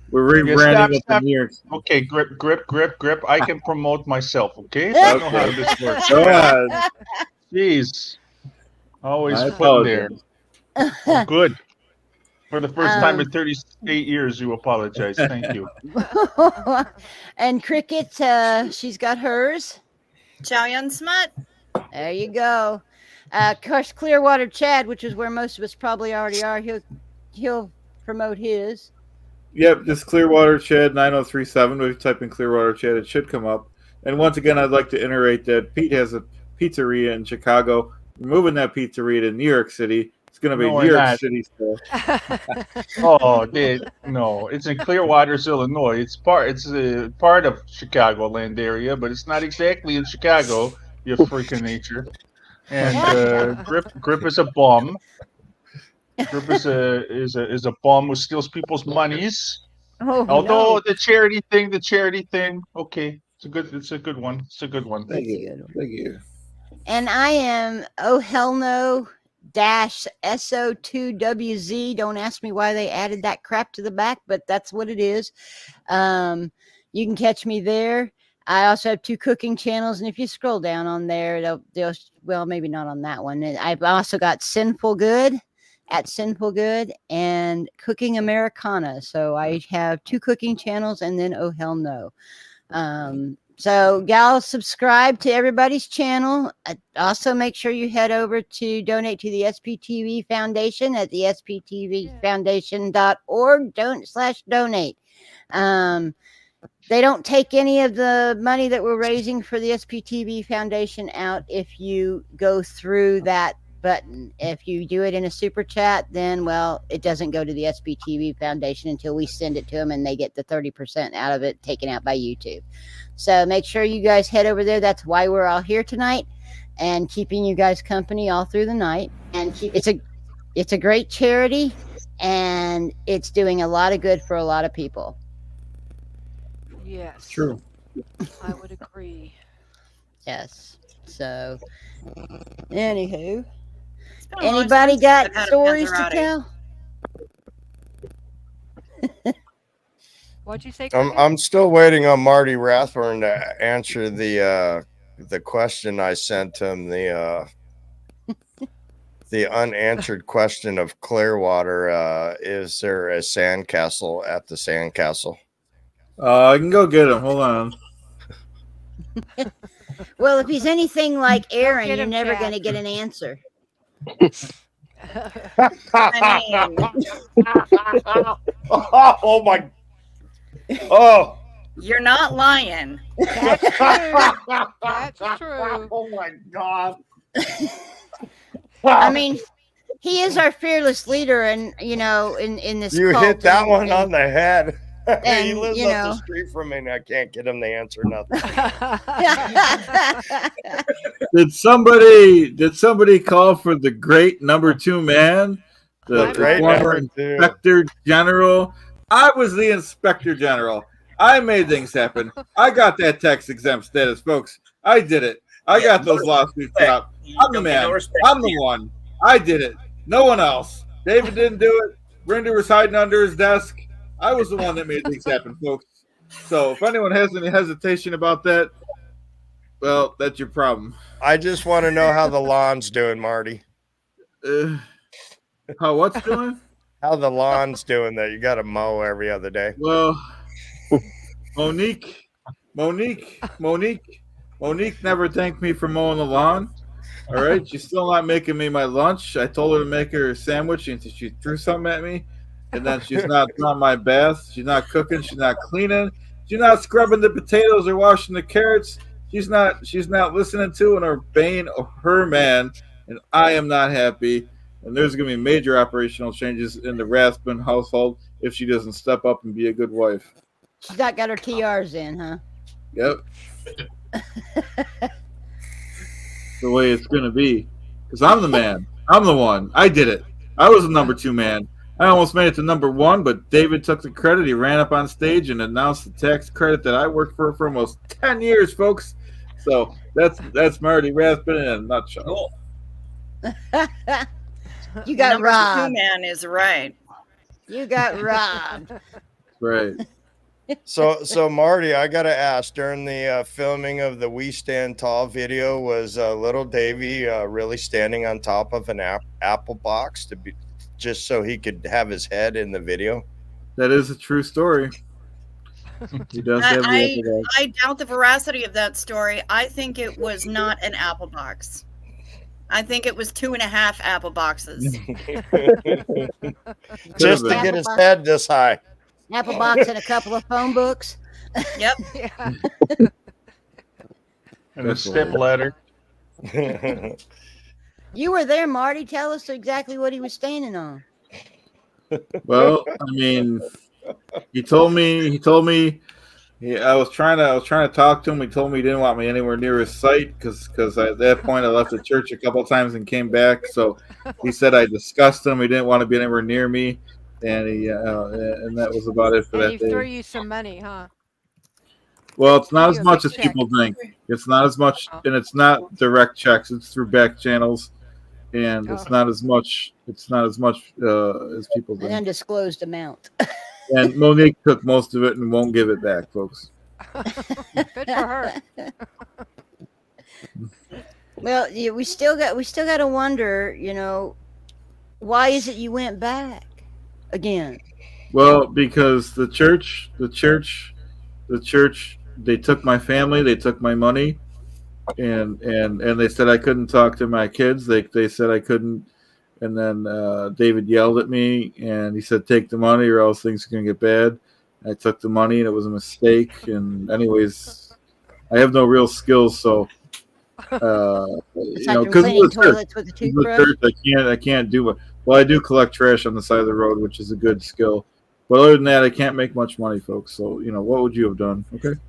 We're rebranding it to New York. Okay, grip. I can promote myself, okay? So I know how this works. Go ahead. Jeez. Always I put there. apologize. Oh, good. For the first time in 38 years, you apologize. Thank you. And Cricket, she's got hers. Chow Yun Smut. There you go. Of course, Clearwater Chad, which is where most of us probably already are. He'll promote his. Yep, just Clearwater Chad 9037. If you type in Clearwater Chad, it should come up. And once again, I'd like to iterate that Pete has a pizzeria in Chicago. We're moving that pizzeria to New York City. It's It's gonna be No, New we're York not. City stuff. Oh, no, it's in Clearwaters, Illinois. It's a part of Chicagoland area, but it's not exactly in Chicago. You freak of nature. And Grip is a bum. Grip is a bum who steals people's monies. Oh, Although no. the charity thing, okay, it's a good one. It's a good one. Thank you. Thank you. And I am oh hell no -SO2WZ. Don't ask me why they added that crap to the back, but that's what it is. You can catch me there. I also have 2 cooking channels, and if you scroll down on there, they'll well, maybe not on that one. And I've also got Sinful Good at Sinful Good and Cooking Americana. So I have 2 cooking channels, and then oh hell no. So y'all subscribe to everybody's channel. Also make sure you head over to donate to the SPTV Foundation at the sptvfoundation.org /donate. They don't take any of the money that we're raising for the SPTV Foundation out if you go through that button. If you do it in a super chat, then, well, it doesn't go to the SPTV Foundation until we send it to them, and they get the 30% out of it taken out by YouTube. So make sure you guys head over there. That's why we're all here tonight and keeping you guys company all through the night. And it's a great charity, and it's doing a lot of good for a lot of people. Yes. True. I would agree. Yes. So, anywho, been a long anybody time since got I've had a stories to Panzerotti. tell? What'd you say? I'm still waiting on Marty Rathbun to answer the question I sent him, the unanswered question of Clearwater. Is there a sandcastle at the sandcastle? I can go get him. Hold on. Well, if he's anything like Aaron, get you're him, never Chad. going to get an answer. I mean, Oh my! Oh, you're not lying. That's true. That's true. oh my God! I mean, he is our fearless leader, and in this. You cult, hit that and- one and- on the head. He and, lives you up know. the street from me, and I can't get him to answer nothing. Did somebody call for the great number 2 man? The great former number 2. Inspector General. I was the Inspector General. I made things happen. I got that tax exempt status, folks. I did it. I got those lawsuits dropped. I'm the man. I'm the one. I did it. No one else. David didn't do it. Rinder was hiding under his desk. I was the one that made things happen, folks. So if anyone has any hesitation about that, well, that's your problem. I just want to know how the lawn's doing, Marty. How what's doing? How the lawn's doing that you got to mow every other day. Well, Monique never thanked me for mowing the lawn. All right, she's still not making me my lunch. I told her to make her a sandwich, and she threw something at me. And then she's not on my bath. She's not cooking. She's not cleaning. She's not scrubbing the potatoes or washing the carrots. She's not listening to and obeying her man. And I am not happy. And there's going to be major operational changes in the Rathbun household if she doesn't step up and be a good wife. She's not got her TRs in, huh? Yep. The way it's going to be. Because I'm the man. I'm the one. I did it. I was the number 2 man. I almost made it to number 1, but David took the credit. He ran up on stage and announced the tax credit that I worked for almost 10 years, folks. So that's Marty Rathbun in a nutshell. Cool. You got Number 2 robbed. man is right. You got robbed. Right. So Marty, I gotta ask, during the filming of the We Stand Tall video, was little Davy really standing on top of an apple box to be just so he could have his head in the video? That is a true story. He does have the apple box. I doubt the veracity of that story. I think it was not an apple box. I think it was 2.5 apple boxes. Just to get his head this high. Apple box and a couple of phone books. Yep. Yeah. And a step ladder. You were there, Marty. Tell us exactly what he was standing on. Well, I mean, he told me. I was trying to talk to him. He told me he didn't want me anywhere near his site because at that point I left the church a couple of times and came back. So he said I disgusted him. He didn't want to be anywhere near me, and and that was about it for And that he day. threw you some money, huh? Well, it's not Threw as you a much big as check. people think. It's not as much, Oh. and it's not direct checks. It's through back channels, and it's Oh. not as much. It's not as much as people An think. undisclosed amount. And Monique took most of it and won't give it back, folks. Good for her. Well, yeah, we still got to wonder, you know, why is it you went back again? Well, because the church, they took my family, they took my money, and they said I couldn't talk to my kids. They said I couldn't, and then David yelled at me and he said, "Take the money, or else things are gonna get bad." I took the money, and it was a mistake. And anyways, I have no real skills, so Aside from because cleaning of the church, toilets with a 'cause of the toothbrush. church, I can't do it. Well, I do collect trash on the side of the road, which is a good skill. But other than that, I can't make much money, folks. So, what would you have done? Okay.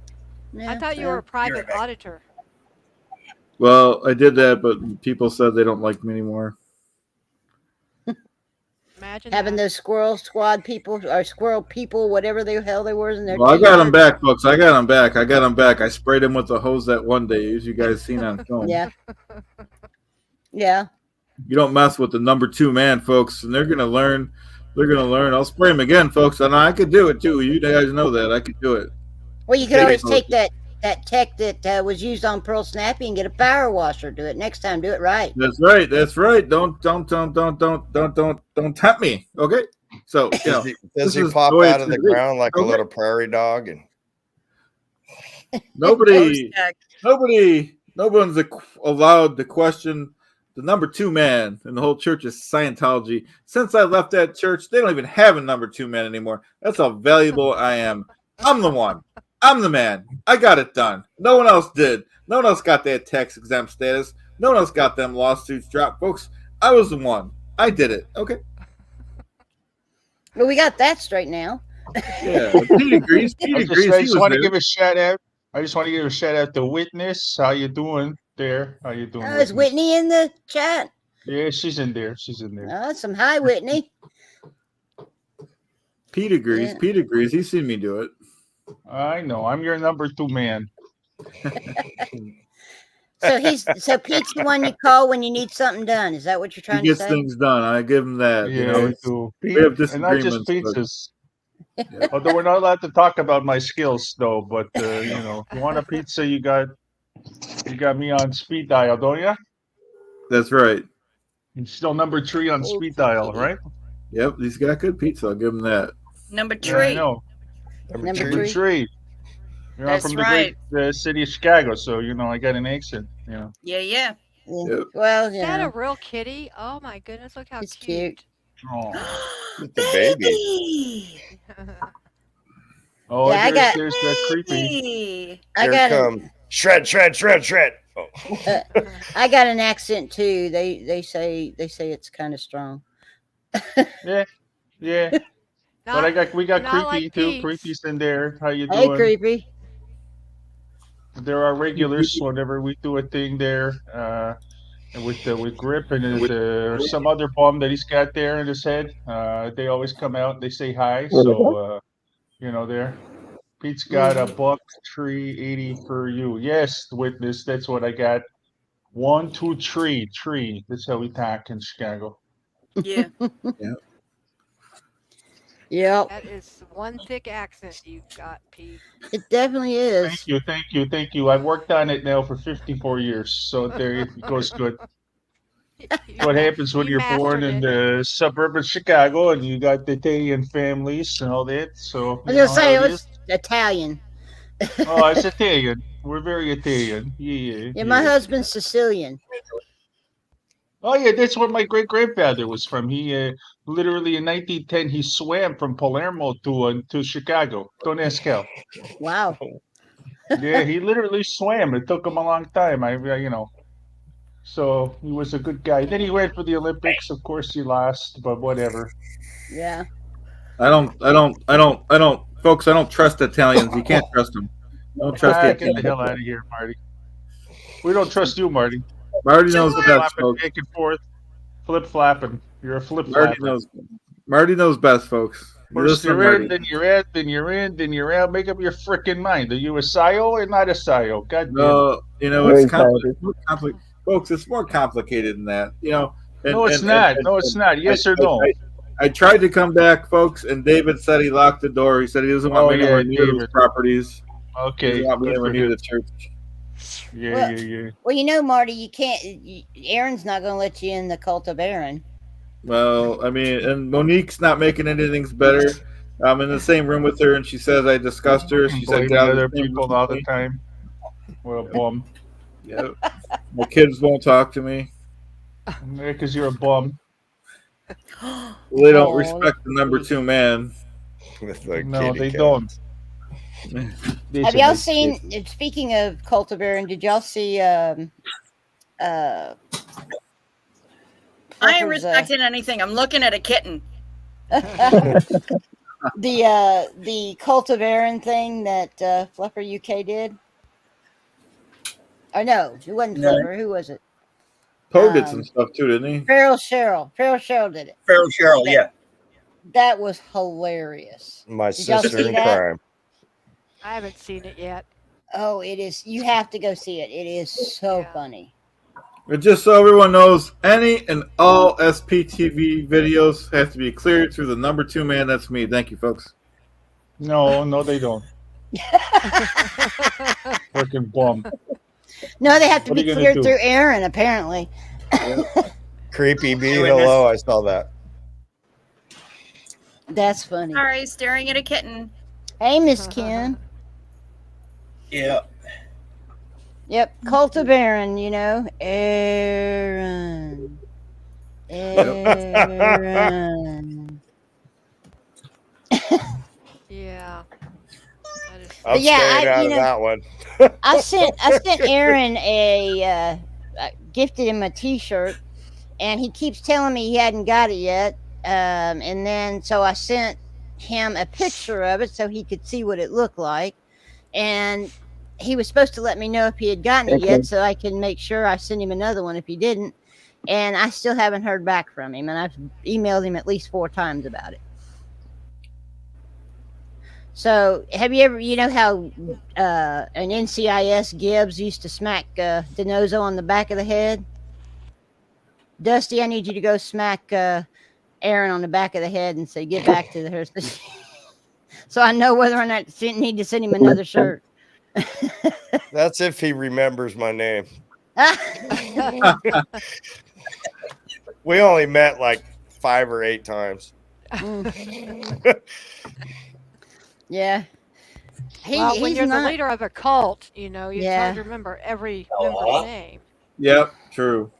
Yeah, I thought you were a private auditor. Well, I did that, but people said they don't like me anymore. Imagine having that. those squirrel squad people or squirrel people, whatever the hell they were in their. Well, I got them back, folks. I got them back. I sprayed them with the hose that one day, as you guys seen on film. Yeah. Yeah. You don't mess with the number 2 man, folks, and they're gonna learn. I'll spray them again, folks, and I could do it too. You guys know that I could do it. Well, you could always take that tech that was used on Pearl Snappy and get a power washer. Do it next time. Do it right. That's right. Don't tempt me. Okay. So does he pop out of the ground like a little prairie dog? And no one's allowed to question the number 2 man in the whole church is Scientology. Since I left that church, they don't even have a number 2 man anymore. That's how valuable I am. I'm the one. I'm the man. I got it done. No one else did. No one else got that tax exempt status. No one else got them lawsuits dropped. Folks, I was the one. I did it. Okay. Well, we got that straight now. Yeah. Pete agrees. I just want to give a shout out. I just want to give a shout out to Witness. How you doing there? How you doing? Is Whitney in the chat? Yeah, she's in there. Some hi, Whitney. Pete agrees. Yeah. Pete agrees. He's seen me do it. I know. I'm your number 2 man. So Pete's the one you call when you need something done. Is that what you're trying He to gets say? things done. I give him that. Yeah, we have and not just disagreements. pizzas. Although we're not allowed to talk about my skills, though. But if you want a pizza, you got me on speed dial, don't you? That's right. You're still number 3 on speed dial, right? Yep, he's got good pizza. I'll give him that. Number Yeah, I 3. know. Number 3. I'm That's from right. the great city of Chicago, so I got an accent. Yeah. Yeah. Yep. Well, Is that a real kitty? Oh my goodness! Look how It's cute. Oh, the baby. oh, Yeah, there's that creepy. Here come shred. Oh. I got an accent too. They say it's kind of strong. Yeah. But we got not creepy like too. Pete's. Creepy's in there. How you Hey, doing? creepy. There are regulars whenever we do a thing there, with Grip and some other bum that he's got there in his head. They always come out. They say hi. So there. Pete's got a $1.380 for you. Yes, Witness. That's what I got. 1, 2, 3, tree. That's how we talk in Chicago. Yeah. Yep. That is one thick accent you've got, Pete. It definitely is. Thank you. I've worked on it now for 54 years, so there it goes good. What happens when You you're born mastered in the suburban Chicago and you got the Italian families and all that? So I was gonna say it was Italian. Oh, it's Italian. We're very Italian. Yeah. Yeah, my husband's Sicilian. Oh yeah, that's where my great grandfather was from. He literally in 1910 he swam from Palermo to Chicago. Don't ask how. Wow. Yeah, he literally swam. It took him a long time. So he was a good guy. Then he ran for the Olympics. Of course, he lost, but whatever. Yeah. I don't, folks. I don't trust Italians. You can't trust them. Don't trust the Get the hell out of here, Marty. We don't trust you, Marty. Marty knows best, Flip-flopping, folks. back and forth, flip-flopping. You're a Marty flip-flapper. knows best, folks. First you're in, then you're out, then you're in, then you're out. Make up your freaking mind. Are you a SIO or not a SIO? God damn. No, it's complicated. Folks, it's more complicated than that. No, it's not. No, it's not. Yes or no? I tried to come back, folks, and David said he locked the door. He said he doesn't want me anywhere near those properties. Okay. He doesn't want me good anywhere for near him. the church. Yeah. Well, Marty, you can't. Aaron's not going to let you in the cult of Aaron. Well, I mean, and Monique's not making anything better. I'm in the same room with her, and she says I disgust her. She said, Blaming other people all the time. What a bum. Yeah. My kids won't talk to me. Because you're a bum. They don't respect the number 2 man. No, they don't. Have y'all seen? Speaking of cult of Aaron, did y'all see? I ain't respecting anything. I'm looking at a kitten. the cult of Aaron thing that Fluffer UK did. Or no, it wasn't Fluffer. Who was it? Poe did some stuff too, didn't he? Feral Cheryl did it. Feral Cheryl, yeah. That was hilarious. My Did y'all sister see in that? crime. I haven't seen it yet. Oh, it is. You have to go see it. It is so funny. But just so everyone knows, any and all SPTV videos have to be cleared through the number 2 man. That's me. Thank you, folks. No, they don't. Freaking bum. No, they have to What are be you gonna cleared do? through Aaron, apparently. Creepy B, hello. I saw that. That's funny. Sorry, staring at a kitten. Hey, Miss Kim. Yeah. Yep, cult of Aaron, Aaron. Yeah. I'm staying out of that one. I sent Aaron gifted him a T-shirt, and he keeps telling me he hadn't got it yet. And then so I sent him a picture of it so he could see what it looked like, and he was supposed to let me know if he had gotten it yet, so I can make sure I send him another one if he didn't. And I still haven't heard back from him, and I've emailed him at least 4 times about it. So, have you ever, how an NCIS Gibbs used to smack DeNozo on the back of the head? Dusty, I need you to go smack Aaron on the back of the head and say, get back to her. So I know whether or not I need to send him another shirt. That's if he remembers my name. We only met like 5 or 8 times. Yeah. When you're the leader of a cult, it's Yeah. hard to remember every member's name. Yep, true.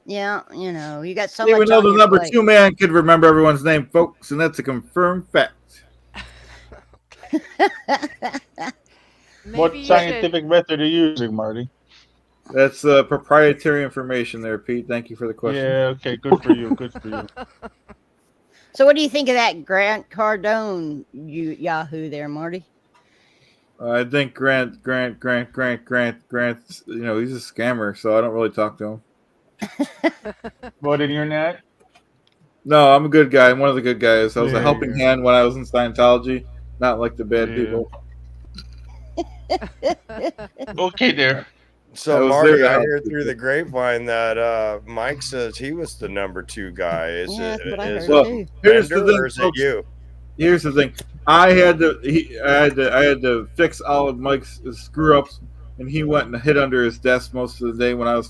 Yeah, you got so much Even though on the your number plate. 2 man could remember everyone's name, folks, and that's a confirmed fact. What scientific method are you using, Marty? That's proprietary information there, Pete. Thank you for the question. Yeah, okay, good for you. Good for you. So what do you think of that Grant Cardone Yahoo there, Marty? I think Grant, he's a scammer, so I don't really talk to him. What, and you're not? No, I'm a good guy. I'm one of the good guys. I was a Yeah, helping hand when I was in Scientology, not like the bad people. Okay, there. So, Marty, I heard through the grapevine that Mike says he was the number 2 guy. Is it Bender or is it you? Here's the thing. I had to fix all of Mike's screw ups, and he went and hid under his desk most of the day when I was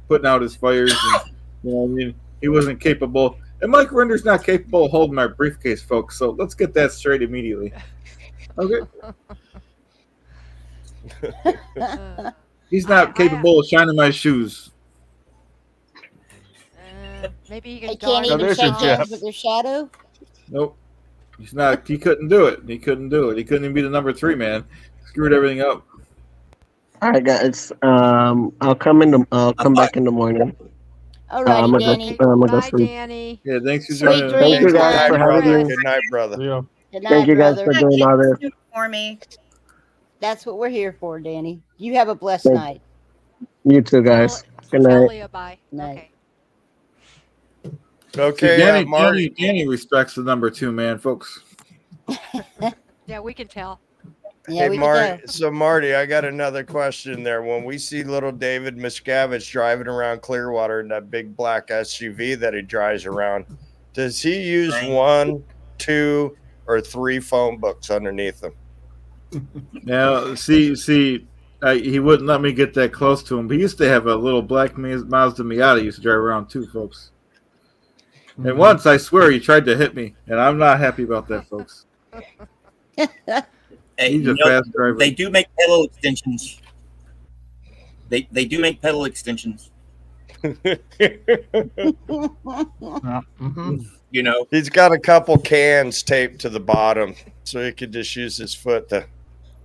putting out his fires. And, he wasn't capable. And Mike Render's not capable of holding my briefcase, folks. So let's get that straight immediately. Okay. He's not capable of shining my shoes. Maybe you They can can't even shake hands with their shadow? Nope. He's not. He couldn't do it. He couldn't do it. He couldn't even be the number 3 man. Screwed everything up. All right, guys. I'll come back in the morning. Alrighty, I'm Danny. gonna go Bye, sleep. Danny. Yeah, thanks for Sweet joining. dreams, Thank you guys Good hon. for night, having brother. me. Good night, brother. Yeah. Good Thank night, you guys brother. for doing all this. For me. That's what we're here for, Danny. You have a blessed Thank night. you too, guys. Good Tell night. Leah bye. Night. Okay. See, Okay, Marty. Danny respects the number 2 man, folks. Yeah, we can tell. Yeah, Hey, we Marty. can tell. So, Marty, I got another question there. When we see little David Miscavige driving around Clearwater in that big black SUV that he drives around, does he use Right. 1, 2, or 3 phone books underneath him? Now, see, he wouldn't let me get that close to him. He used to have a little black Mazda Miata he used to drive around too, folks. And once, I swear, he tried to hit me, and I'm not happy about that, folks. Hey, He's you a know, fast driver. they do make pedal extensions. They do make pedal extensions. You know, He's got a couple cans taped to the bottom, so he could just use his foot to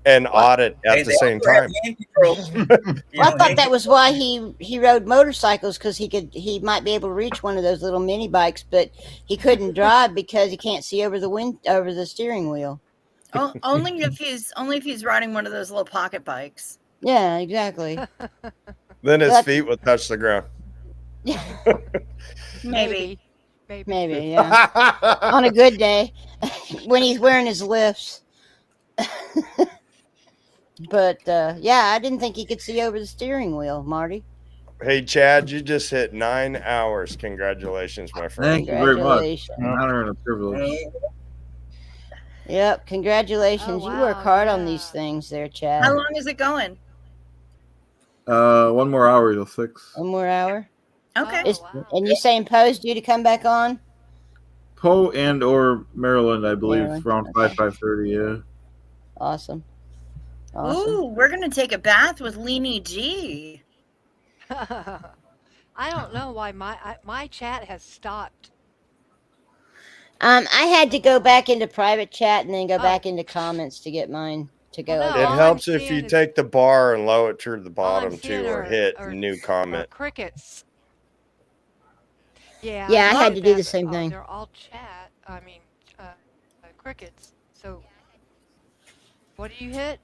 and audit at hey, the they same also have time. hand controls. You Well, I know, thought hand that was why he rode motorcycles, because he might be able to reach one of those little mini bikes, but he couldn't drive because he can't see over the steering wheel. Only if he's riding one of those little pocket bikes. Yeah, exactly. Then his That's- feet would touch the ground. Maybe. Maybe, yeah. On a good day, when he's wearing his lifts. But yeah, I didn't think he could see over the steering wheel, Marty. Hey, Chad, you just hit 9 hours. Congratulations, my friend. Thank you very much. Congratulations. An honor and a privilege. Yep, congratulations. Oh, You work wow, hard on yeah. these things there, Chad. How long is it going? 1 more hour till 6. One more hour. Okay. Oh, wow. And you saying Poe's due to come back on? Poe and or Maryland, I believe, Maryland, around okay. 5:30. Yeah. Awesome. Ooh, we're gonna take a bath with Leanie G. I don't know why my chat has stopped. I had to go back into private chat and then go Oh. back into comments to get mine to go. Well, no, again. It all helps I'm if you seeing is- take the bar and lower it to the All I'm bottom seeing too, or are- hit are- new are comment. crickets. Yeah. Yeah, I had did to do that, the same but, thing. They're all chat. I mean, crickets. So, what do you hit?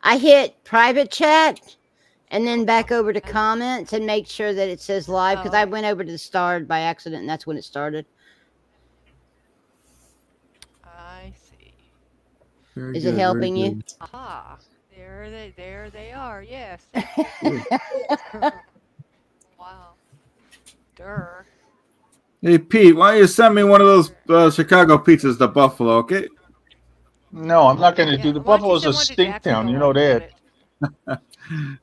I hit private chat and then back over to comments and make sure that it says live, because I went over to the start by accident and that's when it started. I see. Very Is it good, helping very you? good. Aha. There they are. Yes. Wow. Durr. Hey, Pete, why don't you send me one of those Chicago pizzas to Buffalo, okay? No, I'm not going to do. Yeah, The why don't you Buffalo's a send one to stink town. You Jacksonville know while that. you're at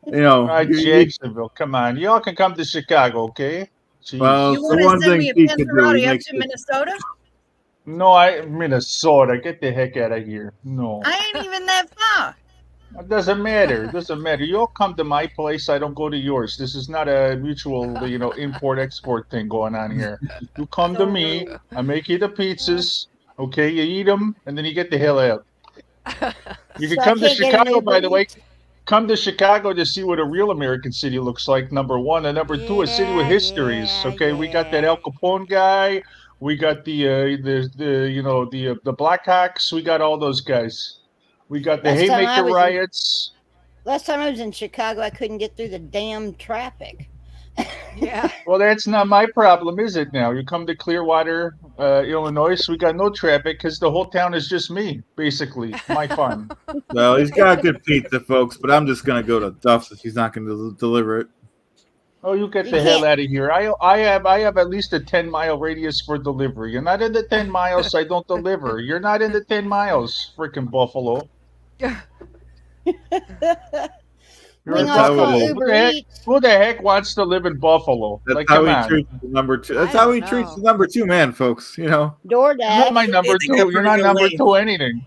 it? You know, Right, Jacksonville. Come on, y'all can come to Chicago, okay? Jeez. well, You the want one to send thing me a Pete could do, he Panzerotti up makes to it. Minnesota? No, Minnesota. Get the heck out of here. No, I ain't even that far. it doesn't matter. It doesn't matter. You all come to my place. I don't go to yours. This is not a mutual, import-export thing going on here. You come to me. I make you the pizzas. Okay, you eat them, and then you get the hell out. You can So I come to can't get an Chicago, by the Uber way. Eats? Come to Chicago to see what a real American city looks like, number one. And number two, a city with histories. Okay, we got that Al Capone guy. We got the Blackhawks. We got all those guys. We got the Last time I Haymaker was in- riots. Last time I was in Chicago, I couldn't get through the damn traffic. Yeah. Well, that's not my problem, is it now? You come to Clearwater, Illinois, we got no traffic because the whole town is just me, basically, my farm. Well, he's got good pizza, folks, but I'm just going to go to Duff's if he's not going to deliver it. Oh, you get You the hell can't- out of here. I have at least a 10-mile radius for delivery. You're not in the 10 miles, I don't deliver. You're not in the 10 miles, freaking Buffalo. You're We in also call Buffalo. Uber Eats. Who the heck wants to live in Buffalo? That's Like, how come he on. treats the number 2. That's I how don't he treats the know. number 2 man, folks. You know, You're not my DoorDash. number They two. got You're not pretty number lame. two anything.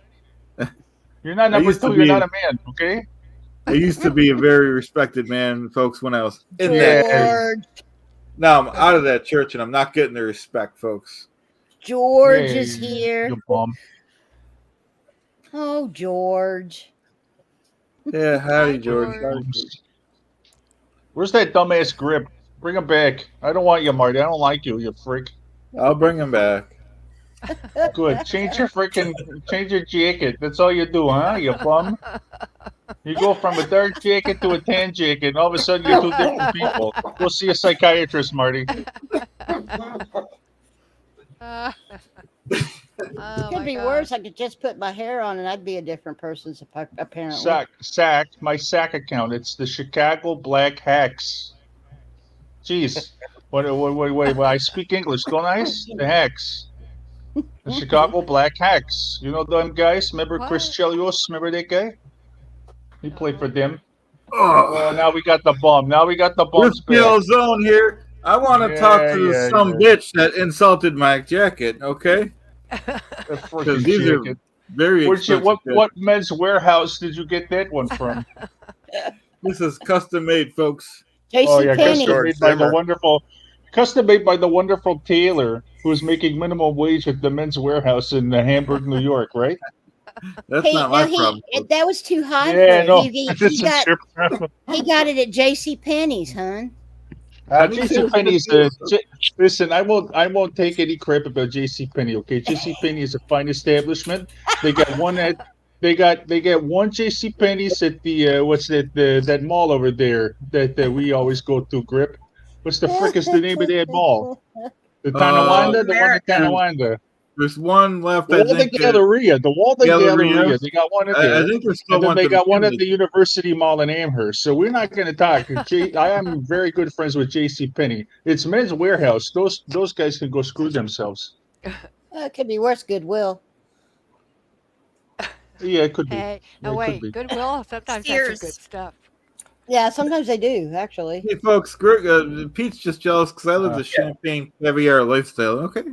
You're not I number used to two. You're be- not a man, okay? I used to be a very respected man, folks, when I was in that church. George. Now I'm out of that church, and I'm not getting the respect, folks. George Hey, is here. You bum. Oh, George. Yeah, howdy, Hi, George. George. Where's that dumbass Grip? Bring him back. I don't want you, Marty. I don't like you, you freak. I'll bring him back. Good. Change your jacket. That's all you do, huh? You bum. You go from a dark jacket to a tan jacket, and all of a sudden you're two different people. Go see a psychiatrist, Marty. Oh, Could be worse. I could just put my hair on and I'd be a different person, apparently. My SAC account. It's the Chicago Black Hacks. Jeez. Wait. I speak English, don't I? The Hacks. The Chicago Black Hacks. You know them guys? Remember Chris Chelios? Remember that guy? He played for them. Oh, now we got the bum. Now we got the bums back. Zone here. I want to talk to some bitch that insulted my jacket, okay? Because these are very expensive. What men's warehouse did you get that one from? This is custom made, folks. Custom made by the wonderful tailor who is making minimum wage at the Men's Warehouse in Hamburg, New York, right? That's not my problem. That was too high. Yeah, no. He got it at J.C. Penney's, hon. J.C. Penney's. Listen, I won't take any crap about J.C. Penney. Okay, J.C. Penney is a fine establishment. They got one one J.C. Penney's at the that mall over there that we always go to. Grip. What's the frick is the name of that mall? The Tonawanda, the one at Tonawanda. There's one left. The Walden Galleria. The Walden Galleria. They got one at there. I think there's still and then one. They got one at the University Mall in Amherst. So we're not going to talk. I am very good friends with J.C. Penney. It's Men's Warehouse. Those guys can go screw themselves. It could be worse. Goodwill. Yeah, it could be. Hey, no, wait. Goodwill sometimes has some good stuff. Yeah, sometimes they do, actually. Hey, folks, Pete's just jealous because I live the champagne caviar lifestyle. Okay.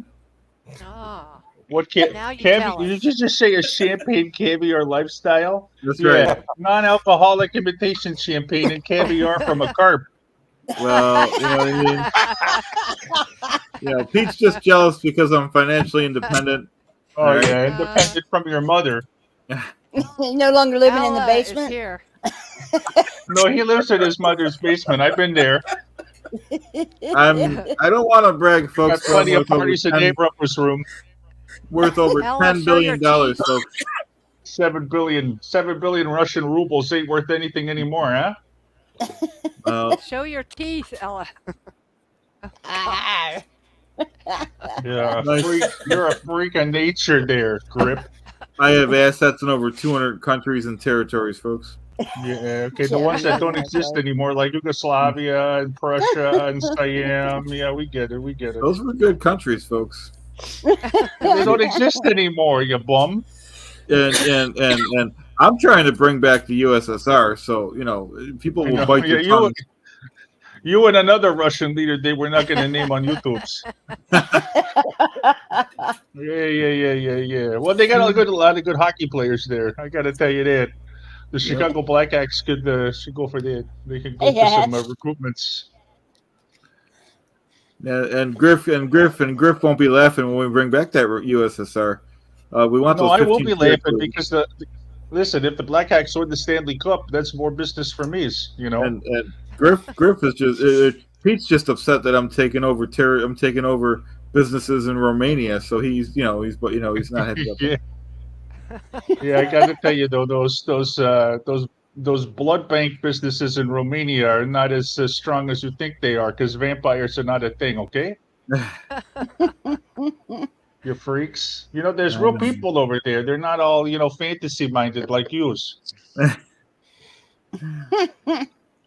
Oh. What did you just say a champagne caviar lifestyle? That's right. Non-alcoholic imitation champagne and caviar from a carp. Well, you know what I mean? Yeah, Pete's just jealous because I'm financially independent. Oh, right? Yeah, independent from your mother. No longer living in the basement? Here. No, he lives in his mother's basement. I've been there. I don't want to brag, folks. Got plenty of parties in Abraham's room. Worth over $10 billion, folks. 7 billion Russian rubles ain't worth anything anymore, huh? Show your teeth, Ella. Yeah, you're a freak of nature there, Grip. I have assets in over 200 countries and territories, folks. Yeah, okay, the ones that don't exist anymore, like Yugoslavia and Prussia and Siam. Yeah, we get it. Those were good countries, folks. They don't exist anymore, you bum. And I'm trying to bring back the USSR, so people will bite your tongue. You and another Russian leader they were not going to name on YouTube's. Yeah. Well, they got a lot of good hockey players there. I got to tell you that. The Chicago Blackhawks should go for that. They could go for some recruitments. Yeah, and Griff won't be laughing when we bring back that USSR. We want those. I won't be laughing because listen, if the Blackhawks win the Stanley Cup, that's more business for me. And Griff is just Pete's just upset that I'm taking over businesses in Romania, so he's not happy about that. Yeah, I got to tell you though, those blood bank businesses in Romania are not as strong as you think they are because vampires are not a thing. Okay, you freaks. There's real people over there. They're not all fantasy minded like yous.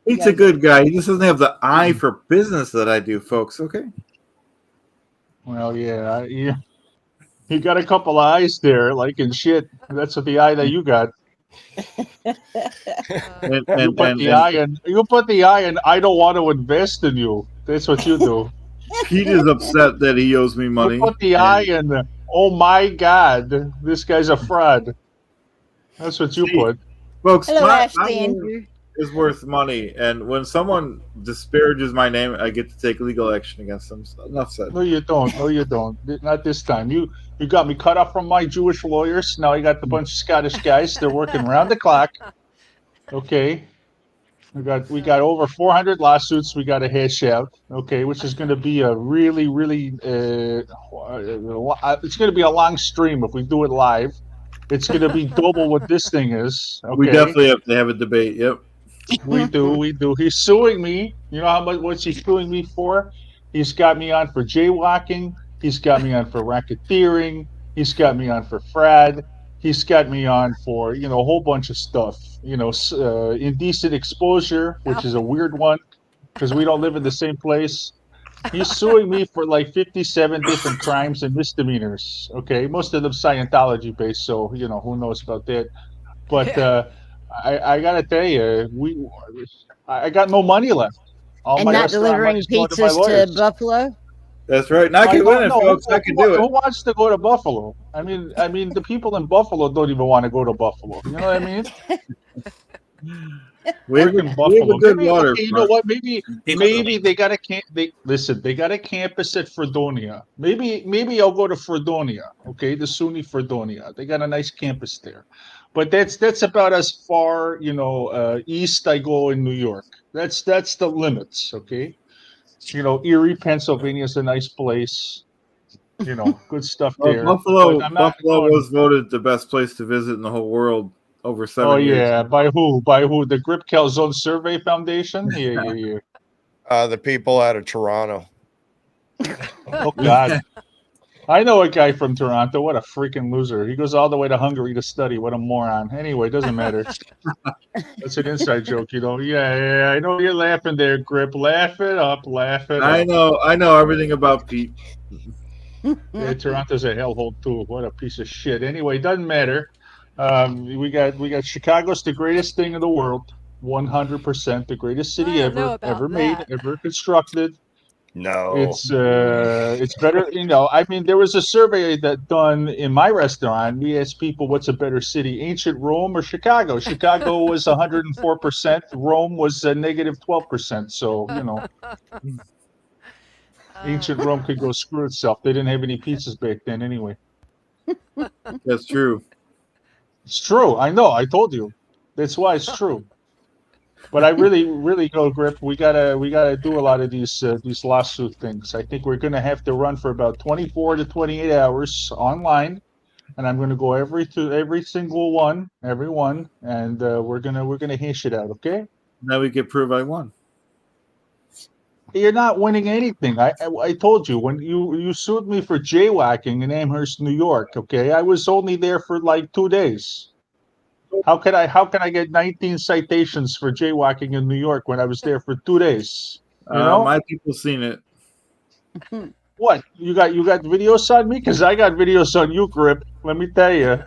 He's a good guy. He just doesn't have the eye for business that I do, folks. Okay. Well, yeah. You got a couple of eyes there, like in shit. That's what the eye that you got. You put the eye in. I don't want to invest in you. That's what you do. Pete is upset that he owes me money. You put the eye in. Oh my God, this guy's a fraud. That's what you put, folks. My name is worth money, and when someone disparages my name, I get to take legal action against them. So enough said. No, you don't. Not this time. You got me cut off from my Jewish lawyers. Now you got the bunch of Scottish guys. They're working around the clock. Okay. We got over 400 lawsuits we got to hash out, okay, which is going to be a really, really, it's going to be a long stream if we do it live. It's going to be double what this thing is. Okay. We definitely have to have a debate. Yep. We do. He's suing me. You know how much? What's he suing me for? He's got me on for jaywalking. He's got me on for racketeering. He's got me on for fraud. He's got me on for a whole bunch of stuff. Indecent exposure, which is a weird one because we don't live in the same place. He's suing me for like 57 different crimes and misdemeanors. Okay, most of them Scientology based, so who knows about that. But I gotta tell you, I got no money left. All And my not restaurant delivering money's going to my pizzas lawyers. to Buffalo. That's right. Not can win it, folks. I can do Who it. wants to go to Buffalo? I mean, the people in Buffalo don't even want to go to Buffalo. You know what I mean? We have a good water. Okay, you know what? Maybe they got they got a campus at Fredonia. Maybe I'll go to Fredonia. Okay, the SUNY Fredonia. They got a nice campus there, but that's about as far east I go in New York. That's the limits. Okay, Erie, Pennsylvania is a nice place. Good stuff there. Buffalo Buffalo was voted the best place to visit in the whole world over 7 years. Yeah, by who? By who? The Grip Calzone Survey Foundation? Yeah. The people out of Toronto. Oh God, I know a guy from Toronto. What a freaking loser! He goes all the way to Hungary to study. What a moron! Anyway, it doesn't matter. That's an inside joke, Yeah. I know you're laughing there, Grip. Laugh it up. I know everything about Pete. Yeah, Toronto's a hellhole too. What a piece of shit. Anyway, doesn't matter. We got Chicago's the greatest thing in the world. 100% the greatest city ever made, ever constructed. No, it's better. I mean, there was a survey that done in my restaurant. We asked people, "What's a better city, ancient Rome or Chicago?" Chicago was 104%. Rome was negative 12%. So ancient Rome could go screw itself. They didn't have any pizzas back then, anyway. That's true. It's true. I know. I told you. That's why it's true. But I really go, Grip. We gotta do a lot of these lawsuit things. I think we're gonna have to run for about 24 to 28 hours online, and I'm gonna go every single one, and we're gonna hash it out. Okay? Now we can prove I won. You're not winning anything. I told you when you sued me for jaywalking in Amherst, New York. Okay, I was only there for like 2 days. How can I get 19 citations for jaywalking in New York when I was there for 2 days? My people seen it. What you got videos on me? Because I got videos on you, Grip. Let me tell you,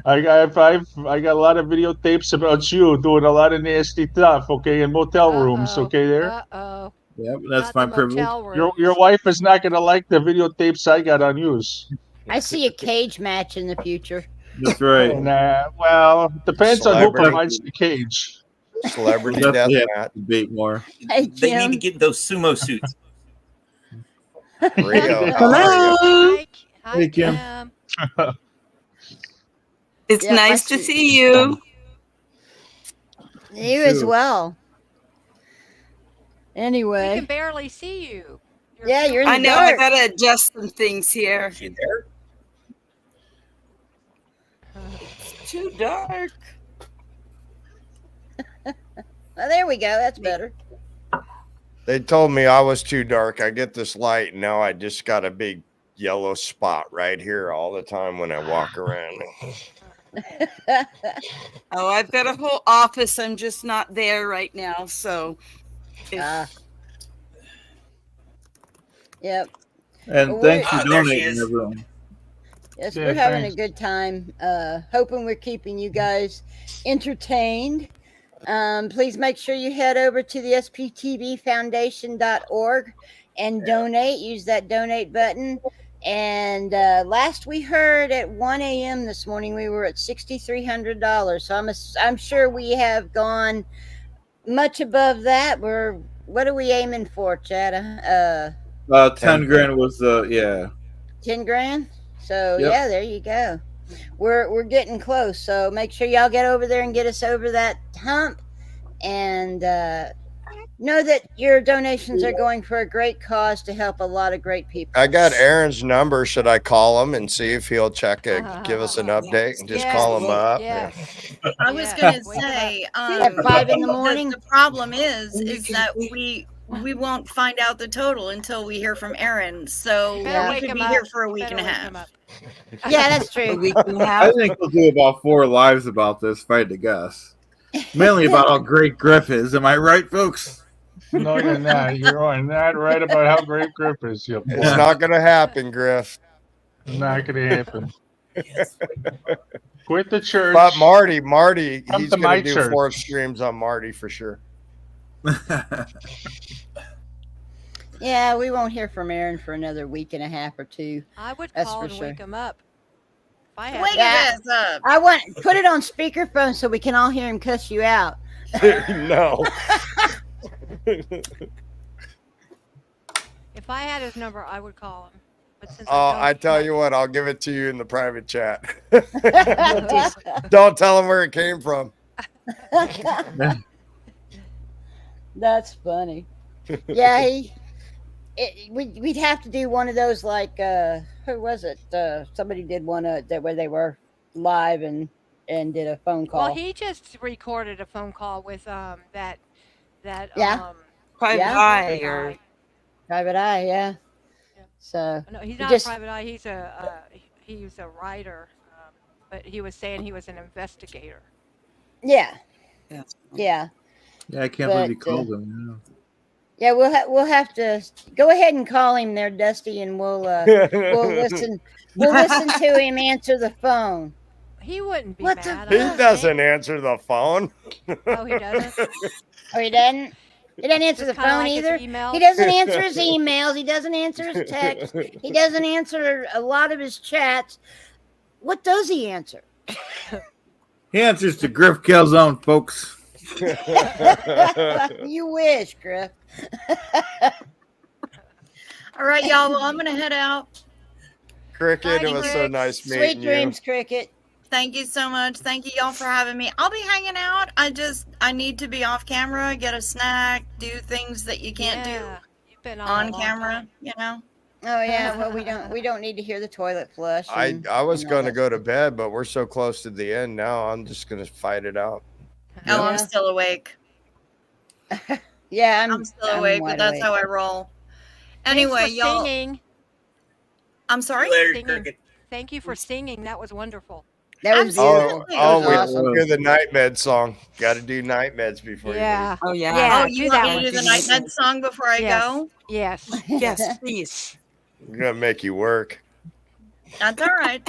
I got a lot of videotapes about you doing a lot of nasty stuff. Okay, in motel rooms. Okay, there. Yeah, that's my privilege. Your wife is not going to like the videotapes I got on yours. I see a cage match in the future. That's right. Well, depends on who provides the cage. Celebrity death match. Debate more. Hey, They need to get those sumo suits. Rio, Hello. Hey, Kim. It's nice to see you. You as well. Anyway. We can barely see you. You're in the I know. dark. I gotta adjust some things here. Is she there? It's too dark. Well, there we go. That's better. They told me I was too dark. I get this light, and now I just got a big yellow spot right here all the time when I walk around. Oh, I've got a whole office. I'm just not there right now. So, yep. And thanks for donating, everyone. Yes, we're having a good time. Hoping we're keeping you guys entertained. Please make sure you head over to the sptbfoundation.org and donate. Use that donate button. And last we heard at 1 a.m. this morning, we were at $6,300. So I'm sure we have gone much above that. What are we aiming for, Chad? 10 grand was 10 grand. So Yep. yeah, there you go. We're getting close. So make sure y'all get over there and get us over that hump. And know that your donations are going for a great cause to help a lot of great people. I got Aaron's number. Should I call him and see if he'll check it, give us an update, and just call him up? Yeah. I was gonna say, At 5 in the morning. The problem is that we won't find out the total until we hear from Aaron. So Yeah. we could be here for a week and a half. Yeah, that's true. I think we'll do about 4 lives about this, if I had to guess. Mainly about how great Griff is. Am I right, folks? No, you're not. You're not right about how great Griff is. You It's not going to happen, Griff. Not going to happen. Quit the church. But Marty, Come he's to my going to do church. 4 streams on Marty for sure. Yeah, we won't hear from Aaron for another week and a half or 2. I would That's call for and sure. wake him up. If I had Wake to. his ass up. I want put it on speakerphone so we can all hear him cuss you out. No. If I had his number, I would call him. But since I tell you what, I'll give it to you in the private chat. Don't tell him where it came from. That's funny. Yeah, we'd have to do one of those like who was it? Somebody did one that where they were live and did a phone call. Well, he just recorded a phone call with that Yeah. Private Yeah. Eye or Private Eye, yeah. So No, he's he not just- a private eye. He's a writer, but he was saying he was an investigator. Yeah. Yeah. Yeah. Yeah, I can't believe he But, called him. Yeah, we'll have to go ahead and call him there, Dusty, and we'll listen. We'll listen to him answer the phone. He wouldn't be What the mad. He I don't doesn't answer the phone. Oh, he doesn't? Oh, he doesn't. He doesn't answer Just the kinda phone like his either. emails? He doesn't answer his emails. He doesn't answer his texts. He doesn't answer a lot of his chats. What does he answer? He answers to Griff Calzone, folks. You wish, Griff. All right, y'all. Well, I'm gonna head out. Cricket, it was so Cricket. nice Sweet meeting dreams, Cricket. Thank you so much. Thank you, y'all, for having me. I'll be hanging out. I need to be off camera, get a snack, do things that you can't Yeah, you've been do on a on long camera. time. You know. Oh yeah. Well, we don't need to hear the toilet flush. you. and- I was and all going to that. go to bed, but we're so close to the end now. I'm just going to fight it out. Oh, I'm Yeah. still awake. Yeah, I'm still awake, but wide that's awake. how I roll. Thanks Anyway, for y'all. singing. I'm sorry. Later, Singing. Cricket. Thank you for singing. That was wonderful. That was Oh, beautiful. Absolutely. That was we awesome. do the night med song. Got to do night meds before Yeah. oh yeah. Yeah. Oh, you do want that me to one. do the night med song before I Yes. go? Yes. Yes, please. you. I'm going to make you work. That's all right.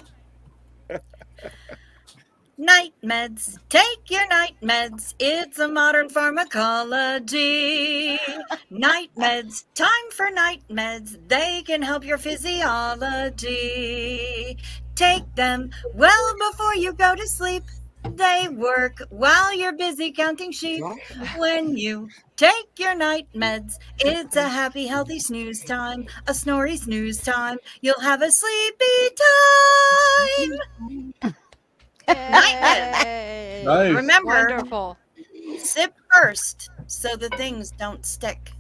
Night meds. Take your night meds. It's a modern pharmacology. Night meds. Time for night meds. They can help your physiology. Take them well before you go to sleep. They work while you're busy counting sheep. When you take your night meds, it's a happy, healthy snooze time. A snory snooze time. You'll have a sleepy time. Yay. Nice. Remember, Wonderful. sip first so the things don't stick.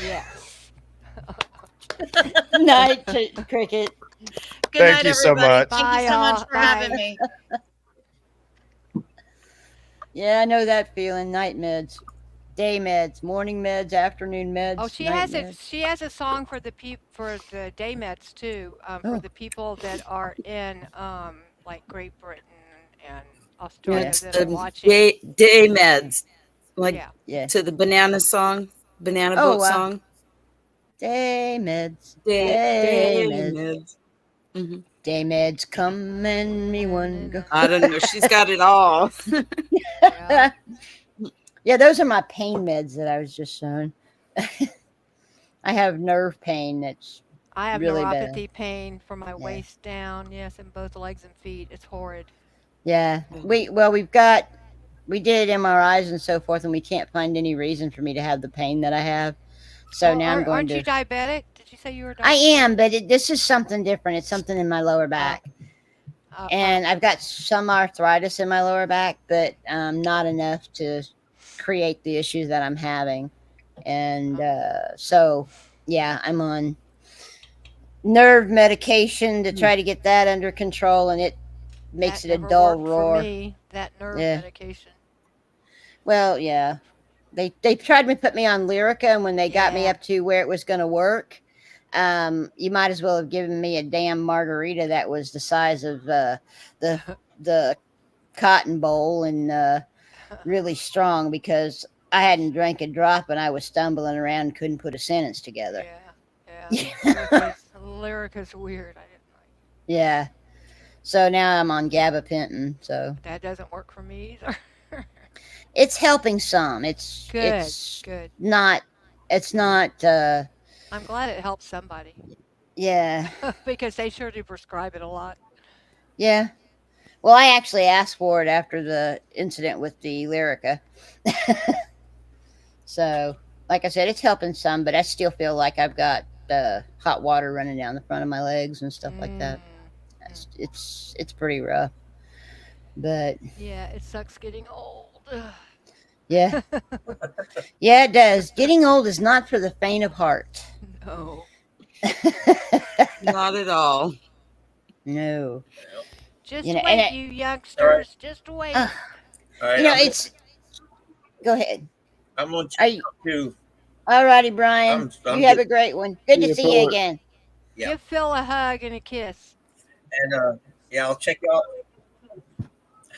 Yes. Night, Cricket. Good Thank night, you so everybody. much. Thank you so Bye, much y'all. for having Bye. me. Yeah, I know that feeling. Night meds, day meds, morning meds, afternoon meds. Oh, she night has meds. it. She has a song for the for the day meds too. Oh. For the people that are in like Great Britain and Australia It's that are the watching. day meds. Like Yeah. Yeah. to the banana Oh, boat wow. song. Day meds. Day meds. meds. Mhm. Day meds come and me one go. I don't know. She's got it all. Yeah. Yeah, those are my pain meds that I was just showing. I have nerve pain that's I have really bad. neuropathy pain from my waist down. Yes, in both legs and feet. It's horrid. yeah. We did MRIs and so forth, and we can't find any reason for me to have the pain that I have. So now I'm going Aren't to. you diabetic? Did you say you were diabetic? I am, but this is something different. It's something in my lower back. Uh, And I've got some arthritis in my lower back, but not enough to create the issues that I'm having. And so, yeah, I'm on nerve medication to try to get that under control, and it makes That it a never dull worked for roar. me. That nerve Yeah. medication. Well, yeah. They tried to put me on Lyrica, and when they got me Yeah. up to where it was going to work, you might as well have given me a damn margarita that was the size of the cotton bowl and really strong, because I hadn't drank a drop and I was stumbling around and couldn't put a sentence together. Yeah. Lyrica's weird. I didn't like it. Yeah. So now I'm on gabapentin. So That doesn't work for me either. it's helping some. It's Good. not. It's not. I'm glad it helps somebody. Yeah. Because they sure do prescribe it a lot. Yeah. Well, I actually asked for it after the incident with the Lyrica. So, like I said, it's helping some, but I still feel like I've got hot water running down the front of my legs and stuff like that. It's pretty rough. But yeah, it sucks getting old. Yeah. Yeah, it does. Getting old is not for the faint of heart. No. Not at all. No. Just You know, wait, you youngsters. Just wait. All right, it's. Go ahead. I'm going Are to you? too. All righty, Brian. I'm You have good. a great one. Good to see you again. Yeah. Give Phil a hug and a kiss. And yeah, I'll check y'all.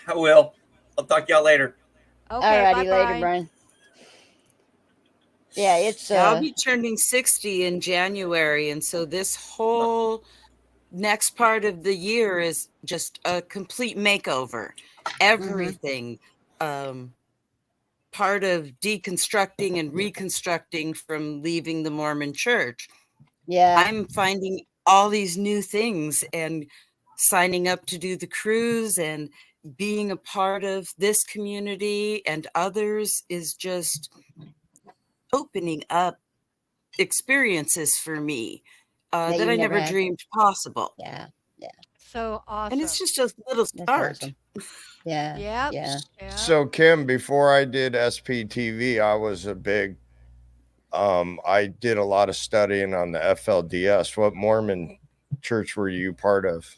I will. I'll talk to y'all later. Okay, All righty, bye-bye. later, Brian. Yeah, it's. I'll be turning 60 in January, and so this whole next part of the year is just a complete makeover. Everything. Part of deconstructing and reconstructing from leaving the Mormon church. Yeah. I'm finding all these new things and signing up to do the cruise and being a part of this community and others is just opening up experiences for me that I never had. dreamed possible. Yeah. So awesome. And it's just a little start. Awesome. Yeah. Yep. Yeah. So Kim, before I did SPTV, I was a big I did a lot of studying on the FLDS. What Mormon church were you part of?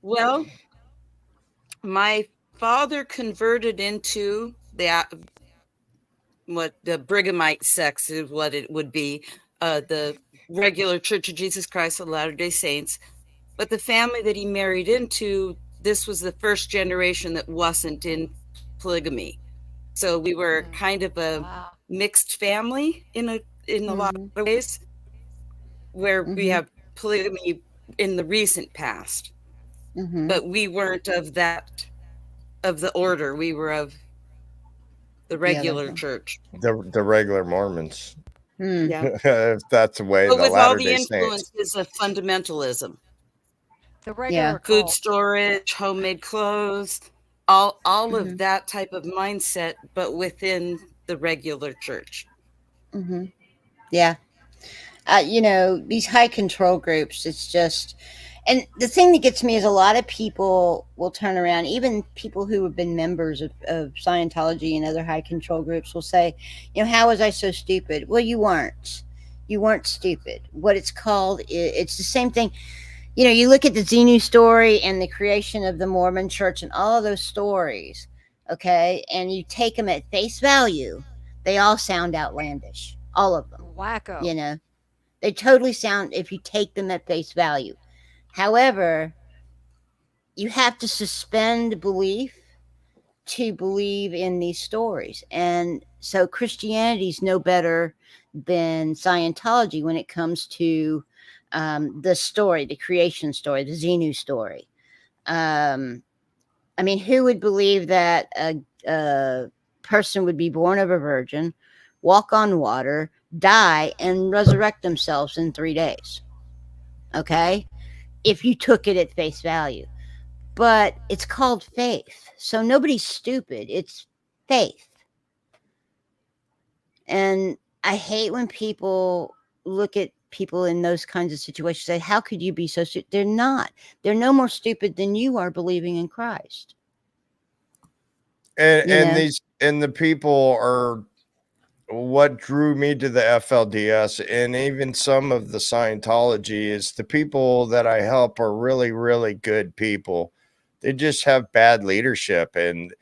Well, my father converted into what the Brighamite sects is what it would be, the regular Church of Jesus Christ of Latter-day Saints. But the family that he married into, this was the first generation that wasn't in polygamy. So we were kind of a mixed family in a lot of ways, where we have polygamy in the recent past. But we weren't of the order. We were of the regular church. The regular Mormons. Yeah. If that's the way But the with all the Latter-day Saints. influences of fundamentalism. The regular Food cult. storage, homemade clothes, all of that type of mindset, but within the regular church. Yeah. These high control groups, it's just, and the thing that gets me is a lot of people will turn around, even people who have been members of Scientology and other high control groups will say, how was I so stupid? Well, you weren't. You weren't stupid. What it's called, it's the same thing. You look at the Xenu story and the creation of the Mormon church and all of those stories, okay, and you take them at face value, they all sound outlandish. All of them. Wacko. They totally sound, if you take them at face value. However, you have to suspend belief to believe in these stories. And so Christianity's no better than Scientology when it comes to the story, the creation story, the Xenu story. Who would believe that a person would be born of a virgin, walk on water, die, and resurrect themselves in 3 days? Okay? If you took it at face value. But it's called faith. So nobody's stupid. It's faith. And I hate when people look at people in those kinds of situations and say, how could you be so stupid? They're not. They're no more stupid than you are believing in Christ. And the people are what drew me to the FLDS, and even some of the Scientology is the people that I help are really, really good people. They just have bad leadership, and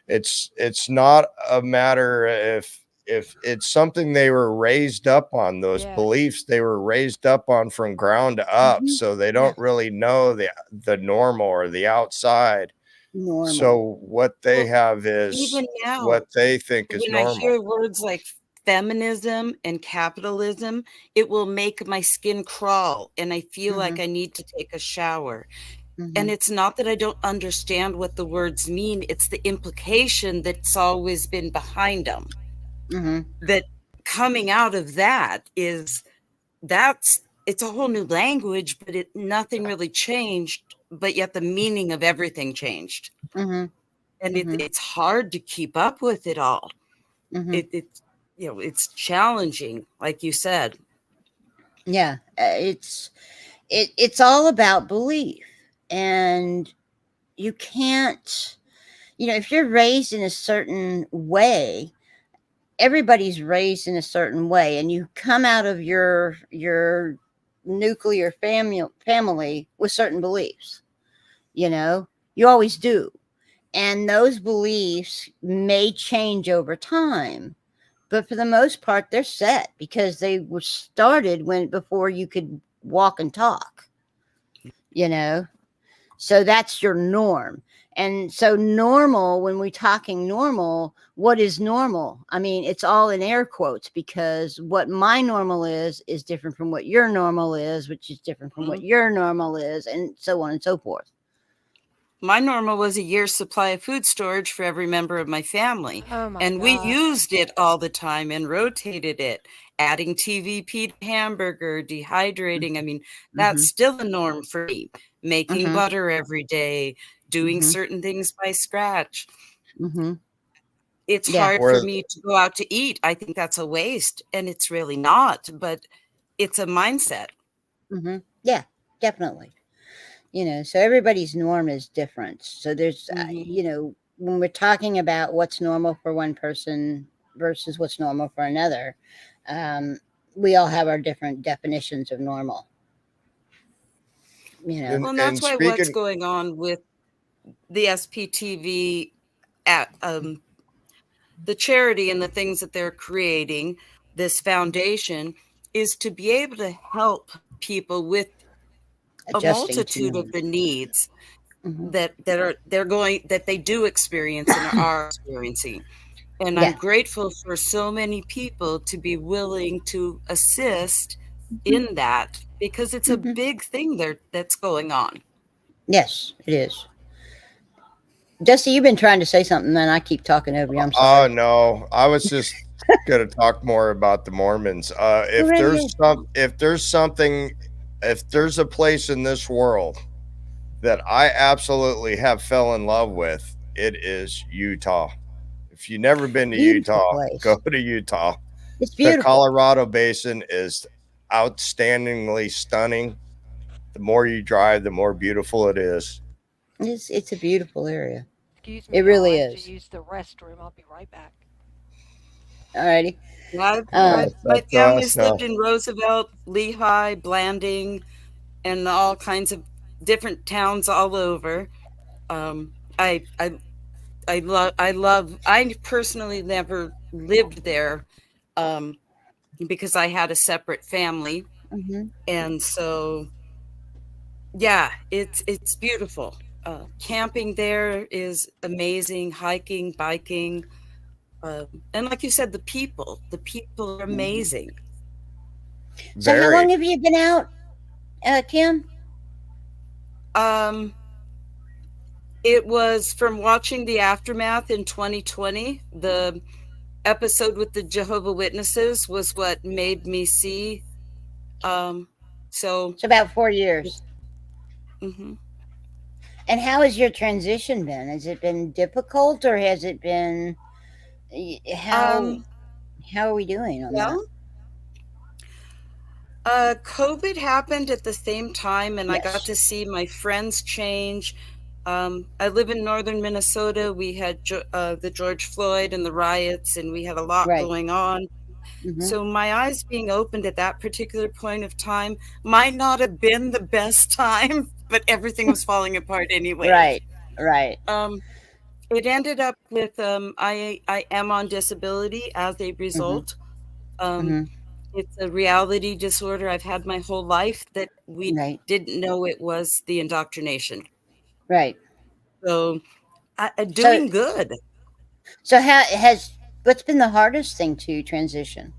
it's not a matter if it's something they were raised up on, those beliefs they were raised up on from ground up. So they don't really know the normal or the outside. Normal. So what they have is even now, what they think is when normal. I hear words like feminism and capitalism, it will make my skin crawl, and I feel like I need to take a shower. And it's not that I don't understand what the words mean, it's the implication that's always been behind them. That coming out of that it's a whole new language, but nothing really changed, but yet the meaning of everything changed. And it's hard to keep up with it all. It's challenging, like you said. Yeah, it's all about belief, and you can't, if you're raised in a certain way, everybody's raised in a certain way, and you come out of your nuclear family with certain beliefs. You always do, and those beliefs may change over time, but for the most part, they're set because they were started before you could walk and talk. So that's your norm. And so normal, when we're talking normal, what is normal? I mean, it's all in air quotes, because what my normal is different from what your normal is, which is different from what your normal is, and so on and so forth. My normal was a year's supply of food storage for every member of my family. And we used it all the time and rotated it, adding TVP to hamburger, dehydrating. I mean, that's still a norm for me. Making butter every day, doing certain things by scratch. It's hard for me to go out to eat. I think that's a waste, and it's really not, but it's a mindset. Yeah, definitely. So everybody's norm is different. So there's, when we're talking about what's normal for one person versus what's normal for another, we all have our different definitions of normal. Well, and that's why what's going on with the SPTV at the charity and the things that they're creating, this foundation, is to be able to help people with a multitude of the needs that they do experience and are experiencing. And I'm grateful for so many people to be willing to assist in that, because it's a big thing that's going on. Yes, it is. Jesse, you've been trying to say something, and I keep talking over you. I'm sorry. Oh no, I was just going to talk more about the Mormons. If there's a place in this world that I absolutely have fell in love with, it is Utah. If you've never been to Utah, go to Utah. It's beautiful. The Colorado Basin is outstandingly stunning. The more you drive, the more beautiful it is. It's a beautiful area. Excuse me. It really I have is. to use the restroom. I'll be right back. Alrighty. My family's lived in Roosevelt, Lehigh, Blanding, and all kinds of different towns all over. I personally never lived there because I had a separate family. And so, yeah, it's beautiful. Camping there is amazing, hiking, biking. And like you said, the people are amazing. So how long have you been out, Kim? It was from watching the aftermath in 2020. The episode with the Jehovah's Witnesses was what made me see. So it's about 4 years. And how has your transition been? Has it been difficult, or has it been how are we doing on that? COVID happened at the same time, and I got to see my friends change. I live in northern Minnesota. We had the George Floyd and the riots, and we had a lot Right. going on. Mhm. So my eyes being opened at that particular point of time might not have been the best time, but everything was falling apart anyway. Right. Right. It ended up with I am on disability as a result. Mhm. It's a reality disorder I've had my whole life that we Right. didn't know it was the indoctrination. Right. So So, doing good. so what's been the hardest thing to transition?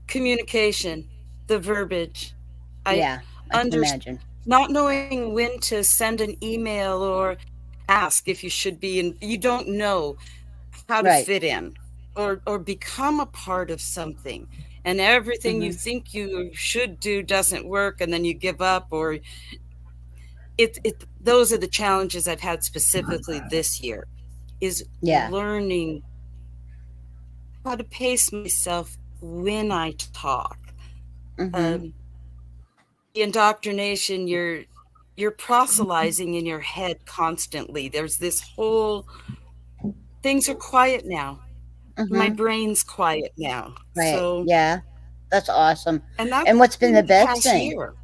Communication, the verbiage. Yeah, I can imagine. Not knowing when to send an email or ask if you should be in, you don't know how to Right. fit in or become a part of something, and everything you Mhm. think you should do doesn't work, and then you give up, or those are the challenges I've had specifically this year, is Yeah. learning how to pace myself when I talk. Mhm. The indoctrination, you're proselytizing in your head constantly. There's this whole, things are quiet now. My Mhm. brain's quiet now. Right. So, Yeah. That's awesome. and that's And what's been the the best past thing? year.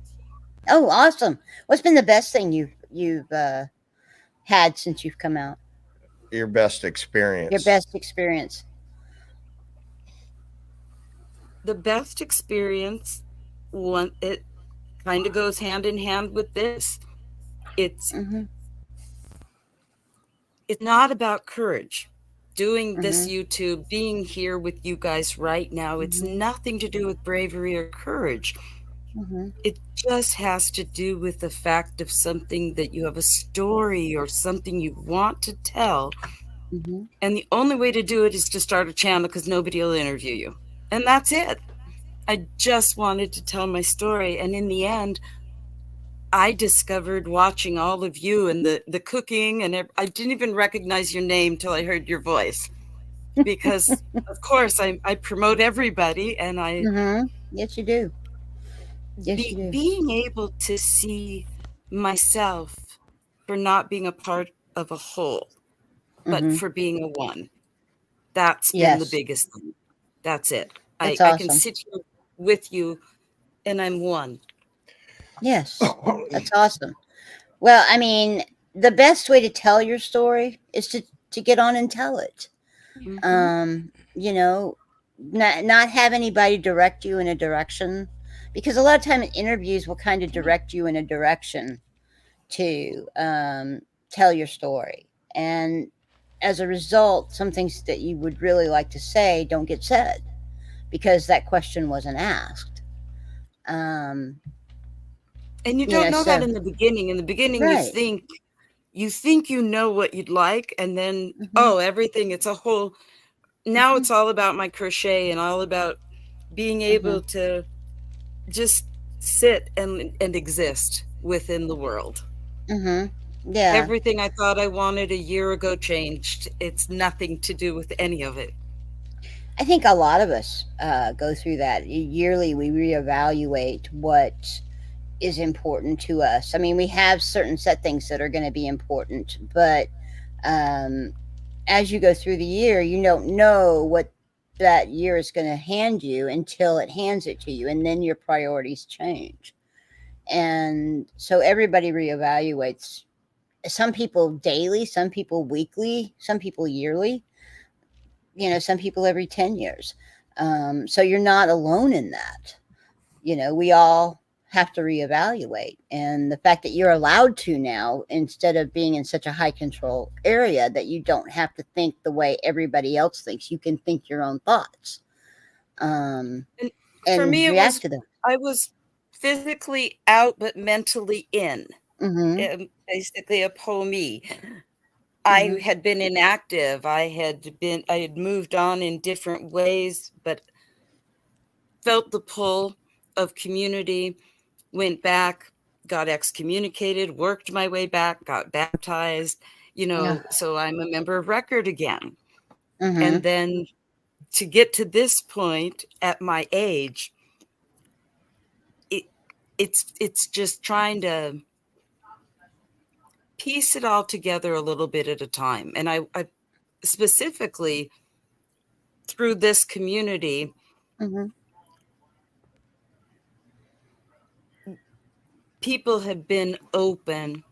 Oh, awesome. What's been the best thing you've had since you've come out? Your best experience. Your best experience. The best experience, it kind of goes hand in hand with this. It's not about courage. Doing this YouTube, being here with you guys right now, it's nothing to do with bravery or courage. It just has to do with the fact of something that you have a story or something you want to tell. And the only way to do it is to start a channel because nobody will interview you. And that's it. I just wanted to tell my story. And in the end, I discovered watching all of you and the cooking, and I didn't even recognize your name till I heard your voice. Because, of course, I promote everybody, and Yes, you do. Yes, you do. Being able to see myself for not being a part of a whole, but for being a one. That's been the Yes. biggest thing. That's it. That's I can awesome. sit here with you, and I'm one. Yes. That's awesome. Well, I mean, the best way to tell your story is to get on and tell it. You know, not have anybody direct you in a direction, because a lot of time interviews will kind of direct you in a direction to tell your story, and as a result, some things that you would really like to say don't get said because that question wasn't asked. And you don't know that in the beginning. In the beginning, right. you think you know what you'd like, and then everything, it's a whole, now it's all about my crochet and all about being able to just sit and exist within the world. Yeah. Everything I thought I wanted a year ago changed. It's nothing to do with any of it. I think a lot of us go through that. Yearly, we reevaluate what is important to us. I mean, we have certain set things that are going to be important, but as you go through the year, you don't know what that year is going to hand you until it hands it to you, and then your priorities change. And so everybody reevaluates. Some people daily, some people weekly, some people yearly, you know, some people every 10 years. So you're not alone in that. You know, we all have to reevaluate. And the fact that you're allowed to now, instead of being in such a high control area that you don't have to think the way everybody else thinks, you can think your own thoughts. And for me, react to them. I was physically out, but mentally in. Basically a POME. I had been inactive. I had moved on in different ways, but felt the pull of community, went back, got excommunicated, worked my way back, got baptized, you know, so I'm a member of record again. And then to get to this point at my age, it's just trying to piece it all together a little bit at a time. And I specifically through this community, people have been open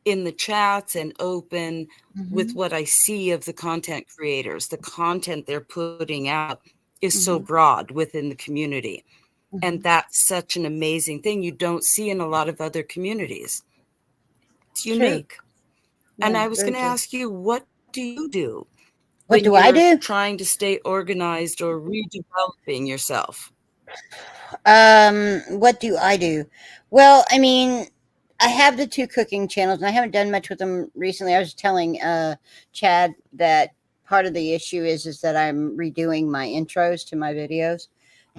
in the chats and open with what I see of the content creators. The content they're putting out is so broad within the community. And that's such an amazing thing you don't see in a lot of other communities. It's unique. And I was going to ask you, what do you do? What do I do? Trying to stay organized or redeveloping yourself. What do I do? Well, I mean, I have the 2 cooking channels, and I haven't done much with them recently. I was telling Chad that part of the issue is that I'm redoing my intros to my videos,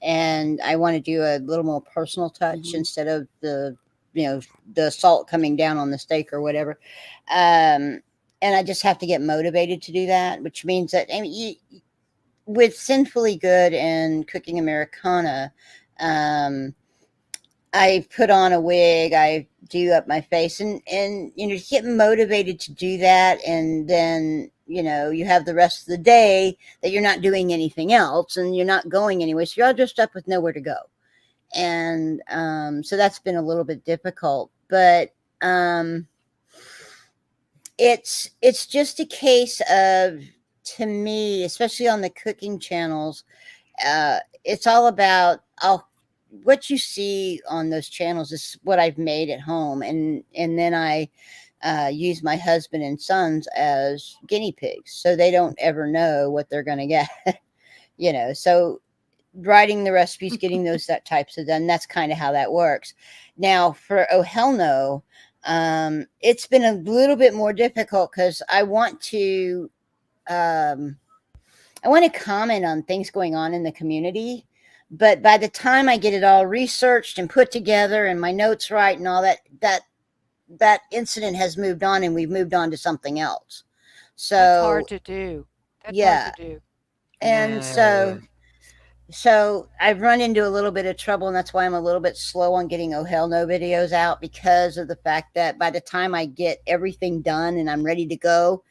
and I want to do a little more personal touch instead of the salt coming down on the steak or whatever. And I just have to get motivated to do that, which means that, I mean, with Sinfully Good and Cooking Americana, I put on a wig, I do up my face, and get motivated to do that. And then, you have the rest of the day that you're not doing anything else and you're not going anywhere. So you're all just up with nowhere to go. And, so that's been a little bit difficult, but, it's just a case of, to me, especially on the cooking channels, it's all about what you see on those channels is what I've made at home, and then I use my husband and sons as guinea pigs, so they don't ever know what they're going to get. So writing the recipes, getting those types of done, that's kind of how that works. Now for Oh Hell No, it's been a little bit more difficult because I want to comment on things going on in the community, but by the time I get it all researched and put together and my notes right and all that incident has moved on, and we've moved on to something else. So that's hard to do. Hard to do. And so I've run into a little bit of trouble, and that's why I'm a little bit slow on getting Oh Hell No videos out, because of the fact that by the time I get everything done and I'm ready to go,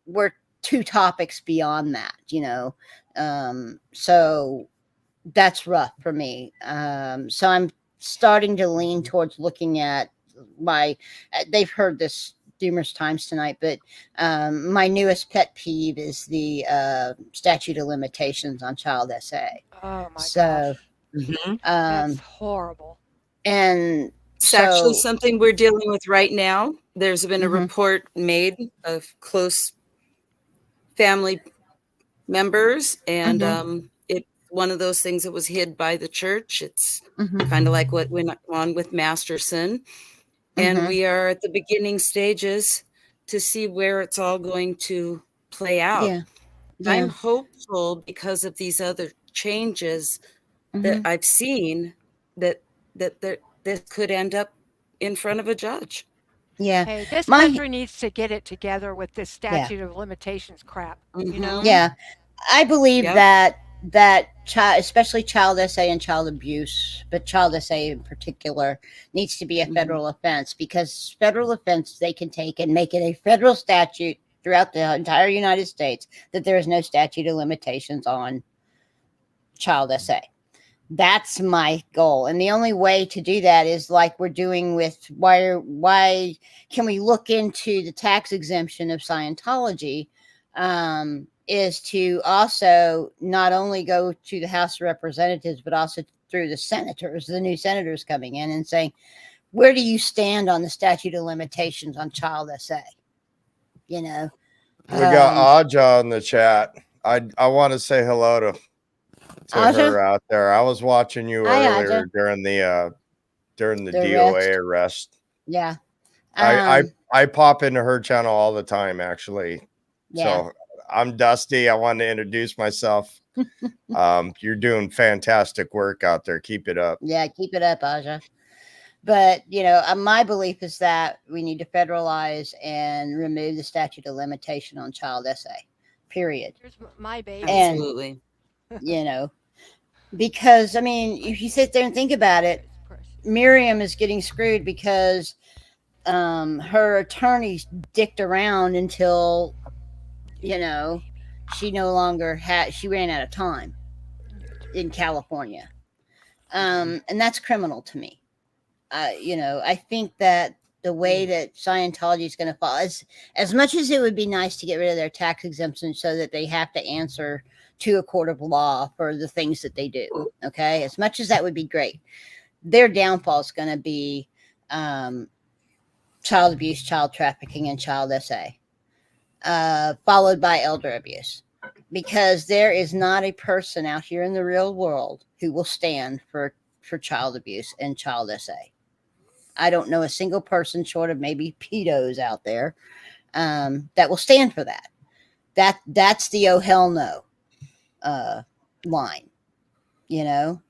we're 2 topics beyond that, so that's rough for me. So I'm starting to lean towards looking at they've heard this numerous times tonight, but my newest pet peeve is the statute of limitations on child SA. Oh my gosh. That's horrible. And it's actually something we're dealing with right now. There's been a report made of close family members, and it's one of those things that was hid by the church. It's kind of like what went on with Masterson. And we are at the beginning stages to see where it's all going to play out. I'm hopeful, because of these other changes that I've seen, that this could end up in front of a judge. Yeah. Hey, this country needs to get it together with this statute of limitations crap. Yeah. I believe that child, especially child SA and child abuse, but child SA in particular, needs to be a federal offense, because federal offense they can take and make it a federal statute throughout the entire United States that there is no statute of limitations on child SA. That's my goal. And the only way to do that is like we're doing with why can we look into the tax exemption of Scientology, is to also not only go to the House of Representatives, but also through the senators, the new senators coming in and saying, where do you stand on the statute of limitations on child SA? We got Aja in the chat. I want to say hello to her out there. I was watching you earlier during the DOA arrest. Yeah. I pop into her channel all the time, actually. Yeah. So I'm Dusty. I wanted to introduce myself. You're doing fantastic work out there. Keep it up. Yeah, keep it up, Aja. But, my belief is that we need to federalize and remove the statute of limitation on child SA, period. Here's my baby. And, absolutely. Because, if you sit there and think about it, Miriam is getting screwed because her attorneys dicked around until, you know, she no longer had, she ran out of time in California. And that's criminal to me. You know, I think that the way that Scientology is going to fall, as much as it would be nice to get rid of their tax exemption so that they have to answer to a court of law for the things that they do. Okay. As much as that would be great, their downfall is going to be child abuse, child trafficking, and child SA, followed by elder abuse. Because there is not a person out here in the real world who will stand for child abuse and child SA. I don't know a single person short of maybe pedos out there that will stand for that. That's the oh hell no line. You know,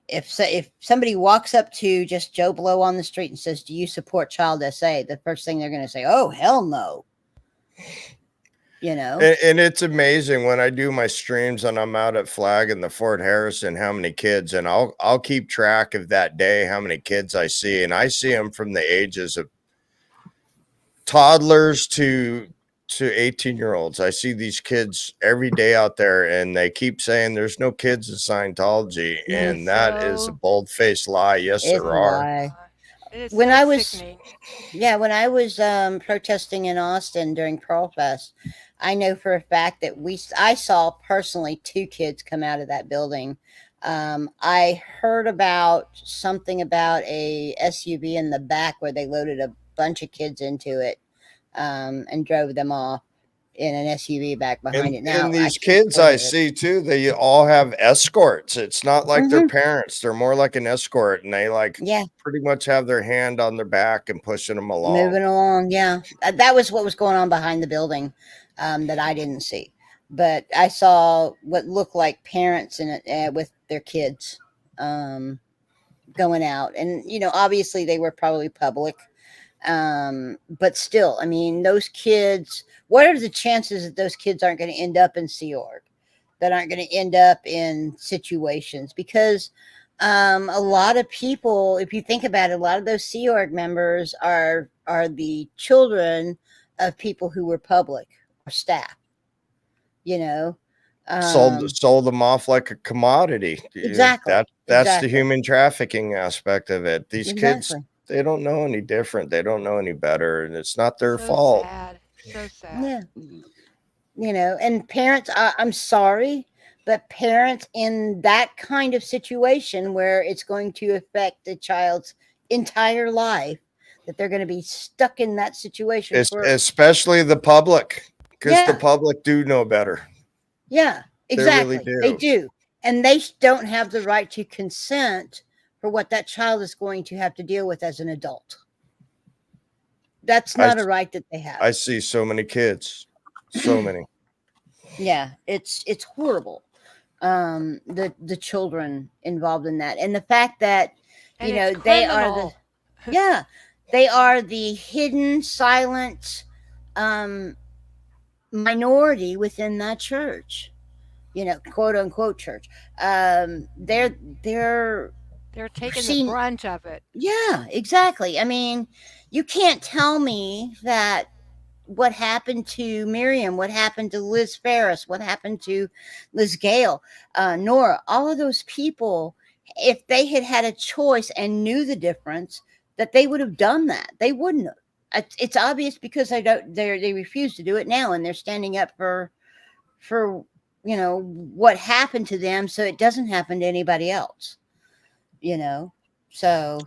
if somebody walks up to just Joe Blow on the street and says, "Do you support child SA?" the first thing they're going to say, "Oh hell no." You know, and it's amazing when I do my streams and I'm out at Flag in the Fort Harrison, how many kids, and I'll keep track of that day, how many kids I see, and I see them from the ages of toddlers to 18-year-olds. I see these kids every day out there, and they keep saying there's no kids in Scientology, and that is a bold-faced lie. Yes, there are. When I was protesting in Austin during Pearl Fest, I know for a fact that I saw personally 2 kids come out of that building. I heard about something about a SUV in the back where they loaded a bunch of kids into it and drove them off in an SUV back behind it. Now, and these kids I see too, they all have escorts. It's not like their parents. They're more like an escort, and they pretty much have their hand on their back and pushing them along. Moving along, yeah. That was what was going on behind the building that I didn't see. But I saw what looked like parents in it with their kids going out. And, you know, obviously they were probably public. But still, I mean, those kids, what are the chances that those kids aren't going to end up in Sea Org, that aren't going to end up in situations? Because a lot of people, if you think about it, a lot of those Sea Org members are the children of people who were public or staff, you know. Sold them off like a commodity. Exactly. That's the human trafficking aspect of it. These kids, they don't know any different. They don't know any better, and it's not their fault. So sad. Yeah. You know, and parents, I'm sorry, but parents in that kind of situation where it's going to affect the child's entire life, that they're going to be stuck in that situation. Especially the public, because the public do know better. Yeah, exactly. They really do. They do. And they don't have the right to consent for what that child is going to have to deal with as an adult. That's not a right that they have. I see so many kids, so many. Yeah, it's horrible. The children involved in that, and the fact that you know they are the hidden, silent minority within that church. You know, quote unquote church. They're taking the brunt of it. Yeah, exactly. I mean, you can't tell me that what happened to Miriam, what happened to Liz Ferris, what happened to Liz Gale, Nora, all of those people, if they had had a choice and knew the difference, that they would have done that. They wouldn't have. It's obvious because they refuse to do it now, and they're standing up for you know what happened to them, so it doesn't happen to anybody else. You know, so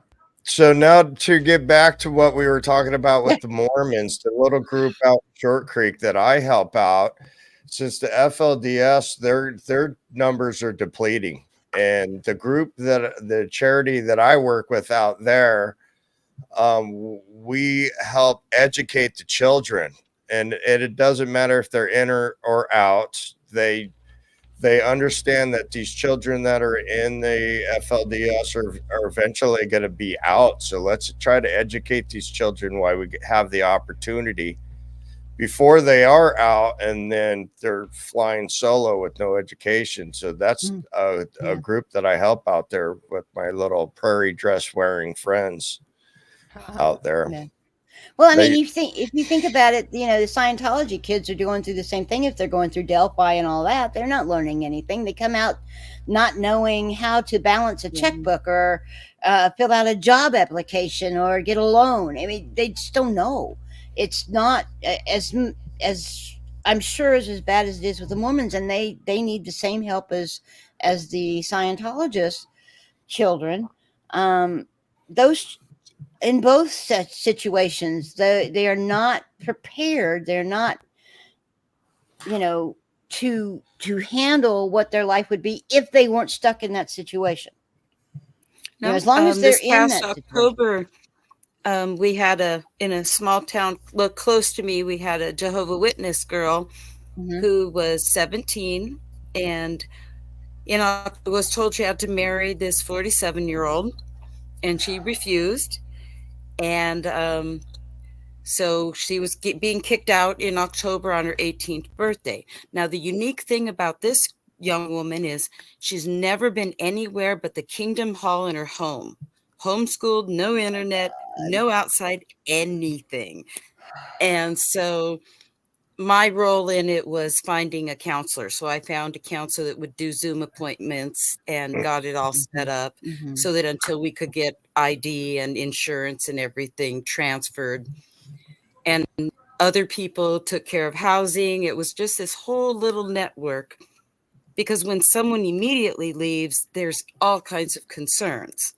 now to get back to what we were talking about with the Mormons, the little group out in Short Creek that I help out, since the FLDS, their numbers are depleting, and the group the charity that I work with out there, we help educate the children, and it doesn't matter if they're in or out. They understand that these children that are in the FLDS are eventually going to be out. So let's try to educate these children while we have the opportunity before they are out, and then they're flying solo with no education. So that's a group that I help out there with my little prairie dress wearing friends out there. Yeah. Well, I mean, They, if you think about it, the Scientology kids are going through the same thing. If they're going through Delphi and all that, they're not learning anything. They come out not knowing how to balance a checkbook or fill out a job application or get a loan. I mean, they just don't know. It's not as I'm sure is as bad as it is with the Mormons, and they need the same help as the Scientologist children. Those in both such situations, they are not prepared. They're not, to handle what their life would be if they weren't stuck in that situation. No, as long as they're this in past that situation. October, we had in a small town close to me, we had a Jehovah's Witness girl who was 17 and was told she had to marry this 47-year-old, and she refused. And so she was being kicked out in October on her 18th birthday. Now, the unique thing about this young woman is she's never been anywhere but the Kingdom Hall in her home. Homeschooled, no internet, no outside anything. And so my role in it was finding a counselor. So I found a counselor that would do Zoom appointments and got it all set up so that until we could get ID and insurance and everything transferred. And other people took care of housing. It was just this whole little network, because when someone immediately leaves, there's all kinds of concerns.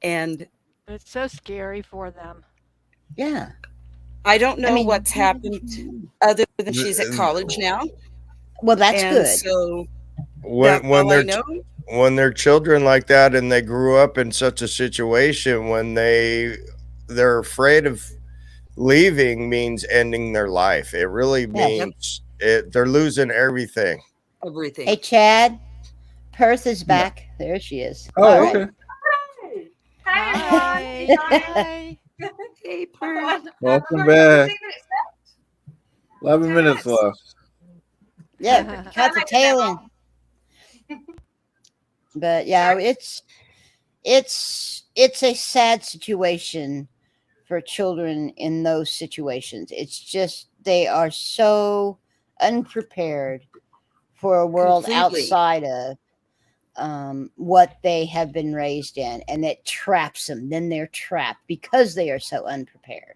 And it's so scary for them. Yeah. I don't know what's happened other than she's at college now. Well, that's good. So when they're children like that and they grew up in such a situation, when they're afraid of leaving, means ending their life. It really means they're losing everything. Hey, Chad, Perth is back. There she is. Oh, okay. Hi. Hey, Perth. Welcome back. 11 minutes left. Yeah, cut the tail in. But yeah, it's a sad situation for children in those situations. It's just they are so unprepared for a world outside of what they have been raised in, and it traps them. Then they're trapped because they are so unprepared.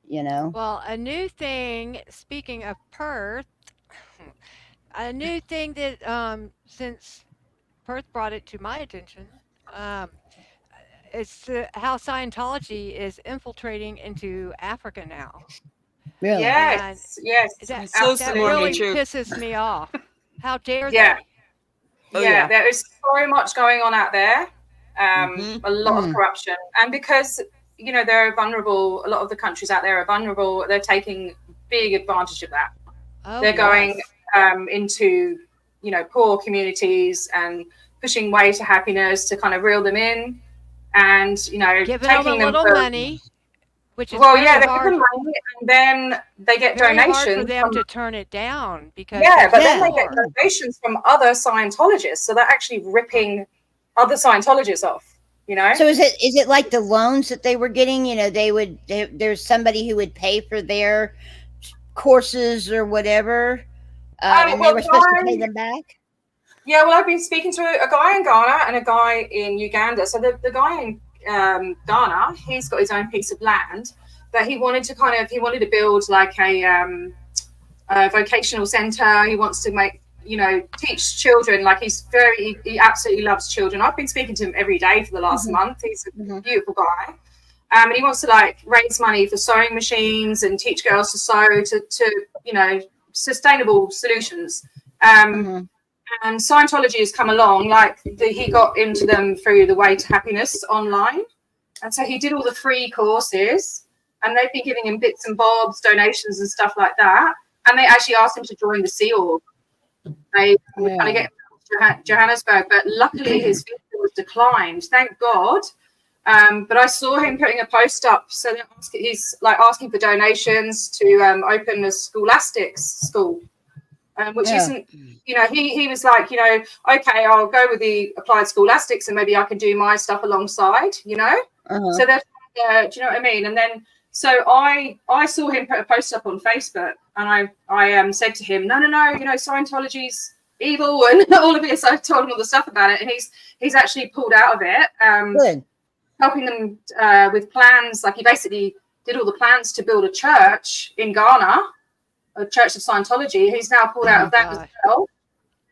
Well, a new thing, speaking of Perth, a new thing that since Perth brought it to my attention, it's how Scientology is infiltrating into Africa now. Really? Yes, That really pisses me off. How dare they? Yeah, there is so much going on out there. A lot of corruption. And because, they're vulnerable, a lot of the countries out there are vulnerable, they're taking big advantage of that. They're going into, poor communities and pushing way to happiness to kind of reel them in and, giving taking them a little money, which is they hard. give them money and then they get donations. Hard for them to turn it down because but then they get donations from other Scientologists, so they're actually ripping other Scientologists off. So is it like the loans that they were getting? There's somebody who would pay for their courses or whatever, and they were supposed to pay them back. Yeah, well, I've been speaking to a guy in Ghana and a guy in Uganda. So the guy in Ghana, he's got his own piece of land, but he wanted to build like a vocational center. He wants to teach children. Like he absolutely loves children. I've been speaking to him every day for the last month. He's a beautiful guy. And he wants to raise money for sewing machines and teach girls to sew to sustainable solutions. And Scientology has come along, he got into them through the Way to Happiness online. And so he did all the free courses and they've been giving him bits and bobs, donations and stuff like that. And they actually asked him to join the Sea Org. They were trying to get him to Johannesburg, but luckily his visa was declined. Thank God. But I saw him putting a post up. So he's asking for donations to open a scholastics school. Which isn't, he was like, okay, I'll go with the applied scholastics and maybe I can do my stuff alongside, So they're, do you know what I mean? And then So I saw him put a post up on Facebook, and I said to him, no, you know, Scientology's evil and all of this. I told him all the stuff about it, and he's actually pulled out of it. Good. Helping them with plans. Like, he basically did all the plans to build a church in Ghana, a Church of Scientology. He's now pulled out of that as well.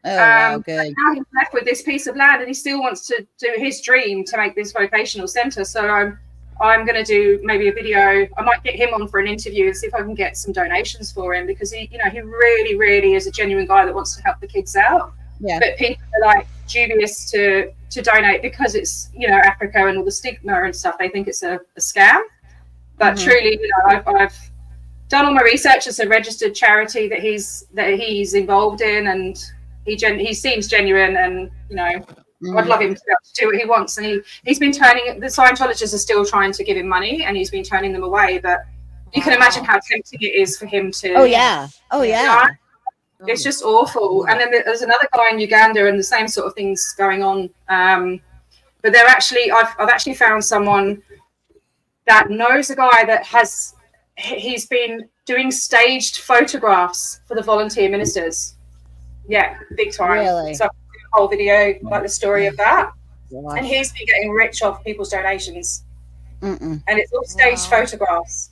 Oh, wow, good. Now he's left with this piece of land, and he still wants to do his dream to make this vocational center. So I'm going to do maybe a video. I might get him on for an interview and see if I can get some donations for him, because he really, really is a genuine guy that wants to help the kids out. Yeah. But people are like dubious to donate because it's, you know, Africa and all the stigma and stuff. They think it's a scam. But truly, you know, I've done all my research. It's a registered charity that he's involved in, and he seems genuine, and, you know, I'd love him to be able to do what he wants. And he's been turning, the Scientologists are still trying to give him money, and he's been turning them away. But you can imagine how tempting it is for him to. Oh yeah. It's just awful. And then there's another guy in Uganda, and the same sort of things going on. But they're actually, I've actually found someone that knows a guy that he's been doing staged photographs for the volunteer ministers. Yeah, big time. Really? So a whole video, like the story of that. Gosh. And he's been getting rich off people's donations. And it's all staged photographs.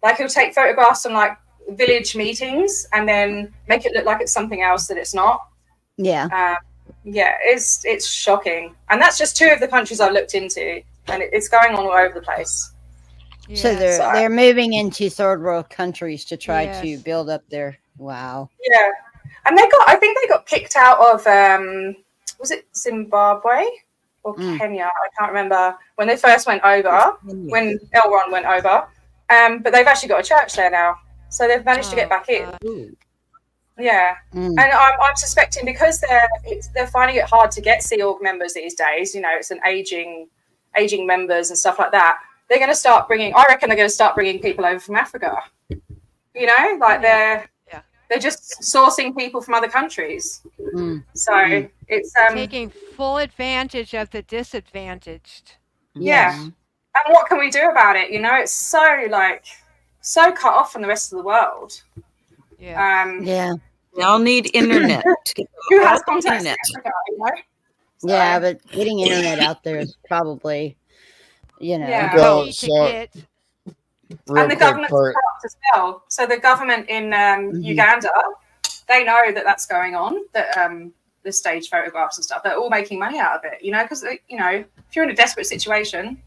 Like, he'll take photographs from like village meetings and then make it look like it's something else that it's not. Yeah. It's shocking. And that's just 2 of the countries I've looked into, and it's going on all over the place. So they're moving into third world countries to try to build up their Yeah. And I think they got kicked out of was it Zimbabwe or Kenya? I can't remember when they first went over, when Elron went over. But they've actually got a church there now. So they've managed to get back in. Yeah. And I'm suspecting, because they're finding it hard to get Sea Org members these days, you know, it's an aging members and stuff like that. They're going to start bringing, I reckon they're going to start bringing people over from Africa. You know, like they're just sourcing people from other countries. So it's taking full advantage of the disadvantaged. Yeah. And what can we do about it? You know, it's so cut off from the rest of the world. Yeah. We all need internet. Who has contacts in Africa, you know? Yeah, but getting internet out there is probably, you know. And the government's corrupt as well. So the government in Uganda, they know that that's going on, that the stage photographs and stuff, they're all making money out of it, you know, because, you know, if you're in a desperate situation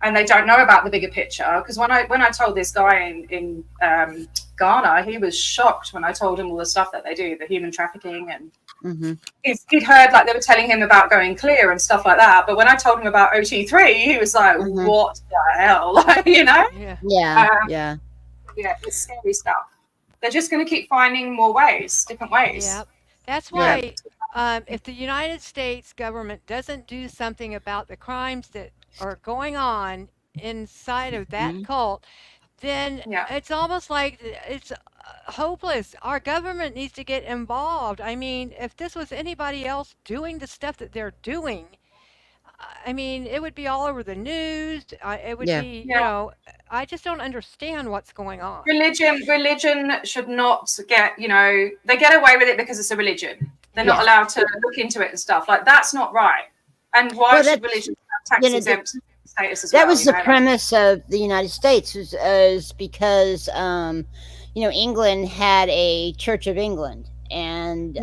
and they don't know about the bigger picture, because when I told this guy in Ghana, he was shocked when I told him all the stuff that they do, the human trafficking, and he'd heard, like, they were telling him about going clear and stuff like that. But when I told him about OT3, he was like, what the hell? Like, you know? Yeah. It's scary stuff. They're just going to keep finding more ways, different ways. Yep. That's why if the United States government doesn't do something about the crimes that are going on inside of that cult, then it's almost like it's hopeless. Our government needs to get involved. I mean, if this was anybody else doing the stuff that they're doing, I mean, it would be all over the news. It would be, you know, I just don't understand what's going on. Religion should not get, you know, they get away with it because it's a religion. They're not allowed to look into it and stuff. Like, that's not right. And why should religion have tax exempt status as well? That was the premise of the United States, is because, you know, England had a Church of England, and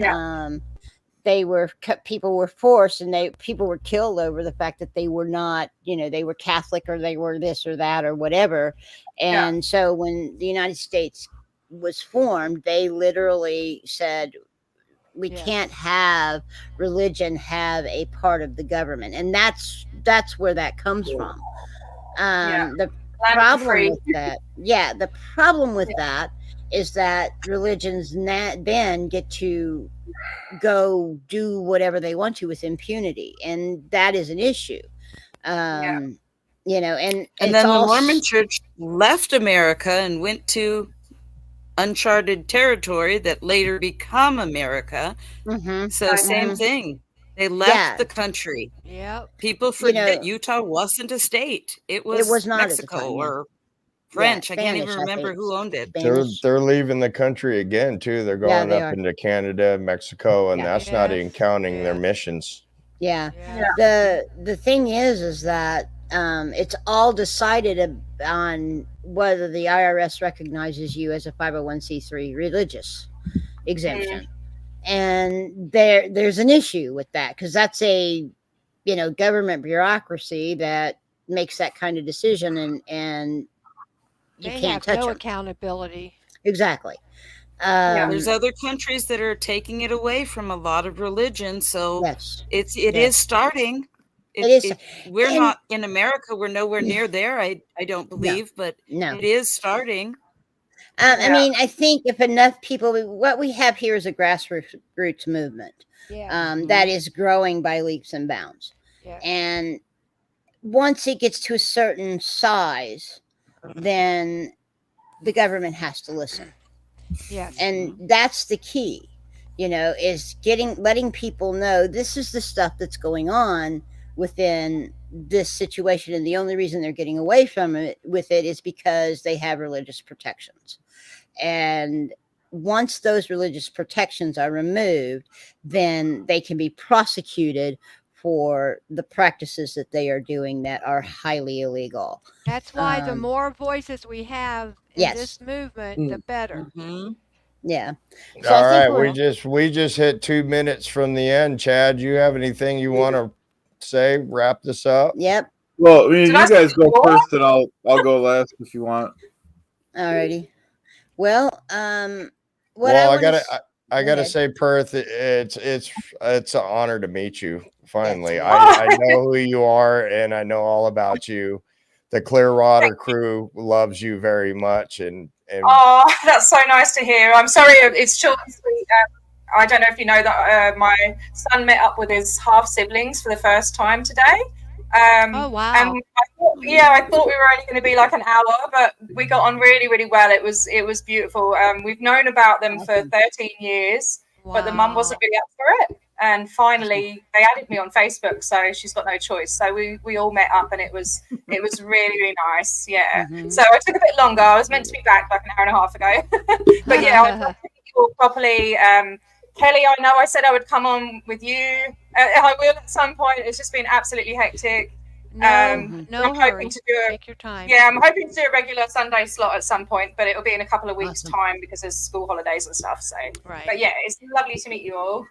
people were forced, and people were killed over the fact that they were not, you know, they were Catholic, or they were this or that or whatever. And so when the United States was formed, they literally said, we can't have religion have a part of the government. And that's where that comes from. The problem with that, the problem with that is that religions then get to go do whatever they want to with impunity, and that is an issue. You know, and then the Mormon Church left America and went to uncharted territory that later become America. So same thing. They left the country. People forget Utah wasn't a state. It was not Mexico or French. I can't even Spanish, I remember think. who owned it. Spanish. They're leaving the country again too. They're Yeah, going they up are. into Canada, Mexico, and Yeah. that's not even counting their Yes. missions. Yeah. Yeah. The thing is that it's all decided on whether the IRS recognizes you as a 501c3 religious exemption. And there's an issue with that because that's a government bureaucracy that makes that kind of decision, and you They can't have touch no them. accountability. Exactly. There's other countries that are taking it away from a lot of religions, so yes, it yes. is starting. It is. We're And- not in America. We're nowhere near there. I don't believe, but No. it is starting. I mean, I think if enough people, what we have here is a grassroots movement that is growing by leaps and bounds. Yeah. And once it gets to a certain size, then the government has to listen. Yes. And that's the key, is letting people know this is the stuff that's going on within this situation. And the only reason they're getting away from it with it is because they have religious protections. And once those religious protections are removed, then they can be prosecuted for the practices that they are doing that are highly illegal. That's why the more voices we have in this movement, the better. Yeah. All right, we just hit 2 minutes from the end. Chad, you have anything you want to say? Wrap this up. Yep. Well, I mean, you guys go first, and I'll go last if you want. Alrighty. Well, I gotta say, Perth, it's an honor to meet you. Finally, I know who you are, and I know all about you. The Clearwater crew loves you very much, and oh, that's so nice to hear. I'm sorry, it's short and sweet. I don't know if you know that my son met up with his half siblings for the first time today. Oh wow! And I thought we were only going to be like an hour, but we got on really, really well. It was beautiful. We've known about them for 13 years, but the mum wasn't really up for it. And finally, they added me on Facebook, so she's got no choice. So we all met up, and it was really, really nice. Yeah. So it took a bit longer. I was meant to be back like an hour and a half ago, but yeah, I was all properly. Kelly, I know I said I would come on with you. I will at some point. It's just been absolutely hectic. No I'm hurry. hoping to do Take your time. Yeah, I'm hoping to do a regular Sunday slot at some point, but it'll be in a couple of weeks' time because there's school holidays and stuff. So, but yeah, it's lovely to meet you all.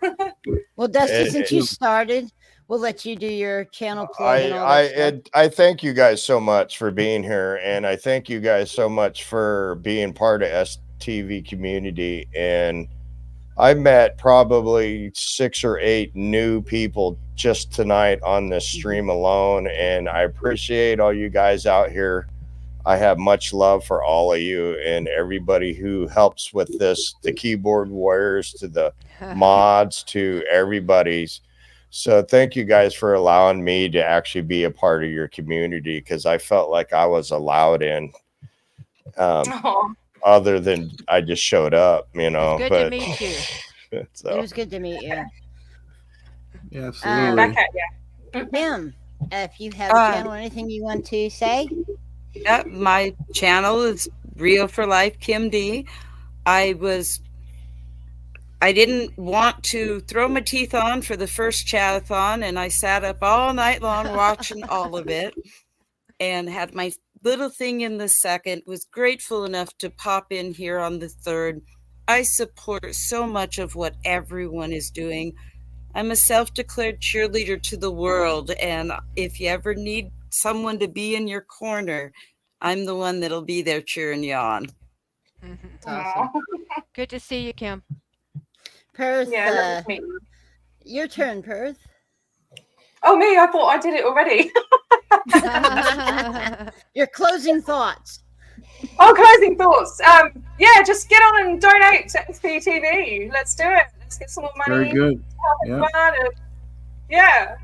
Well, Dusty, since you started, we'll let you do your channel plug. And all that stuff. I thank you guys so much for being here, and I thank you guys so much for being part of STV community. And I met probably 6 or 8 new people just tonight on this stream alone, and I appreciate all you guys out here. I have much love for all of you and everybody who helps with this, the keyboard warriors to the mods to everybody's. So thank you guys for allowing me to actually be a part of your community, because I felt like I was allowed in. Other than I just showed up, It's good but to meet you. So. It was good to meet you. Yeah, absolutely. Tim, if you have a channel or anything you want to say? Yeah, my channel is Rio for Life Kim D. I didn't want to throw my teeth on for the first Chad-A-Thon, and I sat up all night long watching all of it and had my little thing in the second. Was grateful enough to pop in here on the third. I support so much of what everyone is doing. I'm a self-declared cheerleader to the world, and if you ever need someone to be in your corner, I'm the one that'll be there cheering you on. Awesome. Good to see you, Kim. Perth, Yeah, me. Your turn, Perth. Oh, me? I thought I did it already. Your closing thoughts. Oh, closing thoughts. Yeah, just get on and donate to SPTV. Let's do it. Let's get some more money. Very good. Yeah. Yeah,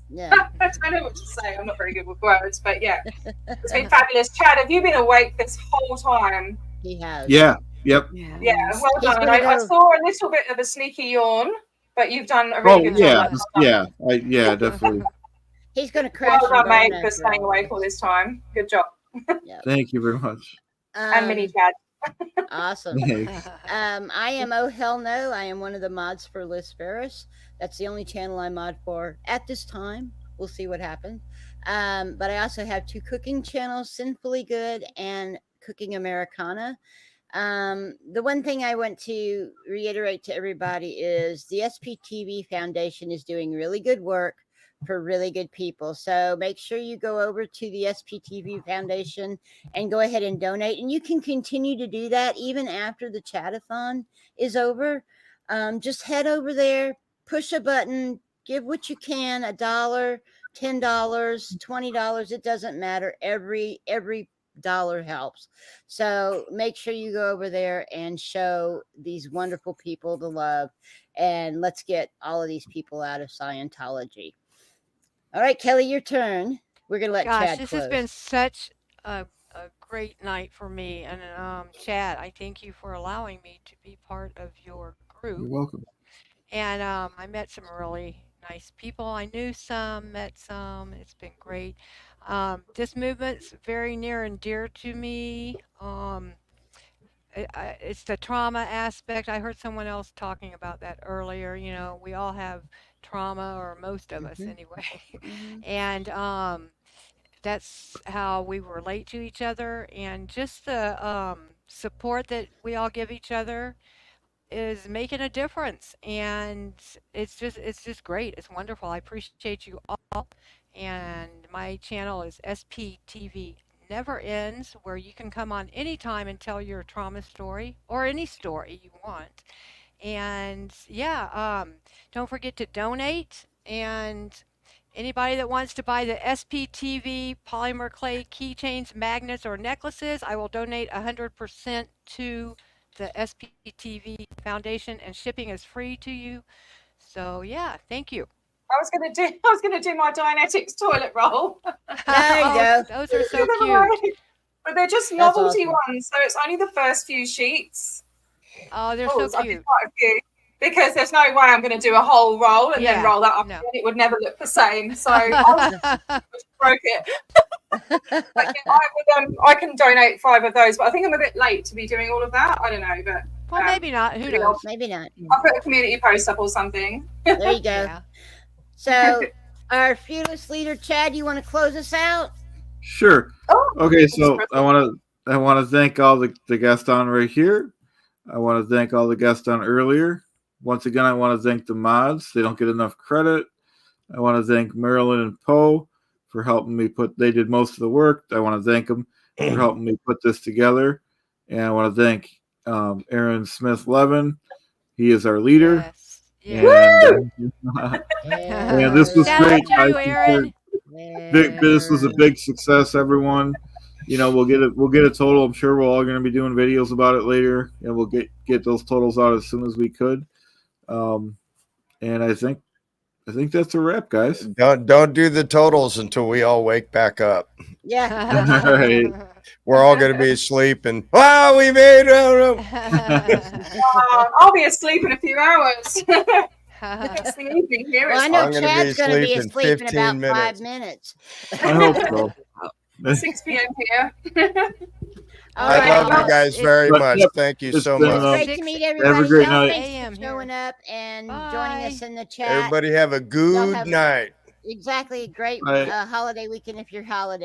yeah. I don't know what to say. I'm not very good with words, but yeah, it's been fabulous. Chad, have you been awake this whole time? He has. Yeah. Yep. Yeah, well done. I saw a little bit of a sneaky yawn, but you've done a really good job. Yeah, definitely. He's going to crash. Well done, mate, for staying awake all this time. Good job. Yep. Thank you very much. And Mini Chad. Awesome. Thanks. I am Oh Hell No. I am one of the mods for Liz Ferris. That's the only channel I mod for at this time. We'll see what happens. But I also have 2 cooking channels, Sinfully Good and Cooking Americana. The one thing I want to reiterate to everybody is the SPTV Foundation is doing really good work for really good people. So make sure you go over to the SPTV Foundation and go ahead and donate. And you can continue to do that even after the Chad-A-Thon is over. Just head over there, push a button, give what you can, $1, $10, $20. It doesn't matter. Every dollar helps. So make sure you go over there and show these wonderful people the love, and let's get all of these people out of Scientology. All right, Kelly, your turn. We're gonna let Gosh, Chad this close. has been such a great night for me. And Chad, I thank you for allowing me to be part of your You're group. welcome. And I met some really nice people. I knew some, met some. It's been great. This movement's very near and dear to me. It's the trauma aspect. I heard someone else talking about that earlier. You know, we all have trauma, or most of us anyway. And that's how we relate to each other. And just the support that we all give each other is making a difference, and it's just great. It's wonderful. I appreciate you all. And my channel is SPTV Never Ends, where you can come on anytime and tell your trauma story or any story you want. And yeah, don't forget to donate. And anybody that wants to buy the SPTV polymer clay keychains, magnets, or necklaces, I will donate 100% to the SPTV Foundation, and shipping is free to you. So yeah, thank you. I was gonna do my Dianetics toilet roll. There you go. Those are so cute. But they're just That's novelty awesome. ones, so it's only the first few sheets. Oh, they're Oh, so I did cute. quite a few, because there's no way I'm going to do a whole roll and then Yeah, roll that up no. again. It would never look the same. So I just broke it. But yeah, I can donate 5 of those, but I think I'm a bit late to be doing all of that. I don't know, but Well, maybe not. Who maybe knows? Maybe not. I'll put a community post up or something. There you go. Yeah. So, our fearless leader, Chad, you want to close us out? Sure. Oh, Okay, so I want to thank all the guests on right here. I want to thank all the guests on earlier. Once again, I want to thank the mods. They don't get enough credit. I want to thank Marilyn and Poe for helping me they did most of the work. I want to thank them for helping me put this together. And I want to thank Aaron Smith-Levin. He is our leader. Yes. And this was Shout great. out to you, Aaron. This was a big success, everyone. You know, we'll get a total. I'm sure we're all going to be doing videos about it later, and we'll get those totals out as soon as we could. And I think that's a wrap, guys. Don't do the totals until we all wake back up. Yeah. All right. We're all going to be asleep, and wow, we made it. I'll be asleep in a few hours. It's the evening here. Well, I It's know I'm gonna Chad's be going to be asleep in asleep in 15 about 5 minutes. minutes. I hope so. 6 p.m. here. All I right, love you well, guys very But, much. yep, Thank you it's so been, much. great to meet have a everybody. great Y'all, night. thanks for showing up and joining us in the chat. Everybody have a good have- night. Exactly. Great Bye. holiday weekend if you're holiday.